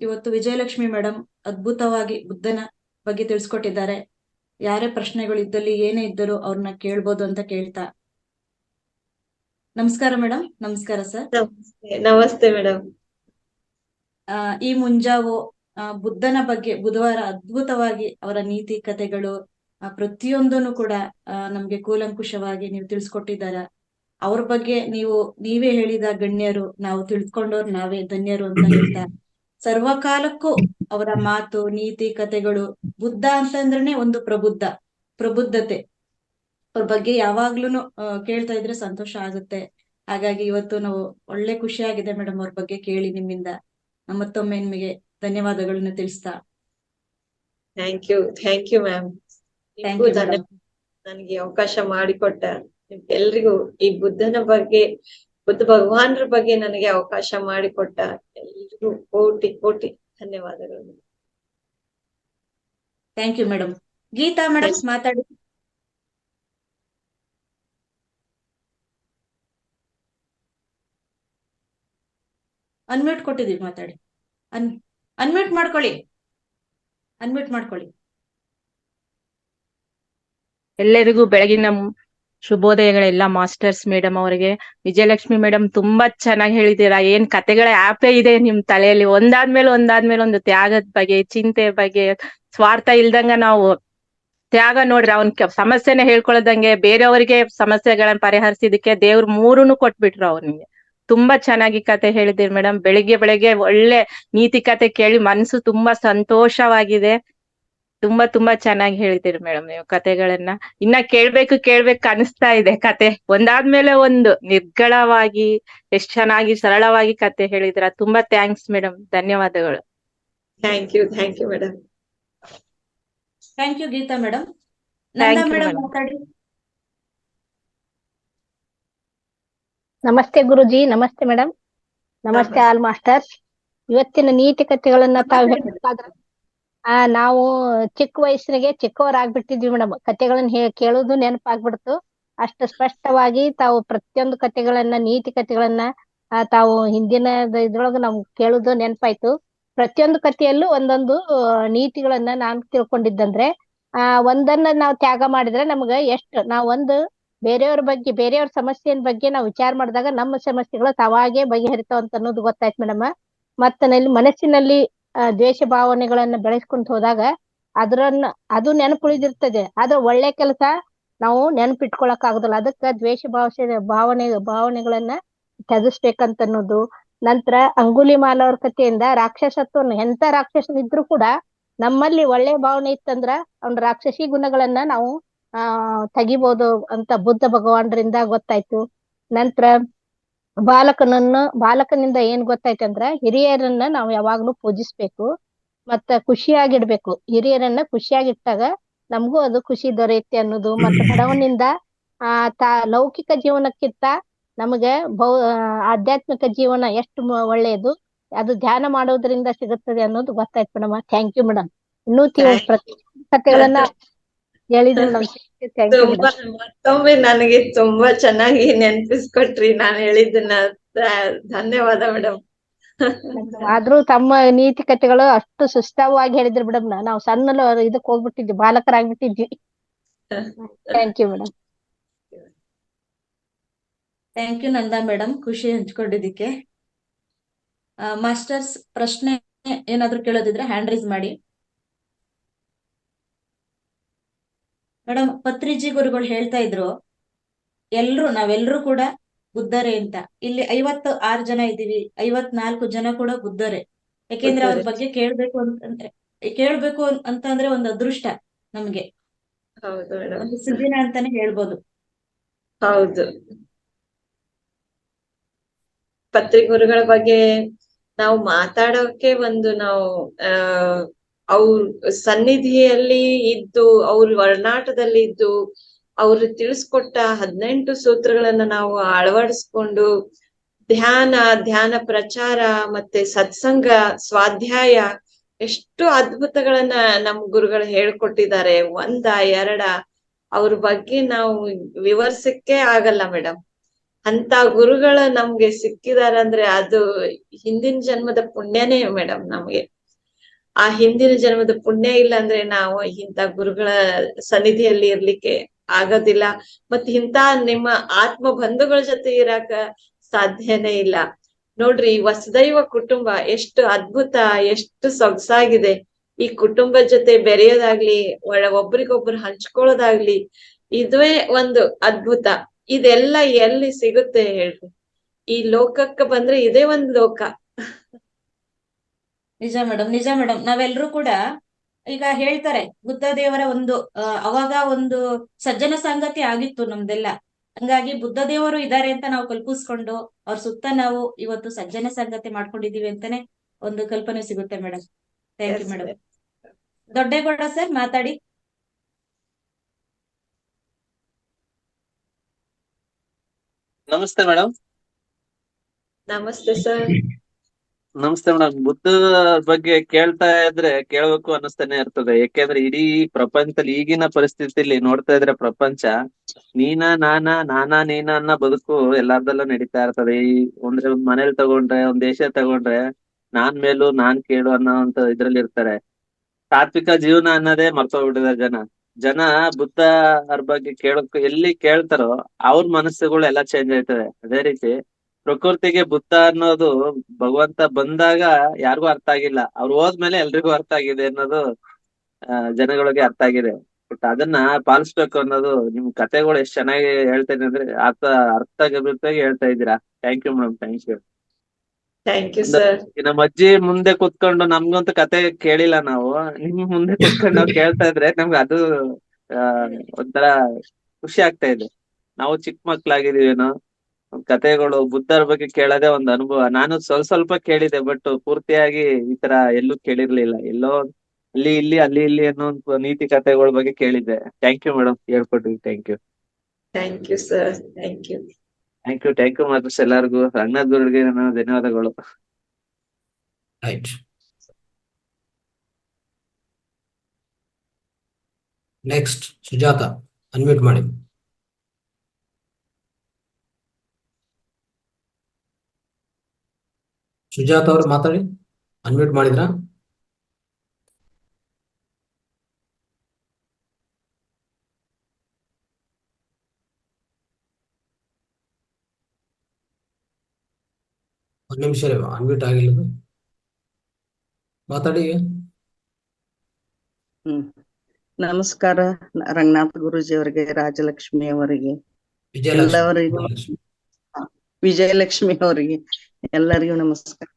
ಇವತ್ತು ವಿಜಯಲಕ್ಷ್ಮಿ ಮೇಡಮ್ ಅದ್ಭುತವಾಗಿ ಬುದ್ಧನ ಬಗ್ಗೆ ತಿಳಿಸ್ಕೊಟ್ಟಿದ್ದಾರೆ. ಯಾರೇ ಪ್ರಶ್ನೆಗಳಿದ್ದಲ್ಲಿ ಏನೇ ಇದ್ದರೂ ಅವ್ರನ್ನ ಕೇಳ್ಬೋದು ಅಂತ ಕೇಳ್ತಾ ನಮಸ್ಕಾರ ಮೇಡಮ್. ನಮಸ್ಕಾರ ಸರ್. ನಮಸ್ತೆ ಮೇಡಮ್. ಈ ಮುಂಜಾವು ಬುದ್ಧನ ಬಗ್ಗೆ ಬುಧವಾರ ಅದ್ಭುತವಾಗಿ ಅವರ ನೀತಿ ಕಥೆಗಳು ಪ್ರತಿಯೊಂದನ್ನು ಕೂಡ ನಮ್ಗೆ ಕೂಲಂಕುಷವಾಗಿ ನೀವು ತಿಳಿಸ್ಕೊಟ್ಟಿದ್ದಾರ. ಅವ್ರ ಬಗ್ಗೆ ನೀವೇ ಹೇಳಿದ ಗಣ್ಯರು, ನಾವು ತಿಳ್ಕೊಂಡವ್ರು ನಾವೇ ಧನ್ಯರು ಅಂತ ಹೇಳ್ತಾ ಸರ್ವಕಾಲಕ್ಕೂ ಅವರ ಮಾತು ನೀತಿ ಕಥೆಗಳು ಬುದ್ಧ ಅಂತಂದ್ರೇನೆ ಒಂದು ಪ್ರಬುದ್ಧತೆ. ಅವ್ರ ಬಗ್ಗೆ ಯಾವಾಗ್ಲೂನು ಕೇಳ್ತಾ ಇದ್ರೆ ಸಂತೋಷ ಆಗುತ್ತೆ. ಹಾಗಾಗಿ ಇವತ್ತು ನಾವು ಒಳ್ಳೆ ಖುಷಿಯಾಗಿದೆ ಮೇಡಮ್ ಅವ್ರ ಬಗ್ಗೆ ಕೇಳಿ ನಿಮ್ಮಿಂದ. ಮತ್ತೊಮ್ಮೆ ನಿಮಗೆ ಧನ್ಯವಾದಗಳನ್ನ ತಿಳಿಸ್ತಾ ಥ್ಯಾಂಕ್ ಯು ಮ್ಯಾಮ್. ನನಗೆ ಅವಕಾಶ ಮಾಡಿಕೊಟ್ಟ ಎಲ್ರಿಗೂ ಈ ಬುದ್ಧ ಭಗವಾನ್ರ ಬಗ್ಗೆ ನನಗೆ ಅವಕಾಶ ಮಾಡಿಕೊಟ್ಟ ಎಲ್ರಿಗೂ ಕೋಟಿ ಕೋಟಿ ಧನ್ಯವಾದಗಳು. Thank you madam. Geetha madam ಮಾತಾಡಿ. ಅನ್ಮ್ಯೂಟ್ ಕೊಟ್ಟಿದೀವಿ, ಮಾತಾಡಿ. ಅನ್ಮ್ಯೂಟ್ ಮಾಡ್ಕೊಳ್ಳಿ. ಎಲ್ಲರಿಗೂ ಬೆಳಗಿನ ಶುಭೋದಯಗಳೆಲ್ಲ ಮಾಸ್ಟರ್ಸ್ ಮೇಡಮ್ ಅವರಿಗೆ. ವಿಜಯಲಕ್ಷ್ಮಿ ಮೇಡಮ್ ತುಂಬಾ ಚೆನ್ನಾಗಿ ಹೇಳಿದ್ದೀರಾ. ಏನ್ ಕತೆಗಳ ಆಪೇ ಇದೆ ನಿಮ್ ತಲೆಯಲ್ಲಿ, ಒಂದಾದ್ಮೇಲೆ ಒಂದು ತ್ಯಾಗದ ಬಗ್ಗೆ, ಚಿಂತೆ ಬಗ್ಗೆ, ಸ್ವಾರ್ಥ ಇಲ್ದಂಗ ನಾವು ತ್ಯಾಗ ನೋಡ್ರಿ. ಅವನ್ ಸಮಸ್ಯೆನ ಹೇಳ್ಕೊಳ್ದಂಗೆ ಬೇರೆಯವರಿಗೆ ಸಮಸ್ಯೆಗಳನ್ನ ಪರಿಹರಿಸಿದಕ್ಕೆ ದೇವ್ರು ಮೂರನ್ನು ಕೊಟ್ಬಿಟ್ರು ಅವನಿಗೆ. ತುಂಬಾ ಚೆನ್ನಾಗಿ ಕತೆ ಹೇಳಿದಿರಿ ಮೇಡಮ್. ಬೆಳಿಗ್ಗೆ ಒಳ್ಳೆ ನೀತಿ ಕತೆ ಕೇಳಿ ಮನ್ಸು ತುಂಬಾ ಸಂತೋಷವಾಗಿದೆ. ತುಂಬಾ ಚೆನ್ನಾಗಿ ಹೇಳಿದಿರಿ ಮೇಡಮ್ ನೀವು ಕತೆಗಳನ್ನ. ಇನ್ನ ಕೇಳ್ಬೇಕು ಅನಿಸ್ತಾ ಇದೆ ಕತೆ. ಒಂದಾದ್ಮೇಲೆ ಒಂದು ನಿರ್ಗಳವಾಗಿ ಎಷ್ಟ್ ಚೆನ್ನಾಗಿ ಸರಳವಾಗಿ ಕತೆ ಹೇಳಿದ್ರ. ತುಂಬಾ ಥ್ಯಾಂಕ್ಸ್ ಮೇಡಮ್. ಧನ್ಯವಾದಗಳು. Thank you madam. Thank you Geetha madam. Nanda madam ಮಾತಾಡಿ. ನಮಸ್ತೆ ಗುರುಜಿ. ನಮಸ್ತೆ ಮೇಡಮ್. ನಮಸ್ತೆ ಆಲ್ ಮಾಸ್ಟರ್ಸ್. ಇವತ್ತಿನ ನೀತಿ ಕಥೆಗಳನ್ನ ತಾವು ಹೇಳ್ಬೇಕಾದ್ರೆ ನಾವು ಚಿಕ್ಕ ವಯಸ್ಸಿನಾಗೆ ಚಿಕ್ಕವರಾಗ್ಬಿಟ್ಟಿದ್ವಿ ಮೇಡಮ್. ಕಥೆಗಳನ್ನ ಕೇಳುದು ನೆನಪಾಗ್ಬಿಡ್ತು. ಅಷ್ಟು ಸ್ಪಷ್ಟವಾಗಿ ತಾವು ಪ್ರತಿಯೊಂದು ಕಥೆಗಳನ್ನ ನೀತಿ ಕಥೆಗಳನ್ನ ತಾವು ಹಿಂದಿನ ಇದ್ರೊಳಗ ನಮ್ಗೆ ಕೇಳುದು ನೆನಪಾಯ್ತು. ಪ್ರತಿಯೊಂದು ಕಥೆಯಲ್ಲೂ ಒಂದೊಂದು ನೀತಿಗಳನ್ನ ನಾನು ತಿಳ್ಕೊಂಡಿದ್ದಂದ್ರೆ ಒಂದನ್ನ ನಾವು ತ್ಯಾಗ ಮಾಡಿದ್ರೆ ನಮ್ಗ ನಾವು ಒಂದು ಬೇರೆಯವ್ರ ಸಮಸ್ಯೆಯ ಬಗ್ಗೆ ನಾವು ವಿಚಾರ ಮಾಡಿದಾಗ ನಮ್ಮ ಸಮಸ್ಯೆಗಳು ತಾವಾಗೆ ಬಗೆಹರಿತಾವ ಅಂತ ಅನ್ನೋದು ಗೊತ್ತಾಯ್ತು ಮೇಡಮ್. ಮನಸ್ಸಿನಲ್ಲಿ ದ್ವೇಷ ಭಾವನೆಗಳನ್ನ ಬೆಳೆಸ್ಕೊಂತ ಹೋದಾಗ ಅದು ನೆನಪುಳಿದಿರ್ತದೆ. ಆದ್ರೆ ಒಳ್ಳೆ ಕೆಲಸ ನಾವು ನೆನಪಿಟ್ಕೊಳಕ್ ಆಗುದಿಲ್ಲ. ಅದಕ್ಕ ದ್ವೇಷ ಭಾವನೆಗಳನ್ನ ತ್ಯಜಿಸ್ಬೇಕಂತ ಅನ್ನೋದು. ನಂತರ ಅಂಗುಲಿಮಾಲ ಅವ್ರ ಕಥೆಯಿಂದ ರಾಕ್ಷಸತ್ವವನ್ನು ಎಂತ ರಾಕ್ಷಸನಿದ್ರು ಕೂಡ ನಮ್ಮಲ್ಲಿ ಒಳ್ಳೆ ಭಾವನೆ ಇತ್ತಂದ್ರ ಅವ್ನ ರಾಕ್ಷಸಿ ಗುಣಗಳನ್ನ ನಾವು ತೆಗಿಬಹುದು ಅಂತ ಬುದ್ಧ ಭಗವಾನರಿಂದ ಗೊತ್ತಾಯ್ತು. ನಂತರ ಬಾಲಕನಿಂದ ಏನ್ ಗೊತ್ತಾಯ್ತಂದ್ರ ಹಿರಿಯರನ್ನ ನಾವು ಯಾವಾಗ್ಲೂ ಪೂಜಿಸ್ಬೇಕು, ಮತ್ತ ಖುಷಿಯಾಗಿಡ್ಬೇಕು. ಹಿರಿಯರನ್ನ ಖುಷಿಯಾಗಿಟ್ಟಾಗ ನಮಗೂ ಅದು ಖುಷಿ ದೊರೆಯುತ್ತೆ ಅನ್ನೋದು. ಮತ್ತ ಬಡವನಿಂದ ಲೌಕಿಕ ಜೀವನಕ್ಕಿಂತ ನಮಗೆ ಆಧ್ಯಾತ್ಮಿಕ ಜೀವನ ಎಷ್ಟು ಒಳ್ಳೆಯದು, ಅದು ಧ್ಯಾನ ಮಾಡೋದ್ರಿಂದ ಸಿಗುತ್ತದೆ ಅನ್ನೋದು ಗೊತ್ತಾಯ್ತು ಮೇಡಮ್. Thank you madam. ಇನ್ನೂ ಪ್ರತಿ ಕಥೆಗಳನ್ನ ಹೇಳಿದ್ರಿ ಮೇಡಮ್. ಥ್ಯಾಂಕ್ ಯು ತುಂಬಾ ಮೇಡಮ್. ಮತ್ತೊಮ್ಮೆ ನನಗೆ ತುಂಬಾ ಚೆನ್ನಾಗಿ ನೆನ್ಪಿಸ್ಕೊಟ್ರಿ ನಾನು ಹೇಳಿದ್ದನ್ನ. ಧನ್ಯವಾದ ಮೇಡಮ್. ಆದ್ರೂ ತಮ್ಮ ನೀತಿ ಕಥೆಗಳು ಅಷ್ಟು ಸುಸ್ತಾವಾಗಿ ಹೇಳಿದ್ರಿ ಮೇಡಮ್. ನಾವು ಸಣ್ಣ ಇದಕ್ ಹೋಗ್ಬಿಟ್ಟಿದ್ವಿ, ಬಾಲಕರಾಗ್ಬಿಟ್ಟಿದ್ವಿ. Thank you madam. Thank you Nanda madam, ಖುಷಿ ಹಂಚ್ಕೊಂಡಿದ್ದಕ್ಕೆ. ಮಾಸ್ಟರ್ಸ್ ಪ್ರಶ್ನೆ ಏನಾದ್ರು ಕೇಳೋದಿದ್ರೆ ಹ್ಯಾಂಡ್ ರೈಸ್ ಮಾಡಿ. ಮೇಡಮ್, ಪತ್ರಿಜಿ ಗುರುಗಳು ಹೇಳ್ತಾ ಇದ್ರು ನಾವೆಲ್ಲರೂ ಕೂಡ ಬುದ್ಧರೇ ಅಂತ. ಇಲ್ಲಿ 56 ಜನ ಇದ್ದೀವಿ, 54 ಜನ ಕೂಡ ಬುದ್ಧರೇ. ಯಾಕೆಂದ್ರೆ ಅವ್ರ ಬಗ್ಗೆ ಕೇಳ್ಬೇಕು ಅಂತಂದ್ರೆ ಒಂದು ಅದೃಷ್ಟ ನಮ್ಗೆ, ಹೌದು ಮೇಡಮ್, ಒಂದು ಸುದಿನ ಅಂತಾನೆ ಹೇಳ್ಬೋದು. ಹೌದು. ಪತ್ರಿಗುರುಗಳ ಬಗ್ಗೆ ನಾವು ಮಾತಾಡೋಕೆ ನಾವು ಅವ್ರ ಸನ್ನಿಧಿಯಲ್ಲಿ ಇದ್ದು, ಅವ್ರ ಒಡನಾಟದಲ್ಲಿ ಇದ್ದು, ಅವ್ರು ತಿಳಿಸ್ಕೊಟ್ಟ 18 ಸೂತ್ರಗಳನ್ನ ನಾವು ಅಳವಡಿಸ್ಕೊಂಡು ಧ್ಯಾನ ಪ್ರಚಾರ ಮತ್ತೆ ಸತ್ಸಂಗ ಸ್ವಾಧ್ಯಾಯ ಎಷ್ಟು ಅದ್ಭುತಗಳನ್ನ ನಮ್ ಗುರುಗಳು ಹೇಳ್ಕೊಟ್ಟಿದ್ದಾರೆ. ಎರಡ ಅವ್ರ ಬಗ್ಗೆ ನಾವು ವಿವರಿಸಕ್ಕೆ ಆಗಲ್ಲ ಮೇಡಮ್. ಅಂತ ಗುರುಗಳು ನಮ್ಗೆ ಸಿಕ್ಕಿದಾರಂದ್ರೆ ಅದು ಹಿಂದಿನ ಜನ್ಮದ ಪುಣ್ಯನೇ ಮೇಡಮ್. ನಮ್ಗೆ ಆ ಹಿಂದಿನ ಜನ್ಮದ ಪುಣ್ಯ ಇಲ್ಲ ಅಂದ್ರೆ ನಾವು ಇಂಥ ಗುರುಗಳ ಸನ್ನಿಧಿಯಲ್ಲಿ ಇರ್ಲಿಕ್ಕೆ ಆಗೋದಿಲ್ಲ. ಮತ್ತೆ ಇಂಥ ನಿಮ್ಮ ಆತ್ಮ ಬಂಧುಗಳ ಜೊತೆ ಇರಾಕ ಸಾಧ್ಯನೇ ಇಲ್ಲ. ನೋಡ್ರಿ, ವಸುದೈವ ಕುಟುಂಬ ಎಷ್ಟು ಅದ್ಭುತ, ಎಷ್ಟು ಸೊಗಸಾಗಿದೆ. ಈ ಕುಟುಂಬದ ಜೊತೆ ಬೆರೆಯೋದಾಗ್ಲಿ, ಒಬ್ರಿಗೊಬ್ರು ಹಂಚ್ಕೊಳ್ಳೋದಾಗ್ಲಿ, ಇದುವೇ ಒಂದು ಅದ್ಭುತ. ಇದೆಲ್ಲ ಎಲ್ಲಿ ಸಿಗುತ್ತೆ ಹೇಳ್ರಿ? ಈ ಲೋಕಕ್ಕೆ ಬಂದ್ರೆ ಇದೇ ಒಂದ್ ಲೋಕ. ನಿಜ ಮೇಡಮ್. ನಾವೆಲ್ಲರೂ ಕೂಡ ಈಗ ಹೇಳ್ತಾರೆ ಬುದ್ಧ ದೇವರ ಅವಾಗ ಒಂದು ಸಜ್ಜನ ಸಂಗತಿ ಆಗಿತ್ತು ನಮ್ದೆಲ್ಲ. ಹಂಗಾಗಿ ಬುದ್ಧ ದೇವರು ಇದಾರೆ ಅಂತ ನಾವು ಕಲ್ಪಿಸ್ಕೊಂಡು ಅವ್ರ ಸುತ್ತ ನಾವು ಇವತ್ತು ಸಜ್ಜನ ಸಂಗತಿ ಮಾಡ್ಕೊಂಡಿದೀವಿ ಅಂತಾನೆ ಒಂದು ಕಲ್ಪನೆ ಸಿಗುತ್ತೆ madam. Thank you madam. Doddegowda sir ಮಾತಾಡಿ. ನಮಸ್ತೆ ಮೇಡಮ್. ನಮಸ್ತೆ ಸರ್. ನಮಸ್ತೆ ಮೇಡಮ್. ಬುದ್ಧ ಬಗ್ಗೆ ಕೇಳ್ತಾ ಇದ್ರೆ ಕೇಳ್ಬೇಕು ಅನ್ನಿಸ್ತಾನೆ ಇರ್ತದೆ. ಯಾಕೆಂದ್ರೆ ಇಡೀ ಪ್ರಪಂಚದಲ್ಲಿ ಈಗಿನ ಪರಿಸ್ಥಿತಿಲಿ ನೋಡ್ತಾ ಇದ್ರೆ ಪ್ರಪಂಚ ನಾನಾ ನೀನಾ ಅನ್ನೋ ಬದುಕು ಎಲ್ಲಾರ್ದಲ್ಲೂ ನಡೀತಾ ಇರ್ತದೆ. ಒಂದ್ ಮನೇಲಿ ತಗೊಂಡ್ರೆ, ಒಂದ್ ದೇಶ ತಗೊಂಡ್ರೆ ನಾನ್ ಮೇಲು ನಾನ್ ಕೇಳು ಅನ್ನೋ ಇದ್ರಲ್ಲಿ ಇರ್ತಾರೆ. ತಾತ್ವಿಕ ಜೀವನ ಅನ್ನೋದೇ ಮರ್ತೋಗ್ಬಿಟ್ಟಿದ್ದಾರೆ ಜನ. ಬುದ್ಧ ಅವ್ರ ಬಗ್ಗೆ ಎಲ್ಲಿ ಕೇಳ್ತಾರೋ ಅವ್ರ ಮನಸ್ಸುಗಳು ಎಲ್ಲಾ ಚೇಂಜ್ ಆಯ್ತದೆ. ಅದೇ ರೀತಿ ಪ್ರಕೃತಿಗೆ ಬುದ್ಧ ಅನ್ನೋದು ಭಗವಂತ ಬಂದಾಗ ಯಾರಿಗೂ ಅರ್ಥ ಆಗಿಲ್ಲ, ಅವ್ರು ಹೋದ್ಮೇಲೆ ಎಲ್ರಿಗೂ ಅರ್ಥ ಆಗಿದೆ ಅನ್ನೋದು ಜನಗಳಿಗೆ ಅರ್ಥ ಆಗಿದೆ. ಬಟ್ ಅದನ್ನ ಪಾಲಿಸ್ಬೇಕು ಅನ್ನೋದು ನಿಮ್ ಕಥೆಗಳು ಎಷ್ಟ್ ಚೆನ್ನಾಗಿ ಹೇಳ್ತೇನೆ ಅಂದ್ರೆ ಅರ್ಥಗರ್ಭಿತವಾಗಿ ಹೇಳ್ತಾ ಇದ್ದೀರಾ. Thank you madam. Thank you sir. ನಮ್ಮ ಅಜ್ಜಿ ಮುಂದೆ ಕುತ್ಕೊಂಡು ನಮ್ಗಂತೂ ಕತೆ ಕೇಳಿಲ್ಲ ನಾವು, ನಿಮ್ ಮುಂದೆ ಕುತ್ಕೊಂಡು ನಾವು ಕೇಳ್ತಾ ಇದ್ರೆ ನಮ್ಗೆ ಅದು ಒಂಥರ ಖುಷಿ ಆಗ್ತಾ ಇದೆ. ನಾವು ಚಿಕ್ಕ ಮಕ್ಳಾಗಿದೀವೇನೋ, ಕತೆಗಳು ಬುದ್ಧರ ಬಗ್ಗೆ ಕೇಳೋದೇ ಒಂದು ಅನುಭವ. ನಾನು ಸ್ವಲ್ಪ ಕೇಳಿದೆ, ಬಟ್ ಪೂರ್ತಿಯಾಗಿ ಈ ತರ ಎಲ್ಲೂ ಕೇಳಿರ್ಲಿಲ್ಲ. ಎಲ್ಲೋ ಅಲ್ಲಿ ಇಲ್ಲಿ ಅನ್ನೋ ನೀತಿ ಕಥೆಗಳ ಬಗ್ಗೆ ಕೇಳಿದ್ದೆ. ಥ್ಯಾಂಕ್ ಯು ಮೇಡಮ್, ಹೇಳ್ಕೊಟ್ವಿ. Thank you sir. Thank you ಮಾತ್ರ ಎಲ್ಲರಿಗೂ. ರಂಗನಾಥ್ ನನ್ನ ಧನ್ಯವಾದಗಳು. ರೈಟ್. ನೆಕ್ಸ್ಟ್ ಸುಜಾತ, ಅನ್ಮ್ಯೂಟ್ ಮಾಡಿ. ಸುಜಾತ ಅವ್ರು ಮಾತಾಡಿ, ಅನ್ಮ್ಯೂಟ್ ಮಾಡಿದ್ರಾ? ಒಂದ್ ನಿಮಿಷ, ಅನ್ಮ್ಯೂಟ್ ಆಗಿಲ್ಲ, ಮಾತಾಡಿ. ನಮಸ್ಕಾರ ರಂಗನಾಥ್ ಗುರೂಜಿ ಅವರಿಗೆ, ರಾಜಲಕ್ಷ್ಮಿ ಅವರಿಗೆ, ಎಲ್ಲರಿಗೂ, ವಿಜಯಲಕ್ಷ್ಮಿ ಅವರಿಗೆ ಎಲ್ಲರಿಗೂ ನಮಸ್ಕಾರ.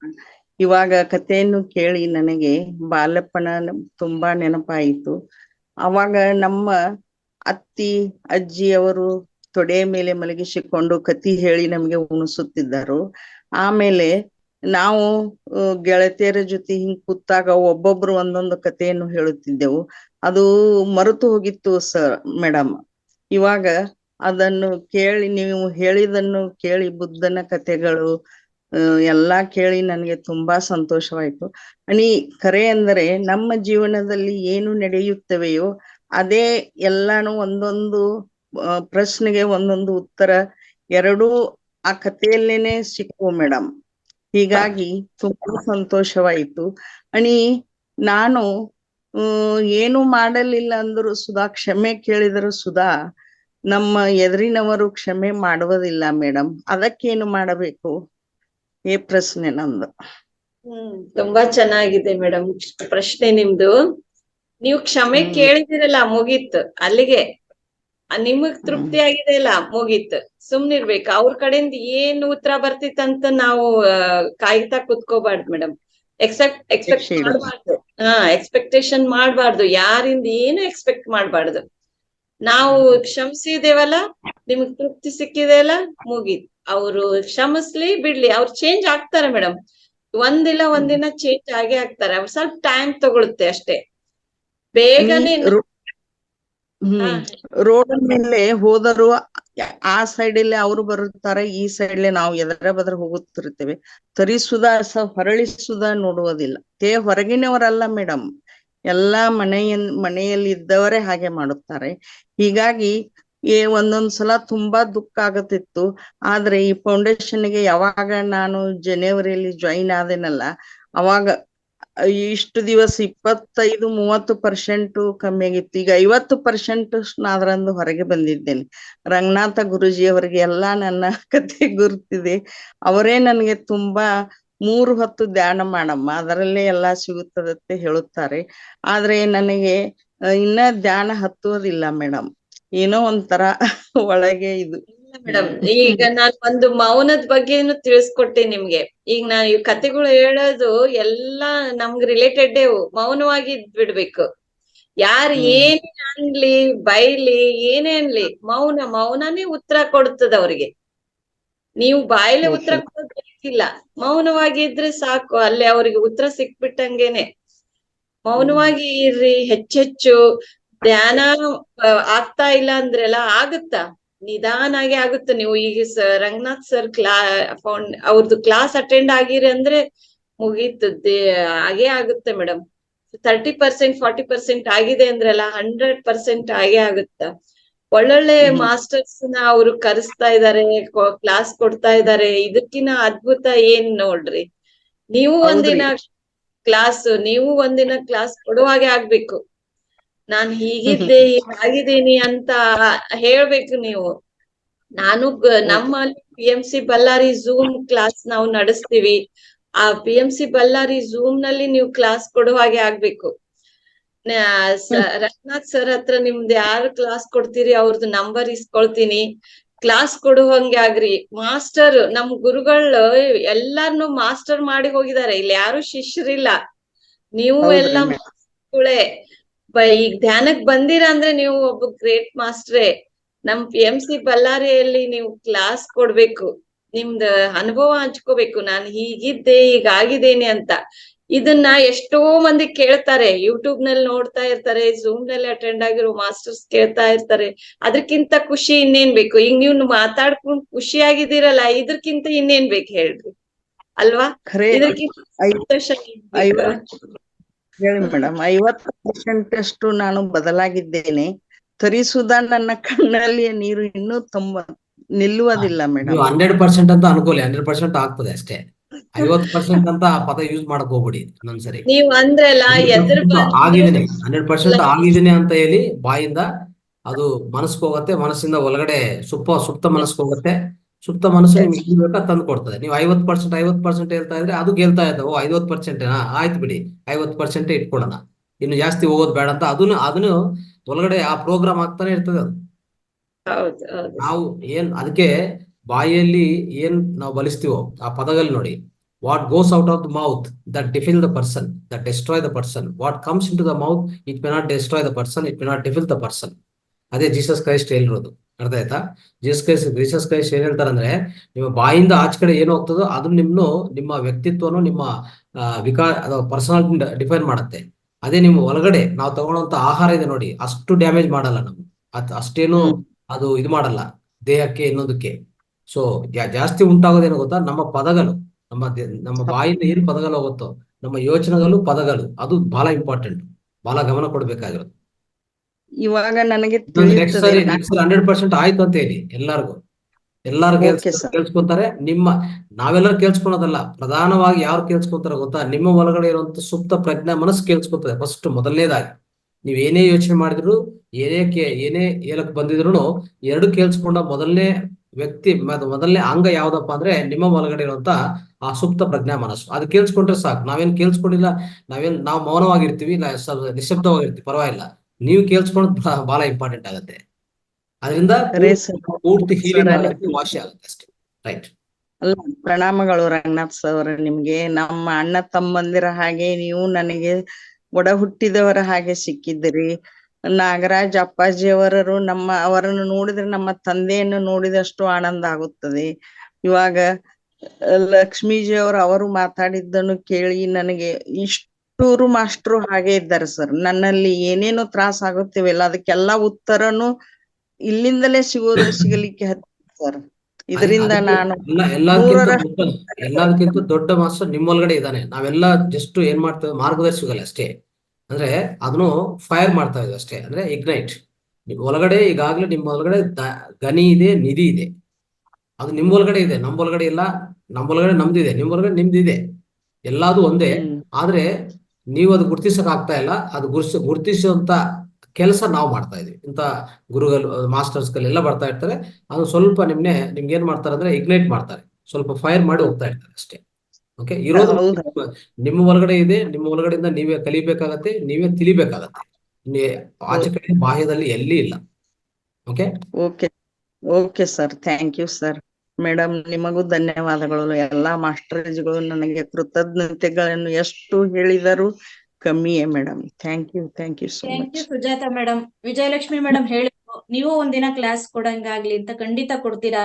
ಇವಾಗ ಕಥೆಯನ್ನು ಕೇಳಿ ನನಗೆ ಬಾಲ್ಯಪ್ಪನ ತುಂಬಾ ನೆನಪಾಯಿತು. ಅವಾಗ ನಮ್ಮ ಅತ್ತಿ ಅಜ್ಜಿಯವರು ತೊಡೆ ಮೇಲೆ ಮಲಗಿಸಿಕೊಂಡು ಕತಿ ಹೇಳಿ ನಮಗೆ ಉಣಿಸುತ್ತಿದ್ದರು. ಆಮೇಲೆ ನಾವು ಗೆಳತಿಯರ ಜೊತೆ ಹಿಂಗ್ ಕೂತಾಗ ಒಬ್ಬೊಬ್ರು ಒಂದೊಂದು ಕಥೆಯನ್ನು ಹೇಳುತ್ತಿದ್ದೆವು. ಅದು ಮರೆತು ಹೋಗಿತ್ತು ಮೇಡಮ್. ಇವಾಗ ಅದನ್ನು ಕೇಳಿ, ನೀವು ಹೇಳಿದನ್ನು ಕೇಳಿ, ಬುದ್ಧನ ಕಥೆಗಳು ಎಲ್ಲಾ ಕೇಳಿ ನನಗೆ ತುಂಬಾ ಸಂತೋಷವಾಯ್ತು. ಖರೆ ಅಂದರೆ ನಮ್ಮ ಜೀವನದಲ್ಲಿ ಏನು ನಡೆಯುತ್ತವೆಯೋ ಅದೇ ಎಲ್ಲಾನು ಒಂದೊಂದು ಪ್ರಶ್ನೆಗೆ ಒಂದೊಂದು ಉತ್ತರ ಎರಡೂ ಆ ಕಥೆಯಲ್ಲೇನೆ ಸಿಕ್ಕು ಮೇಡಮ್. ಹೀಗಾಗಿ ತುಂಬಾ ಸಂತೋಷವಾಯಿತು. ನಾನು ಏನು ಮಾಡಲಿಲ್ಲ ಅಂದ್ರು ಸುಧಾ, ಕ್ಷಮೆ ಕೇಳಿದರು ಸುಧಾ ನಮ್ಮ ಎದುರಿನವರು ಕ್ಷಮೆ ಮಾಡುವುದಿಲ್ಲ ಮೇಡಮ್. ಅದಕ್ಕೇನು ಮಾಡಬೇಕು ಈ ಪ್ರಶ್ನೆ ನಂದು. ತುಂಬಾ ಚೆನ್ನಾಗಿದೆ ಮೇಡಮ್ ಪ್ರಶ್ನೆ ನಿಮ್ದು. ನೀವು ಕ್ಷಮೆ ಕೇಳಿದಿರಲ್ಲ, ಮುಗೀತು ಅಲ್ಲಿಗೆ. ನಿಮಗ್ ತೃಪ್ತಿ ಆಗಿದೆ ಇಲ್ಲ, ಮುಗೀತು, ಸುಮ್ನಿರ್ಬೇಕು. ಅವ್ರ ಕಡೆಯಿಂದ ಏನ್ ಉತ್ತರ ಬರ್ತಿತ್ತಂತ ನಾವು ಕಾಯ್ತಾ ಕುತ್ಕೋಬಾರ್ದು ಮೇಡಮ್. ಎಕ್ಸ್ಪೆಕ್ಟ್ ಮಾಡ್ಬಾರ್ದು. ಎಕ್ಸ್ಪೆಕ್ಟೇಷನ್ ಮಾಡ್ಬಾರ್ದು, ಯಾರಿಂದ ಏನು ಎಕ್ಸ್ಪೆಕ್ಟ್ ಮಾಡ್ಬಾರ್ದು. ನಾವು ಕ್ಷಮಿಸಿದೇವಲ್ಲ, ನಿಮಗ್ ತೃಪ್ತಿ ಸಿಕ್ಕಿದೆ ಅಲ್ಲ, ಮುಗೀತು. ಅವ್ರು ಕ್ಷಮಿಸ್ಲಿ ಬಿಡ್ಲಿ, ಅವ್ರು ಚೇಂಜ್ ಆಗ್ತಾರೆ ಮೇಡಮ್. ಒಂದಿಲ್ಲ ಒಂದಿನ ಚೇಂಜ್ ಆಗೇ ಆಗ್ತಾರೆ. ಅವ್ರು ಸ್ವಲ್ಪ ಟೈಮ್ ತಗೊಳುತ್ತೆ ಅಷ್ಟೇ. ಬೇಗನೆ ರೋಡ್ ಮೇಲೆ ಹೋದರು ಆ ಸೈಡಲ್ಲಿ ಅವ್ರು ಬರುತ್ತಾರೆ, ಈ ಸೈಡ್ಲೆ ನಾವು ಎದರ ಬದ್ರ ಹೋಗುತ್ತಿರ್ತೇವೆ. ತರಿಸುದ ಹೊರಳಿಸುದ ನೋಡುವುದಿಲ್ಲ. ಹೊರಗಿನವರಲ್ಲ ಮೇಡಮ್, ಎಲ್ಲಾ ಮನೆಯಲ್ಲಿ ಇದ್ದವರೇ ಹಾಗೆ ಮಾಡುತ್ತಾರೆ. ಹೀಗಾಗಿ ಒಂದೊಂದ್ಸಲ ತುಂಬಾ ದುಃಖ ಆಗತ್ತಿತ್ತು. ಆದ್ರೆ ಈ ಫೌಂಡೇಶನ್ಗೆ ಯಾವಾಗ ನಾನು ಜನವರಿಯಲ್ಲಿ ಜಾಯಿನ್ ಆದೇನಲ್ಲ, ಅವಾಗ ಇಷ್ಟು ದಿವಸ 25-30% ಕಮ್ಮಿ ಆಗಿತ್ತು. ಈಗ 50% ನಾದ್ರಂದು ಹೊರಗೆ ಬಂದಿದ್ದೇನೆ. ರಂಗನಾಥ ಗುರುಜಿ ಅವರಿಗೆ ಎಲ್ಲಾ ನನ್ನ ಕತೆ ಗುರುತಿದೆ. ಅವರೇ ನನಗೆ ತುಂಬಾ 3 ಹೊತ್ತು ಧ್ಯಾನ ಮಾಡಮ್ಮ, ಅದರಲ್ಲೇ ಎಲ್ಲಾ ಸಿಗುತ್ತದತ್ತೆ ಹೇಳುತ್ತಾರೆ. ಆದ್ರೆ ನನಗೆ ಇನ್ನ ಧ್ಯಾನ ಹತ್ತುವುದಿಲ್ಲ ಮೇಡಮ್. ಏನೋ ಒಂಥರ ಒಳಗೆ ಇದು ಮೇಡಮ್. ಈಗ ನಾನ್ ಒಂದು ಮೌನದ ಬಗ್ಗೆನು ತಿಳಿಸ್ಕೊಟ್ಟೆ ನಿಮ್ಗೆ. ಈಗ ನಾ ಈ ಕತೆಗಳು ಹೇಳೋದು ಎಲ್ಲಾ ನಮ್ಗ್ ರಿಲೇಟೆಡ್. ಮೌನವಾಗಿ ಬಿಡ್ಬೇಕು. ಯಾರು ಏನೇ ಅನ್ಲಿ ಬೈಲಿ ಏನೇ ಅನ್ಲಿ, ಮೌನನೇ ಉತ್ತರ ಕೊಡ್ತದ ಅವ್ರಿಗೆ. ನೀವು ಬಾಯಿಲೆ ಉತ್ತರ ಕೊಡೋದಿಲ್ಲ, ಮೌನವಾಗಿ ಇದ್ರೆ ಸಾಕು, ಅಲ್ಲಿ ಅವ್ರಿಗೆ ಉತ್ತರ ಸಿಕ್ಬಿಟ್ಟಂಗೇನೆ. ಮೌನವಾಗಿ ಇರ್ರಿ. ಹೆಚ್ಚೆಚ್ಚು ಧ್ಯಾನ ಆಗ್ತಾ ಇಲ್ಲ ಅಂದ್ರೆಲ್ಲ ಆಗುತ್ತಾ, ನಿಧಾನಾಗೆ ಆಗುತ್ತೆ. ನೀವು ಈಗ ರಂಗನಾಥ್ ಸರ್ ಅವ್ರದ್ದು ಕ್ಲಾಸ್ ಅಟೆಂಡ್ ಆಗಿರಿ ಅಂದ್ರೆ ಮುಗೀತು, ಹಾಗೆ ಆಗುತ್ತೆ ಮೇಡಮ್. 30% 40% ಆಗಿದೆ ಅಂದ್ರಲ್ಲ, 100% ಆಗೇ ಆಗುತ್ತ. ಒಳ್ಳೊಳ್ಳೆ ಮಾಸ್ಟರ್ಸ್ ನ ಅವ್ರು ಕರೆಸ್ತಾ ಇದಾರೆ, ಕ್ಲಾಸ್ ಕೊಡ್ತಾ ಇದಾರೆ. ಇದಕ್ಕಿನ ಅದ್ಭುತ ಏನ್ ನೋಡ್ರಿ. ನೀವು ಒಂದಿನ ಕ್ಲಾಸ್ ಕೊಡುವಾಗೆ ಆಗ್ಬೇಕು. ನಾನ್ ಹೀಗಿದ್ದೆ, ಹೀಗಾಗಿದ್ದೀನಿ ಅಂತ ಹೇಳ್ಬೇಕು ನೀವು. ನಾನು ನಮ್ಮಲ್ಲಿ PMC ಬಳ್ಳಾರಿ ಝೂಮ್ ಕ್ಲಾಸ್ ನಾವು ನಡೆಸ್ತೀವಿ. ಆ PMC ಬಳ್ಳಾರಿ ಝೂಮ್ ನಲ್ಲಿ ನೀವು ಕ್ಲಾಸ್ ಕೊಡೋ ಹಾಗೆ ಆಗ್ಬೇಕು. ರಂಗನಾಥ್ ಸರ್ ಹತ್ರ ನಿಮ್ದು ಯಾರು ಕ್ಲಾಸ್ ಕೊಡ್ತೀರಿ ಅವ್ರದ್ದು ನಂಬರ್ ಇಸ್ಕೊಳ್ತೀನಿ. ಕ್ಲಾಸ್ ಕೊಡುವಂಗೆ ಆಗ್ರಿ. ಮಾಸ್ಟರ್, ನಮ್ ಗುರುಗಳು ಎಲ್ಲಾರ್ನು ಮಾಸ್ಟರ್ ಮಾಡಿ ಹೋಗಿದ್ದಾರೆ. ಇಲ್ಲಿ ಯಾರು ಶಿಷ್ಯರಿಲ್ಲ, ನೀವು ಎಲ್ಲ ಮಾಸ್ಟರ್ಗಳೇ. ಈಗ ಧ್ಯಾನಕ್ ಬಂದಿರ ಅಂದ್ರೆ ನೀವು ಒಬ್ಬ ಗ್ರೇಟ್ ಮಾಸ್ಟ್ರೇ. ನಮ್ PMC ಬಳ್ಳಾರಿಯಲ್ಲಿ ನೀವು ಕ್ಲಾಸ್ ಕೊಡ್ಬೇಕು, ನಿಮ್ದ ಅನುಭವ ಹಂಚ್ಕೋಬೇಕು. ನಾನು ಹೀಗಿದ್ದೆ, ಹೀಗಾಗಿದ್ದೇನೆ ಅಂತ. ಇದನ್ನ ಎಷ್ಟೋ ಮಂದಿ ಕೇಳ್ತಾರೆ, ಯೂಟ್ಯೂಬ್ ನಲ್ಲಿ ನೋಡ್ತಾ ಇರ್ತಾರೆ, ಝೂಮ್ ನಲ್ಲಿ ಅಟೆಂಡ್ ಆಗಿರೋ ಮಾಸ್ಟರ್ಸ್ ಕೇಳ್ತಾ ಇರ್ತಾರೆ. ಅದಕ್ಕಿಂತ ಖುಷಿ ಇನ್ನೇನ್ ಬೇಕು? ಈಗ ನೀವು ಮಾತಾಡ್ಕೊಂಡು ಖುಷಿ ಆಗಿದ್ದೀರಲ್ಲ, ಇದಕ್ಕಿಂತ ಇನ್ನೇನ್ ಬೇಕು ಹೇಳ್ರಿ, ಅಲ್ವಾ? ಇದಕ್ಕಿಂತ ಹೇಳಿ ಮೇಡಮ್. 50% ಅಷ್ಟು ನಾನು ಬದಲಾಗಿದ್ದೇನೆ. ತರಿಸುದ ನನ್ನ ಕಣ್ಣಲ್ಲಿ ನೀರು ಇನ್ನೂ ನಿಲ್ಲುವುದಿಲ್ಲ ಮೇಡಮ್. 100% ಅಂತ ಅನ್ಕೋಲಿ, 100% ಆಗ್ತದೆ ಅಷ್ಟೇ. 50% ಅಂತ ಪದ ಯೂಸ್ ಮಾಡಕ್ ಹೋಗ್ಬಿಡಿ ಇನ್ನೊಂದ್ಸರಿ. ನೀವು ಅಂದ್ರಲ್ಲ ಆಗಿದ್ದೀನಿ 100% ಆಗಿದ್ದೀನಿ ಅಂತ ಹೇಳಿ ಬಾಯಿಂದ ಅದು ಮನಸ್ಸಿಗೆ ಹೋಗುತ್ತೆ, ಮನಸ್ಸಿಂದ ಒಳಗಡೆ ಸುಪ್ತ ಮನಸ್ಸಿಗೆ ಹೋಗುತ್ತೆ. ಸುಪ್ತ ಮನಸ್ಸು ನಿಮ್ಗೆ ಏನ್ ಬೇಕಾ ತಂದು ಕೊಡ್ತದೆ. ನೀವು 50% ಹೇಳ್ತಾ ಇದ್ರೆ ಅದು ಗೆಲ್ತಾ ಇದ್ದ. 50% ಆಯ್ತು ಬಿಡಿ, 50% ಇಟ್ಕೊಡೋಣ, ಇನ್ನು ಜಾಸ್ತಿ ಹೋಗೋದು ಬೇಡ ಅಂತ ಅದನ್ನು ಒಳಗಡೆ ಆ ಪ್ರೋಗ್ರಾಮ್ ಆಗ್ತಾನೆ ಇರ್ತದೆ. ಅದು ನಾವು ಅದಕ್ಕೆ ಬಾಯಿಯಲ್ಲಿ ಏನ್ ನಾವು ಬಲಿಸ್ತೀವೋ ಆ ಪದಗಳು ನೋಡಿ, What goes out of the mouth that defile the person, that destroy the person. What comes into the mouth, it may not destroy the person, it may not defile the person. ಅದೇ ಜೀಸಸ್ ಕ್ರೈಸ್ಟ್ ಹೇಳಿರೋದು. ಅರ್ಥ ಆಯ್ತಾ? ಜೀಸಸ್ ಕ್ರೈಸ್ಟ್ ಏನ್ ಹೇಳ್ತಾರಂದ್ರೆ, ನಿಮ್ಮ ಬಾಯಿಂದ ಆಚೆ ಕಡೆ ಏನು ಹೋಗ್ತದೋ ಅದು ನಿಮ್ಮ ವ್ಯಕ್ತಿತ್ವನು ನಿಮ್ಮ ಪರ್ಸನಾಲಿಟಿ ಡಿಫೈನ್ ಮಾಡುತ್ತೆ. ಅದೇ ನಿಮ್ಮ ಒಳಗಡೆ ನಾವು ತಗೊಳ್ಳೋಂತ ಆಹಾರ ಇದೆ ನೋಡಿ, ಅಷ್ಟು ಡ್ಯಾಮೇಜ್ ಮಾಡಲ್ಲ ನಮ್ಗೆ, ಅಷ್ಟೇನು ಅದು ಇದು ಮಾಡಲ್ಲ ದೇಹಕ್ಕೆ ಇನ್ನೊಂದಕ್ಕೆ. ಸೊ ಜಾಸ್ತಿ ಉಂಟಾಗೋದೇನು ಗೊತ್ತಾ, ನಮ್ಮ ಪದಗಳು, ನಮ್ಮ ಬಾಯಿಂದ ಏನು ಪದಗಳು ಹೋಗುತ್ತೋ, ನಮ್ಮ ಯೋಚನೆಗಳು ಪದಗಳು, ಅದು ಬಹಳ ಇಂಪಾರ್ಟೆಂಟ್, ಬಹಳ ಗಮನ ಕೊಡ್ಬೇಕಾಗಿರೋದು. ಇವಾಗ ನನಗೆ ನೆಕ್ಸ್ಟ್ ಸರಿ 100% ಆಯ್ತು ಅಂತ ಹೇಳಿ ಎಲ್ಲಾರು ಕೇಳಿಸ್ಕೊಂತಾರೆ. ನಾವೆಲ್ಲರೂ ಕೇಳಿಸ್ಕೊಳೋದಲ್ಲ, ಪ್ರಧಾನವಾಗಿ ಯಾರು ಕೇಳಿಸ್ಕೊಂತಾರ ಗೊತ್ತಾ, ನಿಮ್ಮ ಒಳಗಡೆ ಇರುವಂತ ಸುಪ್ತ ಪ್ರಜ್ಞಾ ಮನಸ್ಸು ಕೇಳಿಸ್ಕೊತದೆ ಫಸ್ಟ್, ಮೊದಲನೇದಾಗಿ. ನೀವ್ ಏನೇ ಯೋಚನೆ ಮಾಡಿದ್ರು, ಏನೇ ಹೇಳಕ್ ಬಂದಿದ್ರು, ಎರಡು ಕೇಳಿಸ್ಕೊಂಡ ಮೊದಲನೇ ವ್ಯಕ್ತಿ, ಮೊದಲನೇ ಅಂಗ ಯಾವ್ದಪ್ಪ ಅಂದ್ರೆ ನಿಮ್ಮ ಒಳಗಡೆ ಇರುವಂತ ಆ ಸುಪ್ತ ಪ್ರಜ್ಞಾ ಮನಸ್ಸು. ಅದು ಕೇಳಿಸ್ಕೊಂಡ್ರೆ ಸಾಕು. ನಾವೇನ್ ಕೇಳಿಸ್ಕೊಂಡಿಲ್ಲ, ನಾವು ಮೌನವಾಗಿರ್ತೀವಿ, ನಿಶಬ್ದವಾಗಿರ್ತೀವಿ, ಪರವಾಗಿಲ್ಲ. ನೀವು ಕೇಳಿಸ್ಕೊಳ್ಳೋದು ಬಹಳ ಇಂಪಾರ್ಟೆಂಟ್ ಆಗುತ್ತೆ. ಅದರಿಂದ ಪೂರ್ತಿ ಹೀಲಿಂಗ್ ಆಗುತ್ತೆ, ವಾಶಿ ಆಗುತ್ತೆ ಅಷ್ಟೇ. ರೈಟ್. ಅಲ್ಲ, ಪ್ರಣಾಮಗಳು ರಂಗನಾಥ್ ಸರ್ ನಿಮ್ಗೆ. ನಮ್ಮ ಅಣ್ಣ ತಮ್ಮಂದಿರ ಹಾಗೆ ನೀವು ನನಗೆ ಒಡ ಹುಟ್ಟಿದವರ ಹಾಗೆ ಸಿಕ್ಕಿದ್ದೀರಿ. ನಾಗರಾಜ್ ಅಪ್ಪಾಜಿಯವರರು ಅವರನ್ನು ನೋಡಿದ್ರೆ ನಮ್ಮ ತಂದೆಯನ್ನು ನೋಡಿದಷ್ಟು ಆನಂದ ಆಗುತ್ತದೆ. ಇವಾಗ ಲಕ್ಷ್ಮೀಜಿಯವರು ಅವರು ಮಾತಾಡಿದ್ದನ್ನು ಕೇಳಿ ನನಗೆ ಇಷ್ಟೂರು ಮಾಸ್ಟ್ರು ಹಾಗೆ ಇದ್ದಾರೆ ಸರ್. ನನ್ನಲ್ಲಿ ಏನೇನು ತ್ರಾಸ ಆಗುತ್ತೇವಲ್ಲ ಅದಕ್ಕೆಲ್ಲಾ ಉತ್ತರನು ಇಲ್ಲಿಂದಲೇ ಸಿಗಲಿಕ್ಕೆ ಸರ್. ಇದರಿಂದ ನಾನು ಎಲ್ಲದಕ್ಕಿಂತ ದೊಡ್ಡ ಮಾಸ್ಟರ್ ನಿಮ್ಮೊಳಗಡೆ ಇದ್ದಾನೆ. ನಾವೆಲ್ಲ ಜಸ್ಟ್ ಏನ್ ಮಾಡ್ತೇವೆ, ಮಾರ್ಗದರ್ಶಿಗಳು ಅಷ್ಟೇ. ಅಂದ್ರೆ ಅದನ್ನು ಫೈರ್ ಮಾಡ್ತಾ ಇದ್ವಿ ಅಷ್ಟೇ, ಅಂದ್ರೆ ಇಗ್ನೈಟ್. ಒಳಗಡೆ ಈಗಾಗ್ಲೇ ನಿಮ್ಮ ಒಳಗಡೆ ಗನಿ ಇದೆ, ನಿಧಿ ಇದೆ. ಅದು ನಿಮ್ಮೊಳಗಡೆ ಇದೆ, ನಮ್ಮೊಳಗಡೆ ಇಲ್ಲ. ನಮ್ಮೊಳಗಡೆ ನಮ್ದಿದೆ, ನಿಮ್ಮೊಳಗಡೆ ನಿಮ್ದಿದೆ. ಎಲ್ಲಾದು ಒಂದೇ. ಆದ್ರೆ ನೀವು ಅದು ಗುರ್ತಿಸಕ್ ಆಗ್ತಾ ಇಲ್ಲ. ಅದು ಗುರ್ತಿಸುವಂತ ಕೆಲಸ ನಾವು ಮಾಡ್ತಾ ಇದೀವಿ. ಇಂತ ಗುರುಗಳು, ಮಾಸ್ಟರ್ಸ್ಗಳೆಲ್ಲ ಬರ್ತಾ ಇರ್ತಾರೆ. ಅದು ಸ್ವಲ್ಪ ನಿಮ್ಗೆ ಏನ್ ಮಾಡ್ತಾರೆ ಅಂದ್ರೆ ಇಗ್ನೈಟ್ ಮಾಡ್ತಾರೆ, ಸ್ವಲ್ಪ ಫೈರ್ ಮಾಡಿ ಹೋಗ್ತಾ ಇರ್ತಾರೆ ಅಷ್ಟೇ. ಓಕೆ, ಇರೋದು ನಿಮ್ಮ ಒಳಗಡೆ ಇದೆ. ನಿಮ್ಮ ಒಳಗಡೆಯಿಂದ ನೀವೇ ಕಲಿಬೇಕಾಗತ್ತೆ, ನೀವೇ ತಿಳಿಬೇಕಾಗತ್ತೆ. ಆಚೆ ಕಡೆ ಬಾಹ್ಯದಲ್ಲಿ ಎಲ್ಲಿ ಇಲ್ಲ. Okay okay sir, thank you sir. Madam ನಿಮಗೂ ಧನ್ಯವಾದಗಳು. ಎಲ್ಲಾ ಮಾಸ್ಟರ್ಜಿಗಳು ನನಗೆ ಕೃತಜ್ಞತೆಗಳನ್ನು ಎಷ್ಟು ಹೇಳಿದರು ಕಮ್ಮಿಯೇ madam. Thank you so much. Sujatha madam. Vijayalakshmi madam ಹೇಳಿದ್ರು, ನೀವು ಒಂದಿನ ಕ್ಲಾಸ್ ಕೊಡಂಗಾಗ್ಲಿ ಅಂತ. ಖಂಡಿತ ಕೊಡ್ತೀರಾ.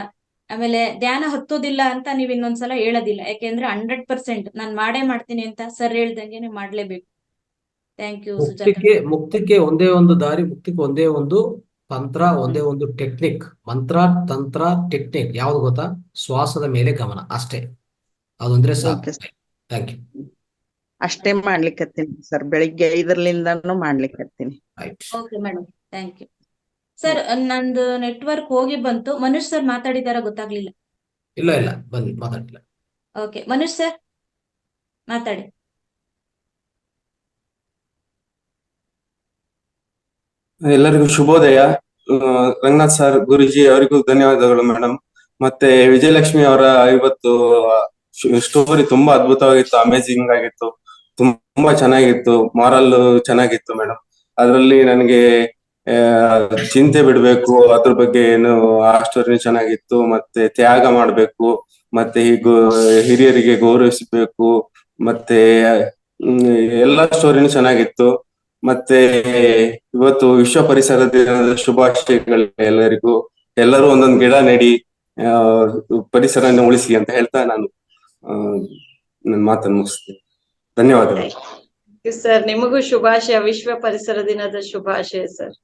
ಆಮೇಲೆ ಧ್ಯಾನ ಹತ್ತೋದಿಲ್ಲ ಅಂತ ನೀವ್ ಇನ್ನೊಂದ್ಸಲ ಹೇಳೋದಿಲ್ಲ, ಯಾಕೆಂದ್ರೆ 100% ನಾನ್ ಮಾಡೇ ಮಾಡ್ತೀನಿ ಅಂತ ಸರ್ ಹೇಳ್ದಂಗೆ ನೀವು ಮಾಡ್ಲೇಬೇಕು. Thank you Sujata. ಮುಕ್ತಿಗೆ ಒಂದೇ ಒಂದು ದಾರಿ, ಮುಕ್ತಿಗೆ ಒಂದೇ ಒಂದು ತಂತ್ರ, ಒಂದೇ ಒಂದು ಟೆಕ್ನಿಕ್. ಮಂತ್ರ, ತಂತ್ರ, ಟೆಕ್ನಿಕ್ ಯಾವ್ದು ಗೊತ್ತಾ? ಶ್ವಾಸದ ಮೇಲೆ ಗಮನ ಅಷ್ಟೇ. ಅದೊಂದ್ರೆ ಸಾಕು. Thank you. ಅಷ್ಟೇ ಮಾಡ್ಲಿಕ್ಕತ್ತೀನಿ ಸರ್, ಬೆಳಿಗ್ಗೆ 5ರಿಂದಾನು ಮಾಡ್ಲಿಕ್ಕತ್ತೀನಿ. Okay madam, thank you sir. ನಂದು ನೆಟ್ವರ್ಕ್ ಹೋಗಿ ಬಂತು. ಮನುಷ್ ಸರ್ ಮಾತಾಡಿದಾರ ಗೊತ್ತಾಗ್ಲಿಲ್ಲ. ಇಲ್ಲ ಬನ್ನಿ, ಮಾತಾಡಿಲ್ಲ. ಓಕೆ, ಮನುಷ್ ಸರ್ ಮಾತಾಡಿ. ಎಲ್ಲರಿಗೂ ಶುಭೋದಯ. ರಂಗನಾಥ್ ಸರ್, ಗುರುಜಿ ಅವರಿಗೂ ಧನ್ಯವಾದಗಳು ಮೇಡಮ್. ಮತ್ತೆ ವಿಜಯಲಕ್ಷ್ಮಿ ಅವರ ಇವತ್ತು ಸ್ಟೋರಿ ತುಂಬಾ ಅದ್ಭುತವಾಗಿತ್ತು, ಅಮೇಜಿಂಗ್ ಆಗಿತ್ತು, ತುಂಬಾ ಚೆನ್ನಾಗಿತ್ತು, ಮಾರಲ್ ಚೆನ್ನಾಗಿತ್ತು ಮೇಡಮ್. ಅದರಲ್ಲಿ ನನಗೆ ಚಿಂತೆ ಬಿಡ್ಬೇಕು ಅದ್ರ ಬಗ್ಗೆ ಏನು, ಆ ಸ್ಟೋರಿ ಚೆನ್ನಾಗಿತ್ತು. ಮತ್ತೆ ತ್ಯಾಗ ಮಾಡ್ಬೇಕು, ಮತ್ತೆ ಹಿರಿಯರಿಗೆ ಗೌರವಿಸಬೇಕು, ಮತ್ತೆ ಎಲ್ಲಾ ಸ್ಟೋರಿನೂ ಚೆನ್ನಾಗಿತ್ತು. ಮತ್ತೆ ಇವತ್ತು ವಿಶ್ವ ಪರಿಸರ ದಿನದ ಶುಭಾಶಯಗಳು ಎಲ್ಲರಿಗೂ. ಎಲ್ಲರೂ ಒಂದೊಂದು ಗಿಡ ನೆಡಿ, ಪರಿಸರನ ಉಳಿಸಿ ಅಂತ ಹೇಳ್ತಾ ನಾನು ನನ್ನ ಮಾತನ್ನು ಮುಗಿಸ್ತೀನಿ. ಧನ್ಯವಾದಗಳು ಸರ್. ನಿಮಗೂ ಶುಭಾಶಯ, ವಿಶ್ವ ಪರಿಸರ ದಿನದ ಶುಭಾಶಯ sir.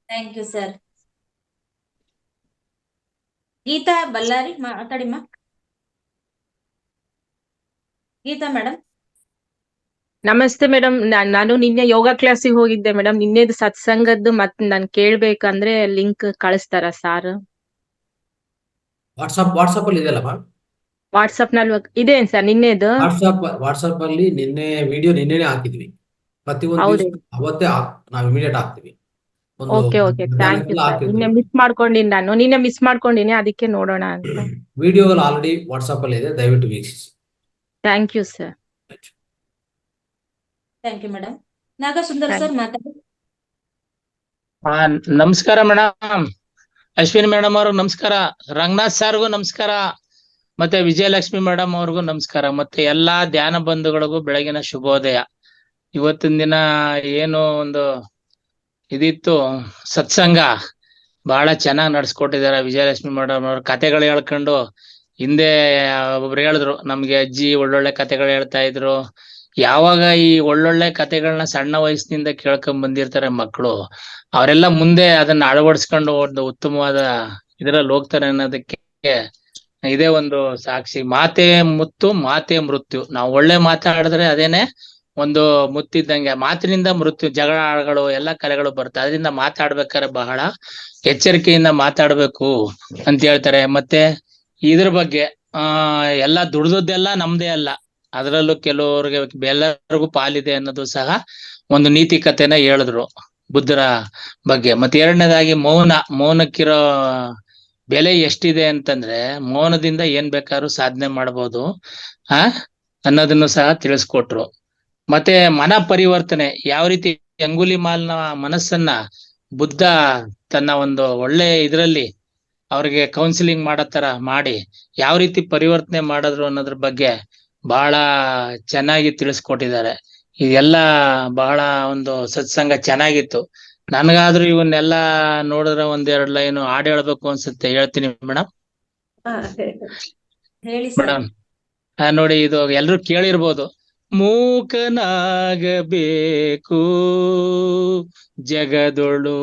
Thank you sir. Geeta Ballari ಮಾತಾಡಿಮ್ಮ. ಗೀತಾ ಮೇಡಮ್. ನಮಸ್ತೆ ಮೇಡಮ್. ನಾನು ನಿನ್ನೆ ಯೋಗ ಕ್ಲಾಸಿಗೆ ಹೋಗಿದ್ದೆ ಮೇಡಮ್. ನಿನ್ನೆದು ಸತ್ಸಂಗದ್ದು ಮತ್ತೆ ನಾನು ಕೇಳ್ಬೇಕಂದ್ರೆ ಲಿಂಕ್ ಕಳಿಸ್ತಾರ ಸಾರ್? ವಾಟ್ಸ್ಆಪ್ ಅಲ್ಲಿ ಇದೆಯಲ್ಲ, ವಾಟ್ಸ್ಆಪ್ ನಲ್ಲಿ ಇದೆ ಸರ್ ನಿನ್ನೆದು. ವಾಟ್ಸ್ಆಪ್ ಅಲ್ಲಿ ನಿನ್ನೆ ವಿಡಿಯೋ ನಿನ್ನೆನೆ ಹಾಕಿದ್ವಿ. ಪ್ರತಿಯೊಂದು ಅವತ್ತೇ ನಾವು ಇಮಿಡಿಯೇಟ್ ಹಾಕ್ತಿವಿ. Okay, thank you sir. ನಿನ್ನೆ ಮಿಸ್ ಮಾಡ್ಕೊಂಡಿನಿ, ಅದಕ್ಕೆ ನೋಡೋಣ ಅಂತ. ವಿಡಿಯೋಗಳು ಆಲ್ರೆಡಿ ವಾಟ್ಸ್ಆಪ್ ಅಲ್ಲಿ ಇದೆ, ದಯವಿಟ್ಟು ವೀಕ್ಷಿಸಿ. Thank you sir. Thank you madam. Nagasundar sir ಮಾತಾಡಿ. ನಮಸ್ಕಾರ ಮೇಡಮ್. ಅಶ್ವಿನಿ ಮೇಡಮ್ ಅವರು ನಮಸ್ಕಾರ. ರಂಗನಾಥ್ ಸರ್ಗೂ ನಮಸ್ಕಾರ. ಮತ್ತೆ ವಿಜಯಲಕ್ಷ್ಮಿ ಮೇಡಮ್ ಅವ್ರಿಗೂ ನಮಸ್ಕಾರ. ಮತ್ತೆ ಎಲ್ಲಾ ಧ್ಯಾನ ಬಂಧುಗಳಿಗೂ ಬೆಳಗಿನ ಶುಭೋದಯ. ಇವತ್ತಿನ ದಿನ ಏನು ಒಂದು ಇದಿತ್ತು ಸತ್ಸಂಗ, ಬಹಳ ಚೆನ್ನಾಗಿ ನಡ್ಸ್ಕೊಟ್ಟಿದ್ದಾರೆ ವಿಜಯಲಕ್ಷ್ಮಿ ಮೇಡಮ್ ಅವ್ರ. ಕತೆಗಳು ಹೇಳ್ಕೊಂಡು ಹಿಂದೆ ಒಬ್ರು ಹೇಳಿದ್ರು ನಮ್ಗೆ ಅಜ್ಜಿ ಒಳ್ಳೊಳ್ಳೆ ಕತೆಗಳು ಹೇಳ್ತಾ ಇದ್ರು. ಯಾವಾಗ ಈ ಒಳ್ಳೊಳ್ಳೆ ಕತೆಗಳನ್ನ ಸಣ್ಣ ವಯಸ್ಸಿನಿಂದ ಕೇಳ್ಕೊಂಡ್ ಬಂದಿರ್ತಾರೆ ಮಕ್ಕಳು, ಅವರೆಲ್ಲ ಮುಂದೆ ಅದನ್ನ ಅಳವಡಿಸ್ಕೊಂಡು ಒಂದು ಉತ್ತಮವಾದ ಇದ್ರಲ್ಲಿ ಹೋಗ್ತಾರೆ ಅನ್ನೋದಕ್ಕೆ ಇದೇ ಒಂದು ಸಾಕ್ಷಿ. ಮಾತೆ ಮುತ್ತು ಮಾತೆ ಮೃತ್ಯು. ನಾವು ಒಳ್ಳೆ ಮಾತಾಡಿದ್ರೆ ಅದೇನೆ ಒಂದು ಮುತ್ತಿದ್ದಂಗೆ. ಮಾತಿನಿಂದ ಮೃತ್ಯು, ಜಗಳಗಳು ಎಲ್ಲ ಕಲೆಗಳು ಬರ್ತವೆ. ಅದರಿಂದ ಮಾತಾಡ್ಬೇಕಾದ್ರೆ ಬಹಳ ಎಚ್ಚರಿಕೆಯಿಂದ ಮಾತಾಡ್ಬೇಕು ಅಂತ ಹೇಳ್ತಾರೆ. ಮತ್ತೆ ಇದ್ರ ಬಗ್ಗೆ ಎಲ್ಲ ದುಡ್ದದ್ದೆಲ್ಲ ನಮ್ದೇ ಅಲ್ಲ, ಅದರಲ್ಲೂ ಕೆಲವ್ರಿಗೆ ಎಲ್ಲರಿಗೂ ಪಾಲಿದೆ ಅನ್ನೋದು ಸಹ ಒಂದು ನೀತಿ ಕಥೆನ ಹೇಳಿದ್ರು ಬುದ್ಧರ ಬಗ್ಗೆ. ಮತ್ತೆ ಎರಡನೇದಾಗಿ ಮೌನಕ್ಕಿರೋ ಬೆಲೆ ಎಷ್ಟಿದೆ ಅಂತಂದ್ರೆ ಮೌನದಿಂದ ಏನ್ ಬೇಕಾದ್ರೂ ಸಾಧನೆ ಮಾಡ್ಬೋದು ಅನ್ನೋದನ್ನು ಸಹ ತಿಳಿಸ್ಕೊಟ್ರು. ಮತ್ತೆ ಮನ ಪರಿವರ್ತನೆ, ಯಾವ ರೀತಿ ಅಂಗುಲಿಮಾಲ್ನ ಮನಸ್ಸನ್ನ ಬುದ್ಧ ತನ್ನ ಒಂದು ಒಳ್ಳೆ ಇದ್ರಲ್ಲಿ ಅವ್ರಿಗೆ ಕೌನ್ಸಿಲಿಂಗ್ ಮಾಡೋ ತರ ಮಾಡಿ ಯಾವ ರೀತಿ ಪರಿವರ್ತನೆ ಮಾಡಿದ್ರು ಅನ್ನೋದ್ರ ಬಗ್ಗೆ ಬಹಳ ಚೆನ್ನಾಗಿ ತಿಳಿಸ್ಕೊಟ್ಟಿದ್ದಾರೆ. ಇದೆಲ್ಲ ಬಹಳ ಒಂದು ಸತ್ಸಂಗ ಚೆನ್ನಾಗಿತ್ತು. ನನ್ಗಾದ್ರೂ ಇವನ್ನೆಲ್ಲ ನೋಡಿದ್ರೆ ಒಂದೆರಡು ಲೈನ್ ಹಾಡು ಹೇಳ್ಬೇಕು ಅನ್ಸುತ್ತೆ. ಹೇಳ್ತೀನಿ ಮೇಡಮ್. ಹೇಳಿ ಸರ್. ಮೇಡಮ್ ನೋಡಿ, ಇದು ಎಲ್ರು ಕೇಳಿರ್ಬೋದು. ಮೂಕನಾಗಬೇಕು ಜಗದೊಳು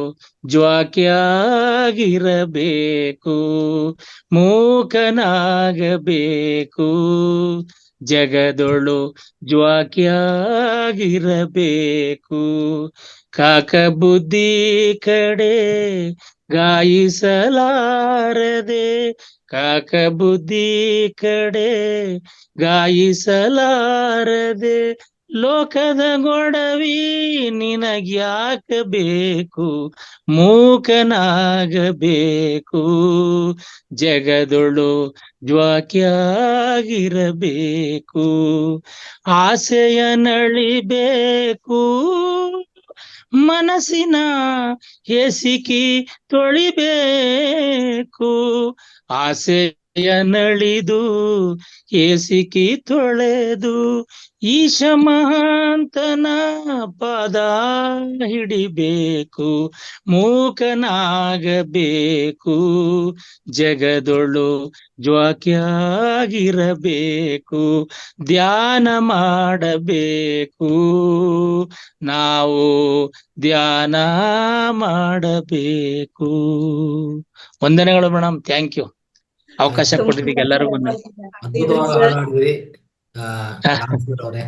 ಜ್ವಾಕ್ಯಾಗಿರಬೇಕು, ಮೂಕನಾಗಬೇಕು ಜಗದೊಳು ಜ್ವಾಕ್ಯಾಗಿರಬೇಕು, ಕಾಕ ಬುದ್ಧಿ ಕಡೆ ಗಾಯಿಸಲಾರದೆ, ಕಾಕ ಬುದ್ಧಿ ಕಡೆ ಗಾಯಿಸಲಾರದೆ, ಲೋಕದ ಗೊಡವಿ ನಿನಗ್ಯಾಕ ಬೇಕು, ಮೂಕನಾಗಬೇಕು ಜಗದೊಳು ಜ್ವಾಕ್ಯಾಗಿರಬೇಕು, ಆಸೆಯ ನಳಿಬೇಕು ಮನಸ್ಸಿನ ಹೇಸಿಕಿ ತೊಳಿಬೇಕು, ಆಸೆಯ ನಳಿದು ಹೇಸಿಕಿ ತೊಳೆದು ಈಶ ಮಹಾಂತನ ಪದ ಹಿಡಿಬೇಕು, ಮೂಕನಾಗಬೇಕು ಜಗದೊಳು ಜ್ವಾಕ್ಯಾಗಿರಬೇಕು, ಧ್ಯಾನ ಮಾಡಬೇಕು ನಾವು ಧ್ಯಾನ ಮಾಡಬೇಕು. ವಂದನೆಗಳು ಮೇಡಮ್. Thank you. ಅವಕಾಶ ಕೊಟ್ಟಿದ್ದಕ್ಕೆ ಎಲ್ಲರಿಗೂ ಅದ್ಭುತವಾದ ಹಾಡು ಹಾಡಿದ್ರಿ ಅವರೇ.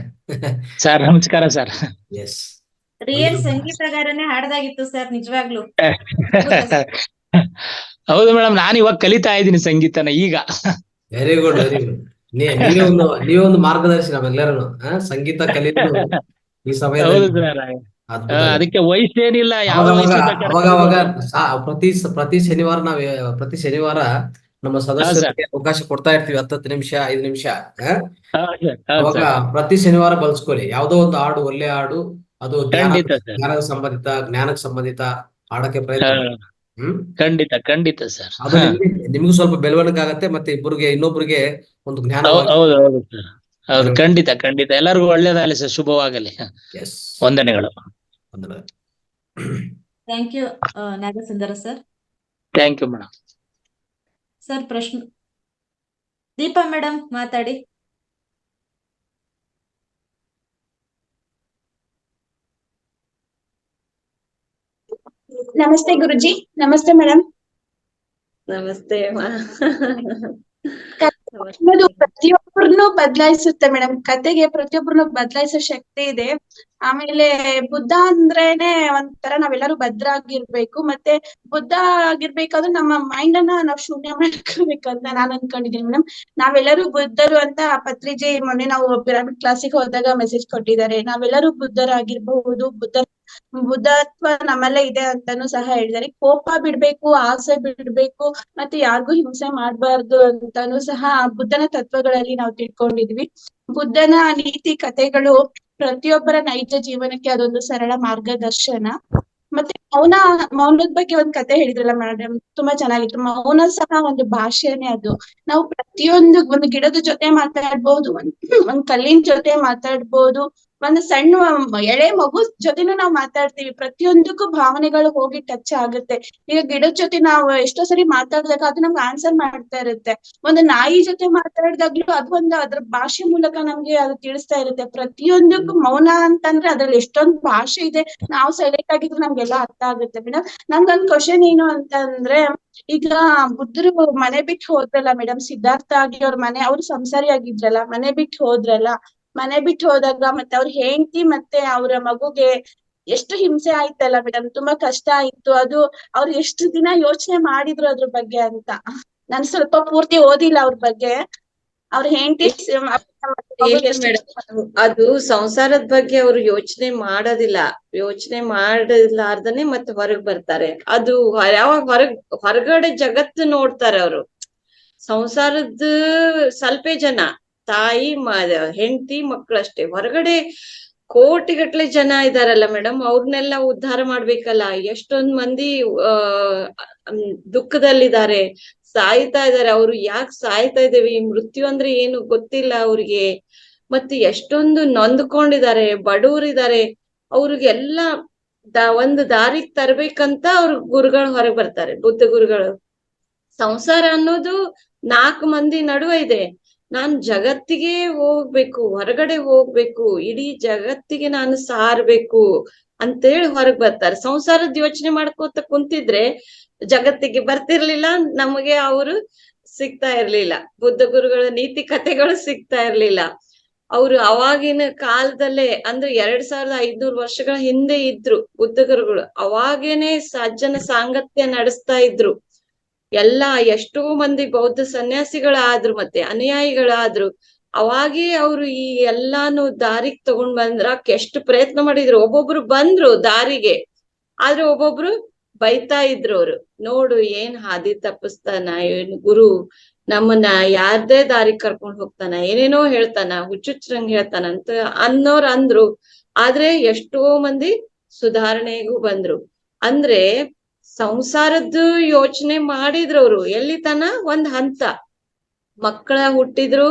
ಸರ್ ನಮಸ್ಕಾರ ಸರ್. ಎಸ್, ರಿಯಲ್ ಸಂಗೀತಗಾರನೇ ಹಾಡ್ದಾಗಿತ್ತು ಸರ್, ನಿಜವಾಗ್ಲು. ಹೌದು ಮೇಡಮ್, ನಾನು ಇವಾಗ ಕಲಿತಾ ಇದ್ದೀನಿ ಸಂಗೀತನ ಈಗ. Very good, very good. ನೀವೇ ಒಂದು ಮಾರ್ಗದರ್ಶಿ ನಮ್ಮೆಲ್ಲರೂ ಸಂಗೀತ ಕಲಿಯೋದು ಈ ಸಮಯದಲ್ಲಿ. ಹೌದು ಸರ್, ಅದಕ್ಕೆ ವಯಸ್ಸೇನಿಲ್ಲ, ಯಾವ ಅವಾಗ ಪ್ರತಿ ಶನಿವಾರ ನಮ್ಮ ಸದಸ್ಯರಿಗೆ ಅವಕಾಶ ಕೊಡ್ತಾ ಇರ್ತೀವಿ. 10 ನಿಮಿಷ 5 ನಿಮಿಷ ಅವಾಗ ಪ್ರತಿ ಶನಿವಾರ ಬಳಸ್ಕೊಳ್ಳಿ. ಯಾವ್ದೋ ಒಂದು ಹಾಡು, ಒಳ್ಳೆ ಹಾಡು, ಅದು ಜ್ಞಾನಕ್ಕೆ ಸಂಬಂಧಿತ ಹಾಡಕ್ಕೆ ಪ್ರಯತ್ನ. ಖಂಡಿತ ಖಂಡಿತ ಸರ್. ಅದು ನಿಮ್ಗೂ ಸ್ವಲ್ಪ ಬೆಳವಣಿಗೆ ಆಗತ್ತೆ, ಮತ್ತೆ ಇನ್ನೊಬ್ರಿಗೆ ಒಂದು ಜ್ಞಾನ. ಹೌದು ಸರ್, ಹೌದು ಖಂಡಿತ ಖಂಡಿತ. ಎಲ್ಲರಿಗೂ ಒಳ್ಳೇದಾಗಲಿ ಸರ್, ಶುಭವಾಗಲಿ. ವಂದನೆಗಳು. Thank you Nagasundara sir. Thank you madam. Sir ಪ್ರಶ್ನೆ ದೀಪಾ ಮೇಡಮ್ ಮಾತಾಡಿ. ನಮಸ್ತೆ ಗುರುಜಿ. ನಮಸ್ತೆ ಮೇಡಮ್. ನಮಸ್ತೆ. ಪ್ರತಿಯೊಬ್ಬರನ್ನು ಬದಲಾಯಿಸುತ್ತೆ ಮೇಡಮ್. ಕತೆಗೆ ಪ್ರತಿಯೊಬ್ಬರನ್ನು ಬದಲಾಯಿಸೋ ಶಕ್ತಿ ಇದೆ. ಆಮೇಲೆ ಬುದ್ಧ ಅಂದ್ರೇನೆ ಒಂಥರ ನಾವೆಲ್ಲರೂ ಭದ್ರಾಗಿರ್ಬೇಕು. ಮತ್ತೆ ಬುದ್ಧ ಆಗಿರ್ಬೇಕಾದ್ರೆ ನಮ್ಮ ಮೈಂಡ್ ಅನ್ನ ನಾವು ಶೂನ್ಯ ಮಾಡ್ಕೋಬೇಕಂತ ನಾನ್ ಅನ್ಕೊಂಡಿದ್ದೀನಿ ಮೇಡಮ್. ನಾವೆಲ್ಲರೂ ಬುದ್ಧರು ಅಂತ ಪತ್ರಿಜಿ ಮೊನ್ನೆ ನಾವು ಪಿರಮಿಡ್ ಕ್ಲಾಸಿಗೆ ಹೋದಾಗ ಮೆಸೇಜ್ ಕೊಟ್ಟಿದ್ದಾರೆ. ನಾವೆಲ್ಲರೂ ಬುದ್ಧರಾಗಿರ್ಬಹುದು, ಬುದ್ಧತ್ವ ನಮ್ಮಲ್ಲೇ ಇದೆ ಅಂತಾನು ಸಹ ಹೇಳಿದ್ದಾರೆ. ಕೋಪ ಬಿಡ್ಬೇಕು, ಆಸೆ ಬಿಡ್ಬೇಕು, ಮತ್ತೆ ಯಾರಿಗೂ ಹಿಂಸೆ ಮಾಡ್ಬಾರ್ದು ಅಂತಾನು ಸಹ ಬುದ್ಧನ ತತ್ವಗಳಲ್ಲಿ ನಾವು ತಿಳ್ಕೊಂಡಿದ್ವಿ. ಬುದ್ಧನ ನೀತಿ ಕಥೆಗಳು ಪ್ರತಿಯೊಬ್ಬರ ನೈಜ ಜೀವನಕ್ಕೆ ಅದೊಂದು ಸರಳ ಮಾರ್ಗದರ್ಶನ. ಮತ್ತೆ ಮೌನದ ಬಗ್ಗೆ ಒಂದ್ ಕತೆ ಹೇಳಿದ್ರಲ್ಲ ಮೇಡಮ್, ತುಂಬಾ ಚೆನ್ನಾಗಿತ್ತು. ಮೌನ ಸಹ ಒಂದು ಭಾಷೆನೇ ಅದು. ನಾವು ಪ್ರತಿಯೊಂದು ಒಂದು ಗಿಡದ ಜೊತೆ ಮಾತಾಡ್ಬೋದು, ಒಂದ್ ಕಲ್ಲಿನ ಜೊತೆ ಮಾತಾಡ್ಬೋದು, ಒಂದು ಸಣ್ಣ ಎಳೆ ಮಗು ಜೊತೆನೂ ನಾವು ಮಾತಾಡ್ತೀವಿ. ಪ್ರತಿಯೊಂದಕ್ಕೂ ಭಾವನೆಗಳು ಹೋಗಿ ಟಚ್ ಆಗುತ್ತೆ. ಈಗ ಗಿಡದ ಜೊತೆ ನಾವು ಎಷ್ಟೋ ಸರಿ ಮಾತಾಡಿದಾಗ ಅದು ನಮ್ಗೆ ಆನ್ಸರ್ ಮಾಡ್ತಾ ಇರುತ್ತೆ. ಒಂದು ನಾಯಿ ಜೊತೆ ಮಾತಾಡಿದಾಗ್ಲೂ ಅದು ಒಂದು ಅದ್ರ ಭಾಷೆ ಮೂಲಕ ನಮ್ಗೆ ಅದು ತಿಳಿಸ್ತಾ ಇರುತ್ತೆ. ಪ್ರತಿಯೊಂದಕ್ಕೂ ಮೌನ ಅಂತಂದ್ರೆ ಅದ್ರಲ್ಲಿ ಎಷ್ಟೊಂದು ಭಾಷೆ ಇದೆ. ನಾವು ಸೈಲೆಂಟ್ ಆಗಿದ್ರೆ ನಮ್ಗೆಲ್ಲ ಅರ್ಥ ಆಗುತ್ತೆ ಮೇಡಮ್. ನನ್ಗೊಂದ್ ಕ್ವಶನ್ ಏನು ಅಂತಂದ್ರೆ, ಈಗ ಬುದ್ಧರು ಮನೆ ಬಿಟ್ಟು ಹೋದ್ರಲ್ಲ ಮೇಡಮ್, ಸಿದ್ಧಾರ್ಥ ಆಗಿ ಅವ್ರು ಸಂಸಾರಿ ಆಗಿದ್ರಲ್ಲ, ಮನೆ ಬಿಟ್ಟು ಹೋದಾಗ ಮತ್ತೆ ಅವ್ರ ಹೆಂಡತಿ ಮತ್ತೆ ಅವರ ಮಗುಗೆ ಎಷ್ಟು ಹಿಂಸೆ ಆಯ್ತಲ್ಲ ಮೇಡಮ್, ತುಂಬಾ ಕಷ್ಟ ಆಯ್ತು. ಅದು ಅವ್ರು ಎಷ್ಟು ದಿನ ಯೋಚನೆ ಮಾಡಿದ್ರು ಅದ್ರ ಬಗ್ಗೆ ಅಂತ. ನಾನು ಸ್ವಲ್ಪ ಪೂರ್ತಿ ಓದಿಲ್ಲ ಅವ್ರ ಬಗ್ಗೆ. ಅವ್ರ ಹೆಂಡತಿ ಇಲ್ಲ ಮೇಡಮ್, ಅದು ಸಂಸಾರದ ಬಗ್ಗೆ ಅವರು ಯೋಚನೆ ಮಾಡಲಾರ್ದನೆ ಮತ್ತೆ ಹೊರಗ್ ಬರ್ತಾರೆ. ಅದು ಯಾವಾಗ ಹೊರಗಡೆ ಜಗತ್ತು ನೋಡ್ತಾರೆ ಅವರು. ಸಂಸಾರದ ಸ್ವಲ್ಪ ಜನ, ತಾಯಿ ಹೆಂಡತಿ ಮಕ್ಕಳಷ್ಟೇ. ಹೊರಗಡೆ ಕೋಟಿಗಟ್ಲೆ ಜನ ಇದಾರಲ್ಲ ಮೇಡಮ್, ಅವ್ರನ್ನೆಲ್ಲ ಉದ್ಧಾರ ಮಾಡ್ಬೇಕಲ್ಲ. ಎಷ್ಟೊಂದ್ ಮಂದಿ ದುಃಖದಲ್ಲಿದ್ದಾರೆ, ಸಾಯ್ತಾ ಇದಾರೆ. ಅವ್ರು ಯಾಕೆ ಸಾಯ್ತಾ ಇದ್ದೇವೆ, ಈ ಮೃತ್ಯು ಅಂದ್ರೆ ಏನು ಗೊತ್ತಿಲ್ಲ ಅವ್ರಿಗೆ. ಮತ್ತೆ ಎಷ್ಟೊಂದು ನೊಂದ್ಕೊಂಡಿದ್ದಾರೆ, ಬಡವರಿದ್ದಾರೆ. ಅವ್ರಿಗೆಲ್ಲ ಒಂದು ದಾರಿಗೆ ತರ್ಬೇಕಂತ ಅವ್ರ ಗುರುಗಳು ಹೊರಗೆ ಬರ್ತಾರೆ, ಬುದ್ಧ ಗುರುಗಳು. ಸಂಸಾರ ಅನ್ನೋದು 4 ಮಂದಿ ನಡುವೆ ಇದೆ. ನಾನ್ ಜಗತ್ತಿಗೆ ಹೋಗ್ಬೇಕು, ಹೊರಗಡೆ ಹೋಗ್ಬೇಕು, ಇಡೀ ಜಗತ್ತಿಗೆ ನಾನು ಸಾರ್ಬೇಕು ಅಂತೇಳಿ ಹೊರಗ್ ಬರ್ತಾರೆ. ಸಂಸಾರದ ಯೋಚನೆ ಮಾಡ್ಕೋತ ಕುಂತಿದ್ರೆ ಜಗತ್ತಿಗೆ ಬರ್ತಿರ್ಲಿಲ್ಲ, ನಮಗೆ ಅವರು ಸಿಗ್ತಾ ಇರ್ಲಿಲ್ಲ. ಬುದ್ಧ ಗುರುಗಳ ನೀತಿ ಕಥೆಗಳು ಸಿಗ್ತಾ ಇರ್ಲಿಲ್ಲ. ಅವರು ಅವಾಗಿನ ಕಾಲದಲ್ಲೇ ಅಂದ್ರೆ 2500 ವರ್ಷಗಳ ಹಿಂದೆ ಇದ್ರು ಬುದ್ಧ ಗುರುಗಳು. ಅವಾಗೇನೆ ಸಜ್ಜನ ಸಾಂಗತ್ಯ ನಡೆಸ್ತಾ ಇದ್ರು. ಎಷ್ಟೋ ಮಂದಿ ಬೌದ್ಧ ಸನ್ಯಾಸಿಗಳಾದ್ರು, ಮತ್ತೆ ಅನುಯಾಯಿಗಳಾದ್ರು. ಅವಾಗೇ ಅವ್ರು ಈ ಎಲ್ಲಾನು ದಾರಿಗ್ ತಗೊಂಡ್ ಬಂದ್ರಕ್ ಎಷ್ಟು ಪ್ರಯತ್ನ ಮಾಡಿದ್ರು. ಒಬ್ಬೊಬ್ರು ಬಂದ್ರು ದಾರಿಗೆ, ಆದ್ರೆ ಒಬ್ಬೊಬ್ರು ಬೈತಾ ಇದ್ರು. ಅವ್ರು ನೋಡು ಏನ್ ಹಾದಿ ತಪ್ಪಿಸ್ತಾನ, ಏನ್ ಗುರು ನಮ್ಮನ್ನ ಯಾರ್ದೇ ದಾರಿ ಕರ್ಕೊಂಡ್ ಹೋಗ್ತಾನ, ಏನೇನೋ ಹೇಳ್ತಾನ, ಹುಚ್ಚುಚ್ರಂಗ್ ಹೇಳ್ತಾನ ಅಂತ ಅಂದ್ರು. ಆದ್ರೆ ಎಷ್ಟೋ ಮಂದಿ ಸುಧಾರಣೆಗೂ ಬಂದ್ರು. ಅಂದ್ರೆ ಸಂಸಾರದ್ದು ಯೋಚನೆ ಮಾಡಿದ್ರು ಅವ್ರು. ಎಲ್ಲಿ ತನ ಒಂದ್ ಹಂತ, ಮಕ್ಕಳ ಹುಟ್ಟಿದ್ರು,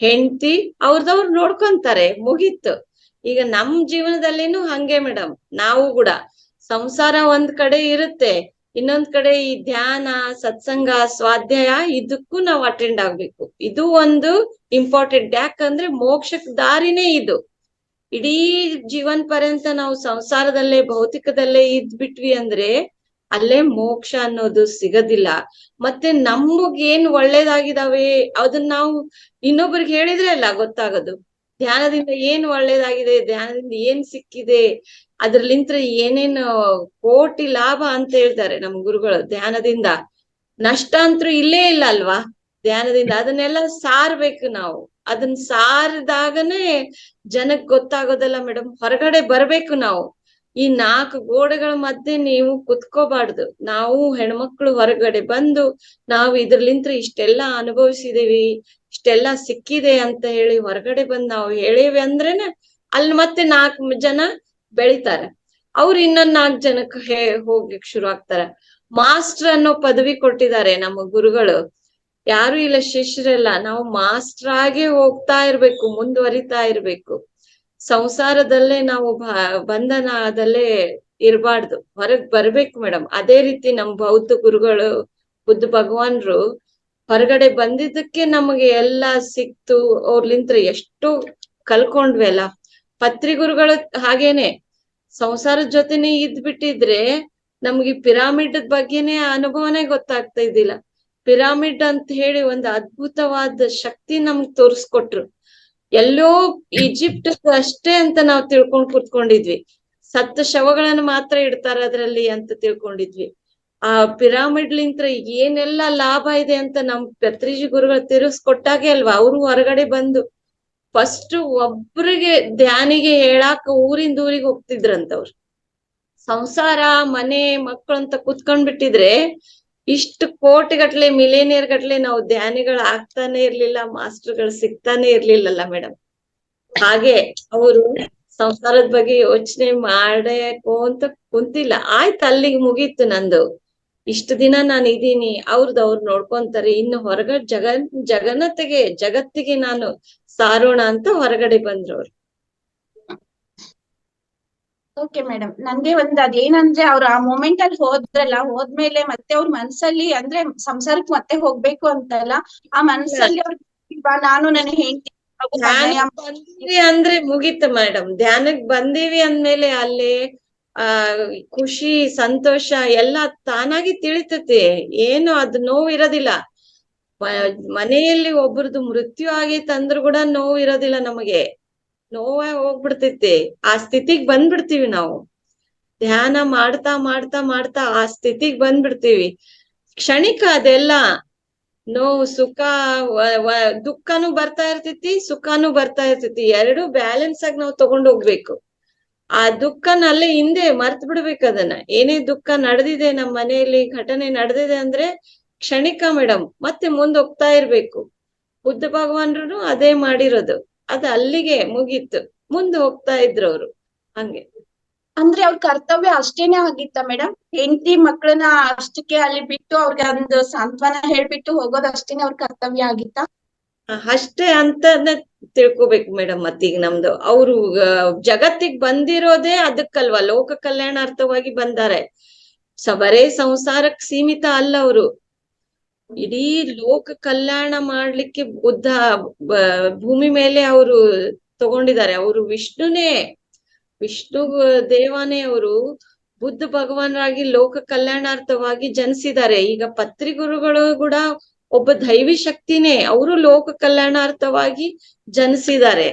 ಹೆಂಡತಿ ಅವ್ರದವ್ರು ನೋಡ್ಕೊಂತಾರೆ, ಮುಗೀತು. ಈಗ ನಮ್ ಜೀವನದಲ್ಲಿನೂ ಹಂಗೆ ಮೇಡಮ್. ನಾವು ಕೂಡ ಸಂಸಾರ ಒಂದ್ ಕಡೆ ಇರುತ್ತೆ, ಇನ್ನೊಂದ್ ಕಡೆ ಈ ಧ್ಯಾನ, ಸತ್ಸಂಗ, ಸ್ವಾಧ್ಯಾಯ ಇದಕ್ಕೂ ನಾವು ಅಟೆಂಡ್ ಆಗ್ಬೇಕು. ಇದು ಒಂದು ಇಂಪಾರ್ಟೆಂಟ್. ಯಾಕಂದ್ರೆ ಮೋಕ್ಷಕ್ ದಾರಿನೇ ಇದು. ಇಡೀ ಜೀವನ ಪರ್ಯಂತ ನಾವು ಸಂಸಾರದಲ್ಲೇ ಭೌತಿಕದಲ್ಲೇ ಇದ್ಬಿಟ್ವಿ ಅಂದ್ರೆ ಅಲ್ಲೇ ಮೋಕ್ಷ ಅನ್ನೋದು ಸಿಗದಿಲ್ಲ. ಮತ್ತೆ ನಮಗೇನ್ ಒಳ್ಳೇದಾಗಿದಾವೆ ಅದನ್ನ ನಾವು ಇನ್ನೊಬ್ರಿಗೆ ಹೇಳಿದ್ರೆ ಅಲ್ಲ ಗೊತ್ತಾಗೋದು. ಧ್ಯಾನದಿಂದ ಏನ್ ಒಳ್ಳೇದಾಗಿದೆ, ಧ್ಯಾನದಿಂದ ಏನ್ ಸಿಕ್ಕಿದೆ, ಅದ್ರಲಿಂತ್ರ ಏನೇನು ಕೋಟಿ ಲಾಭ ಅಂತ ಹೇಳ್ತಾರೆ ನಮ್ ಗುರುಗಳು. ಧ್ಯಾನದಿಂದ ನಷ್ಟ ಅಂತೂ ಇಲ್ಲೇ ಇಲ್ಲ ಅಲ್ವಾ. ಧ್ಯಾನದಿಂದ ಅದನ್ನೆಲ್ಲ ಸಾರ್ಬೇಕು ನಾವು. ಅದನ್ನ ಸಾರಿದಾಗನೇ ಜನಕ್ ಗೊತ್ತಾಗೋದಲ್ಲ ಮೇಡಮ್. ಹೊರಗಡೆ ಬರ್ಬೇಕು ನಾವು. ಈ 4 ಗೋಡೆಗಳ ಮಧ್ಯೆ ನೀವು ಕುತ್ಕೋಬಾರ್ದು. ನಾವು ಹೆಣ್ಮಕ್ಳು ಹೊರಗಡೆ ಬಂದು ನಾವು ಇದ್ರಲಿಂತ್ರ ಇಷ್ಟೆಲ್ಲಾ ಅನುಭವಿಸಿದೀವಿ, ಇಷ್ಟೆಲ್ಲಾ ಸಿಕ್ಕಿದೆ ಅಂತ ಹೇಳಿ ಹೊರಗಡೆ ಬಂದ್ ನಾವು ಹೇಳೇವಿ ಅಂದ್ರೇನೆ ಅಲ್ಲಿ ಮತ್ತೆ 4 ಜನ ಬೆಳಿತಾರೆ. ಅವ್ರು ಇನ್ನೊಂದ್ 4 ಜನಕ್ಕೆ ಹೋಗ್ಲಿಕ್ ಶುರು ಆಗ್ತಾರ. ಮಾಸ್ಟರ್ ಅನ್ನೋ ಪದವಿ ಕೊಟ್ಟಿದ್ದಾರೆ ನಮ್ಮ ಗುರುಗಳು. ಯಾರು ಇಲ್ಲ ಶಿಷ್ಯರೆಲ್ಲ, ನಾವು ಮಾಸ್ಟರ್ ಆಗೇ ಹೋಗ್ತಾ ಇರ್ಬೇಕು, ಮುಂದುವರಿತಾ ಇರ್ಬೇಕು. ಸಂಸಾರದಲ್ಲೇ ನಾವು ಬಂಧನದಲ್ಲೇ ಇರಬಾರ್ದು, ಹೊರಗ್ ಬರ್ಬೇಕು ಮೇಡಮ್. ಅದೇ ರೀತಿ ನಮ್ ಬೌದ್ಧ ಗುರುಗಳು, ಬುದ್ಧ ಭಗವಾನ್ರು ಹೊರಗಡೆ ಬಂದಿದ್ದಕ್ಕೆ ನಮಗೆ ಎಲ್ಲಾ ಸಿಕ್ತು. ಅವ್ರಲಿಂತ್ರ ಎಷ್ಟು ಕಲ್ಕೊಂಡ್ವಿ ಅಲ್ಲ. ಪತ್ರಿ ಗುರುಗಳು ಹಾಗೇನೆ ಸಂಸಾರದ ಜೊತೆನೆ ಇದ್ಬಿಟ್ಟಿದ್ರೆ ನಮ್ಗೆ ಪಿರಾಮಿಡ್ ಬಗ್ಗೆನೇ ಅನುಭವನೇ ಗೊತ್ತಾಗ್ತಾ ಇದ್ದಿಲ್ಲ. ಪಿರಾಮಿಡ್ ಅಂತ ಹೇಳಿ ಒಂದು ಅದ್ಭುತವಾದ ಶಕ್ತಿ ನಮ್ಗ್ ತೋರಿಸ್ಕೊಟ್ರು. ಎಲ್ಲೋ ಈಜಿಪ್ಟ್ ಅಷ್ಟೇ ಅಂತ ನಾವು ಕುತ್ಕೊಂಡಿದ್ವಿ. ಸತ್ತ ಶವಗಳನ್ನು ಮಾತ್ರ ಇಡ್ತಾರ ಅದ್ರಲ್ಲಿ ಅಂತ ತಿಳ್ಕೊಂಡಿದ್ವಿ. ಆ ಪಿರಾಮಿಡ್ಲಿಂತ್ರ ಏನೆಲ್ಲಾ ಲಾಭ ಇದೆ ಅಂತ ನಮ್ ಪತ್ರಿಜಿ ಗುರುಗಳು ತಿರುಗಿಸ್ಕೊಟ್ಟಾಗೆ ಅಲ್ವಾ ಅವ್ರು ಹೊರಗಡೆ ಬಂದು ಫಸ್ಟ್ ಒಬ್ರಿಗೆ ಧ್ಯಾನಿಗೆ ಹೇಳಾಕ ಊರಿಂದ ಊರಿಗೆ ಹೋಗ್ತಿದ್ರಂತವ್ರು. ಸಂಸಾರ, ಮನೆ, ಮಕ್ಕಳು ಅಂತ ಕುತ್ಕೊಂಡ್ ಬಿಟ್ಟಿದ್ರೆ ಇಷ್ಟು ಕೋಟಿಗಟ್ಲೆ, ಮಿಲಿಯನಿಯರ್ ಗಟ್ಲೆ ನಾವು ಧ್ಯಾನಿಗಳು ಆಗ್ತಾನೆ ಇರ್ಲಿಲ್ಲ, ಮಾಸ್ಟರ್ಗಳು ಸಿಗ್ತಾನೆ ಇರ್ಲಿಲ್ಲಲ್ಲ ಮೇಡಮ್. ಹಾಗೆ ಅವರು ಸಂಸಾರದ ಬಗ್ಗೆ ಯೋಚನೆ ಮಾಡಬೇಕು ಅಂತ ಕುಂತಿಲ್ಲ. ಆಯ್ತು, ಅಲ್ಲಿಗೆ ಮುಗೀತು ನಂದು. ಇಷ್ಟು ದಿನ ನಾನು ಇದೀನಿ, ಅವ್ರದ್ದು ಅವ್ರು ನೋಡ್ಕೊಂತಾರೆ. ಇನ್ನು ಹೊರಗಡೆ ಜಗತ್ತಿಗೆ ನಾನು ಸಾರೋಣ ಅಂತ ಹೊರಗಡೆ ಬಂದ್ರು ಅವ್ರು. ಓಕೆ ಮೇಡಮ್, ನಂಗೆ ಒಂದ್ ಅದೇನಂದ್ರೆ ಅವ್ರು ಆ ಮೂಮೆಂಟ್ ಅಲ್ಲಿ ಹೋದ್ಮೇಲೆ ಮತ್ತೆ ಅವ್ರ ಮನ್ಸಲ್ಲಿ ಅಂದ್ರೆ ಸಂಸಾರಕ್ಕೆ ಮತ್ತೆ ಹೋಗ್ಬೇಕು ಅಂತಲ್ಲ, ಆ ಮನ್ಸಲ್ಲಿ ಅವ್ರಿಗೆ ನಾನು ನನ್ನ ಹೆಂಡತಿ ಧ್ಯಾನಕ್ ಬಂದೀವಿ ಅಂದ್ರೆ ಮುಗೀತು ಮೇಡಮ್. ಧ್ಯಾನಕ್ ಬಂದೀವಿ ಅಂದ್ಮೇಲೆ ಅಲ್ಲಿ ಖುಷಿ ಸಂತೋಷ ಎಲ್ಲ ತಾನಾಗಿ ತಿಳಿತೈತಿ. ಏನು ಅದು ನೋವು ಇರೋದಿಲ್ಲ. ಮನೆಯಲ್ಲಿ ಒಬ್ರದ್ದು ಮೃತ್ಯು ಆಗೈತೆ ಅಂದ್ರೂ ಕೂಡ ನೋವು ಇರೋದಿಲ್ಲ ನಮಗೆ. ನೋವೇ ಹೋಗ್ಬಿಡ್ತೈತಿ. ಆ ಸ್ಥಿತಿಗ್ ಬಂದ್ಬಿಡ್ತೀವಿ ನಾವು. ಧ್ಯಾನ ಮಾಡ್ತಾ ಮಾಡ್ತಾ ಮಾಡ್ತಾ ಆ ಸ್ಥಿತಿಗ್ ಬಂದ್ಬಿಡ್ತೀವಿ. ಕ್ಷಣಿಕ ಅದೆಲ್ಲ. ನೋವು ಸುಖ ದುಃಖನೂ ಬರ್ತಾ ಇರ್ತೈತಿ, ಸುಖನೂ ಬರ್ತಾ ಇರ್ತೈತಿ. ಎರಡು ಬ್ಯಾಲೆನ್ಸ್ ಆಗಿ ನಾವು ತಗೊಂಡ್ ಹೋಗ್ಬೇಕು. ಆ ದುಃಖನ ಅಲ್ಲೇ ಹಿಂದೆ ಮರ್ತ್ ಬಿಡ್ಬೇಕು ಅದನ್ನ. ಏನೇ ದುಃಖ ನಡೆದಿದೆ ನಮ್ಮ ಮನೆಯಲ್ಲಿ, ಘಟನೆ ನಡೆದಿದೆ ಅಂದ್ರೆ ಕ್ಷಣಿಕ ಮೇಡಮ್, ಮತ್ತೆ ಮುಂದ್ ಹೋಗ್ತಾ ಇರ್ಬೇಕು. ಬುದ್ಧ ಭಗವಾನ್ರು ಅದೇ ಮಾಡಿರೋದು. ಅದು ಅಲ್ಲಿಗೆ ಮುಗೀತು. ಮುಂದೆ ಹೋಗ್ತಾ ಇದ್ರು ಅವ್ರು ಹಂಗೆ. ಅಂದ್ರೆ ಅವ್ರ ಕರ್ತವ್ಯ ಅಷ್ಟೇನೆ ಆಗಿತ್ತ ಮೇಡಮ್? ಹೆಂಡತಿ ಮಕ್ಕಳನ್ನ ಅಷ್ಟಕ್ಕೆ ಅಲ್ಲಿ ಬಿಟ್ಟು ಅವ್ರಿಗೆ ಒಂದು ಸಾಂತ್ವನ ಹೇಳ್ಬಿಟ್ಟು ಹೋಗೋದು ಅಷ್ಟೇನೆ ಅವ್ರ ಕರ್ತವ್ಯ ಆಗಿತ್ತ? ಅಷ್ಟೇ ಅಂತಾನೆ ತಿಳ್ಕೊಬೇಕು ಮೇಡಮ್. ಮತ್ತೀಗ ನಮ್ದು ಅವ್ರು ಜಗತ್ತಿಗೆ ಬಂದಿರೋದೇ ಅದಕ್ಕಲ್ವಾ, ಲೋಕ ಕಲ್ಯಾಣಾರ್ಥವಾಗಿ ಬಂದಾರೆ. ಬರೇ ಸಂಸಾರಕ್ ಸೀಮಿತ ಅಲ್ಲ ಅವರು. ಇಡೀ ಲೋಕ ಕಲ್ಯಾಣ ಮಾಡ್ಲಿಕ್ಕೆ ಬುದ್ಧ ಭೂಮಿ ಮೇಲೆ ಅವರು ತಗೊಂಡಿದ್ದಾರೆ. ಅವರು ವಿಷ್ಣು ದೇವಾನೇ ಅವರು ಬುದ್ಧ ಭಗವಾನರಾಗಿ ಲೋಕ ಕಲ್ಯಾಣಾರ್ಥವಾಗಿ ಜನಿಸಿದ್ದಾರೆ. ಈಗ ಪತ್ರಿಗುರುಗಳು ಕೂಡ ಒಬ್ಬ ದೈವಿ ಶಕ್ತಿನೇ. ಅವರು ಲೋಕ ಕಲ್ಯಾಣಾರ್ಥವಾಗಿ ಜನಿಸಿದ್ದಾರೆ.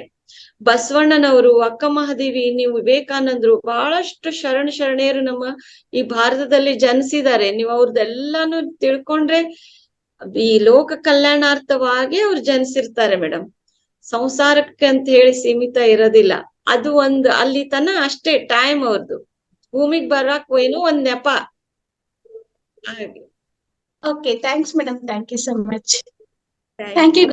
ಬಸವಣ್ಣನವರು, ಅಕ್ಕ ಮಹಾದೇವಿ, ನೀವು ವಿವೇಕಾನಂದರು, ಬಹಳಷ್ಟು ಶರಣೆಯರು ನಮ್ಮ ಈ ಭಾರತದಲ್ಲಿ ಜನಿಸಿದ್ದಾರೆ. ನೀವು ಅವ್ರದ್ದೆಲ್ಲಾನು ತಿಳ್ಕೊಂಡ್ರೆ ಈ ಲೋಕ ಕಲ್ಯಾಣಾರ್ಥವಾಗಿ ಅವ್ರು ಜನಿಸಿರ್ತಾರೆ ಮೇಡಮ್. ಸಂಸಾರಕ್ಕೆ ಅಂತ ಹೇಳಿ ಸೀಮಿತ ಇರೋದಿಲ್ಲ. ಅದು ಒಂದು ಅಲ್ಲಿ ತನ ಅಷ್ಟೇ ಟೈಮ್ ಅವ್ರದ್ದು. ಭೂಮಿಗ್ ಬರಾಕ್ ಏನೋ ಒಂದ್ ನೆಪ. ಹಾಗೆ. Okay, thanks madam. Thank you so much. Thank you.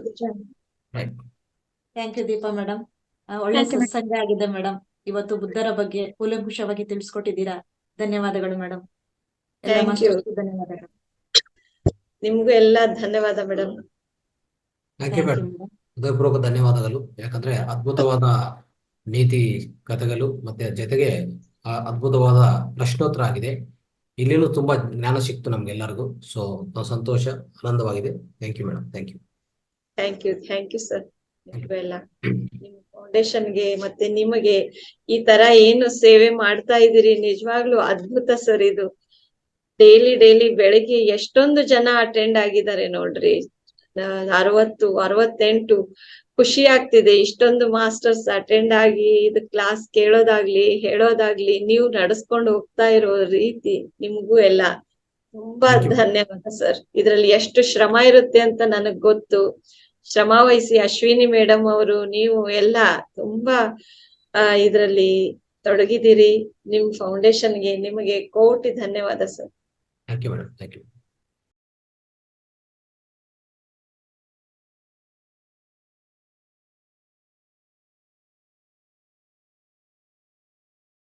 Thank you Deepa madam. ಒಳ್ಳೆ ಸತ್ಸಂಗ ಆಗಿದೆ ಮೇಡಮ್. ಇವತ್ತು ಬುದ್ಧರ ಬಗ್ಗೆ ಕೂಲಂಕುಷವಾಗಿ ತಿಳಿಸ್ಕೊಟ್ಟಿದ್ದೀರಾ. ಧನ್ಯವಾದಗಳು ಮೇಡಮ್. ಎಲ್ಲ ಮಾಸ್ಟರ್ಸ್ಗೂ ಧನ್ಯವಾದಗಳು. ನಿಮ್ಗೂ ಎಲ್ಲ ಧನ್ಯವಾದ ಮೇಡಮ್. Thank you madam. ಹೃದಯಪೂರ್ವಕ ಧನ್ಯವಾದಗಳು. ಯಾಕಂದ್ರೆ ಅದ್ಭುತವಾದ ನೀತಿ ಕಥೆಗಳು ಮತ್ತೆ ಜೊತೆಗೆ ಅದ್ಭುತವಾದ ಪ್ರಶ್ನೋತ್ತರ ಆಗಿದೆ. ಇಲ್ಲಿನೂ ತುಂಬಾ ಜ್ಞಾನ ಸಿಕ್ತು ನಮ್ಗೆಲ್ಲರಿಗೂ. ಸೊ ಸಂತೋಷ, ಆನಂದವಾಗಿದೆ. Thank you madam. Thank you. Thank you sir. ಎಲ್ಲ ನಿಮ್ ಫೌಂಡೇಶನ್ಗೆ ಮತ್ತೆ ನಿಮಗೆ ಈ ತರ ಏನು ಸೇವೆ ಮಾಡ್ತಾ ಇದೀರಿ, ನಿಜವಾಗ್ಲೂ ಅದ್ಭುತ ಸರ್. ಇದು ಡೈಲಿ ಬೆಳಿಗ್ಗೆ ಎಷ್ಟೊಂದು ಜನ ಅಟೆಂಡ್ ಆಗಿದ್ದಾರೆ ನೋಡ್ರಿ. 68 ಖುಷಿ ಆಗ್ತಿದೆ. ಇಷ್ಟೊಂದು ಮಾಸ್ಟರ್ಸ್ ಅಟೆಂಡ್ ಆಗಿ ಇದು ಕ್ಲಾಸ್ ಕೇಳೋದಾಗ್ಲಿ ಹೇಳೋದಾಗ್ಲಿ, ನೀವು ನಡೆಸ್ಕೊಂಡು ಹೋಗ್ತಾ ಇರೋ ರೀತಿ ನಿಮ್ಗೂ ಎಲ್ಲ ತುಂಬಾ ಧನ್ಯವಾದ ಸರ್. ಇದ್ರಲ್ಲಿ ಎಷ್ಟು ಶ್ರಮ ಇರುತ್ತೆ ಅಂತ ನನಗ್ ಗೊತ್ತು. ಶ್ರಮ ವಹಿಸಿ ಅಶ್ವಿನಿ ಮೇಡಮ್ ಅವರು, ನೀವು ಎಲ್ಲ ತುಂಬಾ ಇದ್ರಲ್ಲಿ ತೊಡಗಿದಿರಿ. ನಿಮ್ ಫೌಂಡೇಶನ್ಗೆ ನಿಮಗೆ ಕೋಟಿ ಧನ್ಯವಾದ sir. Thank you madam. Thank you.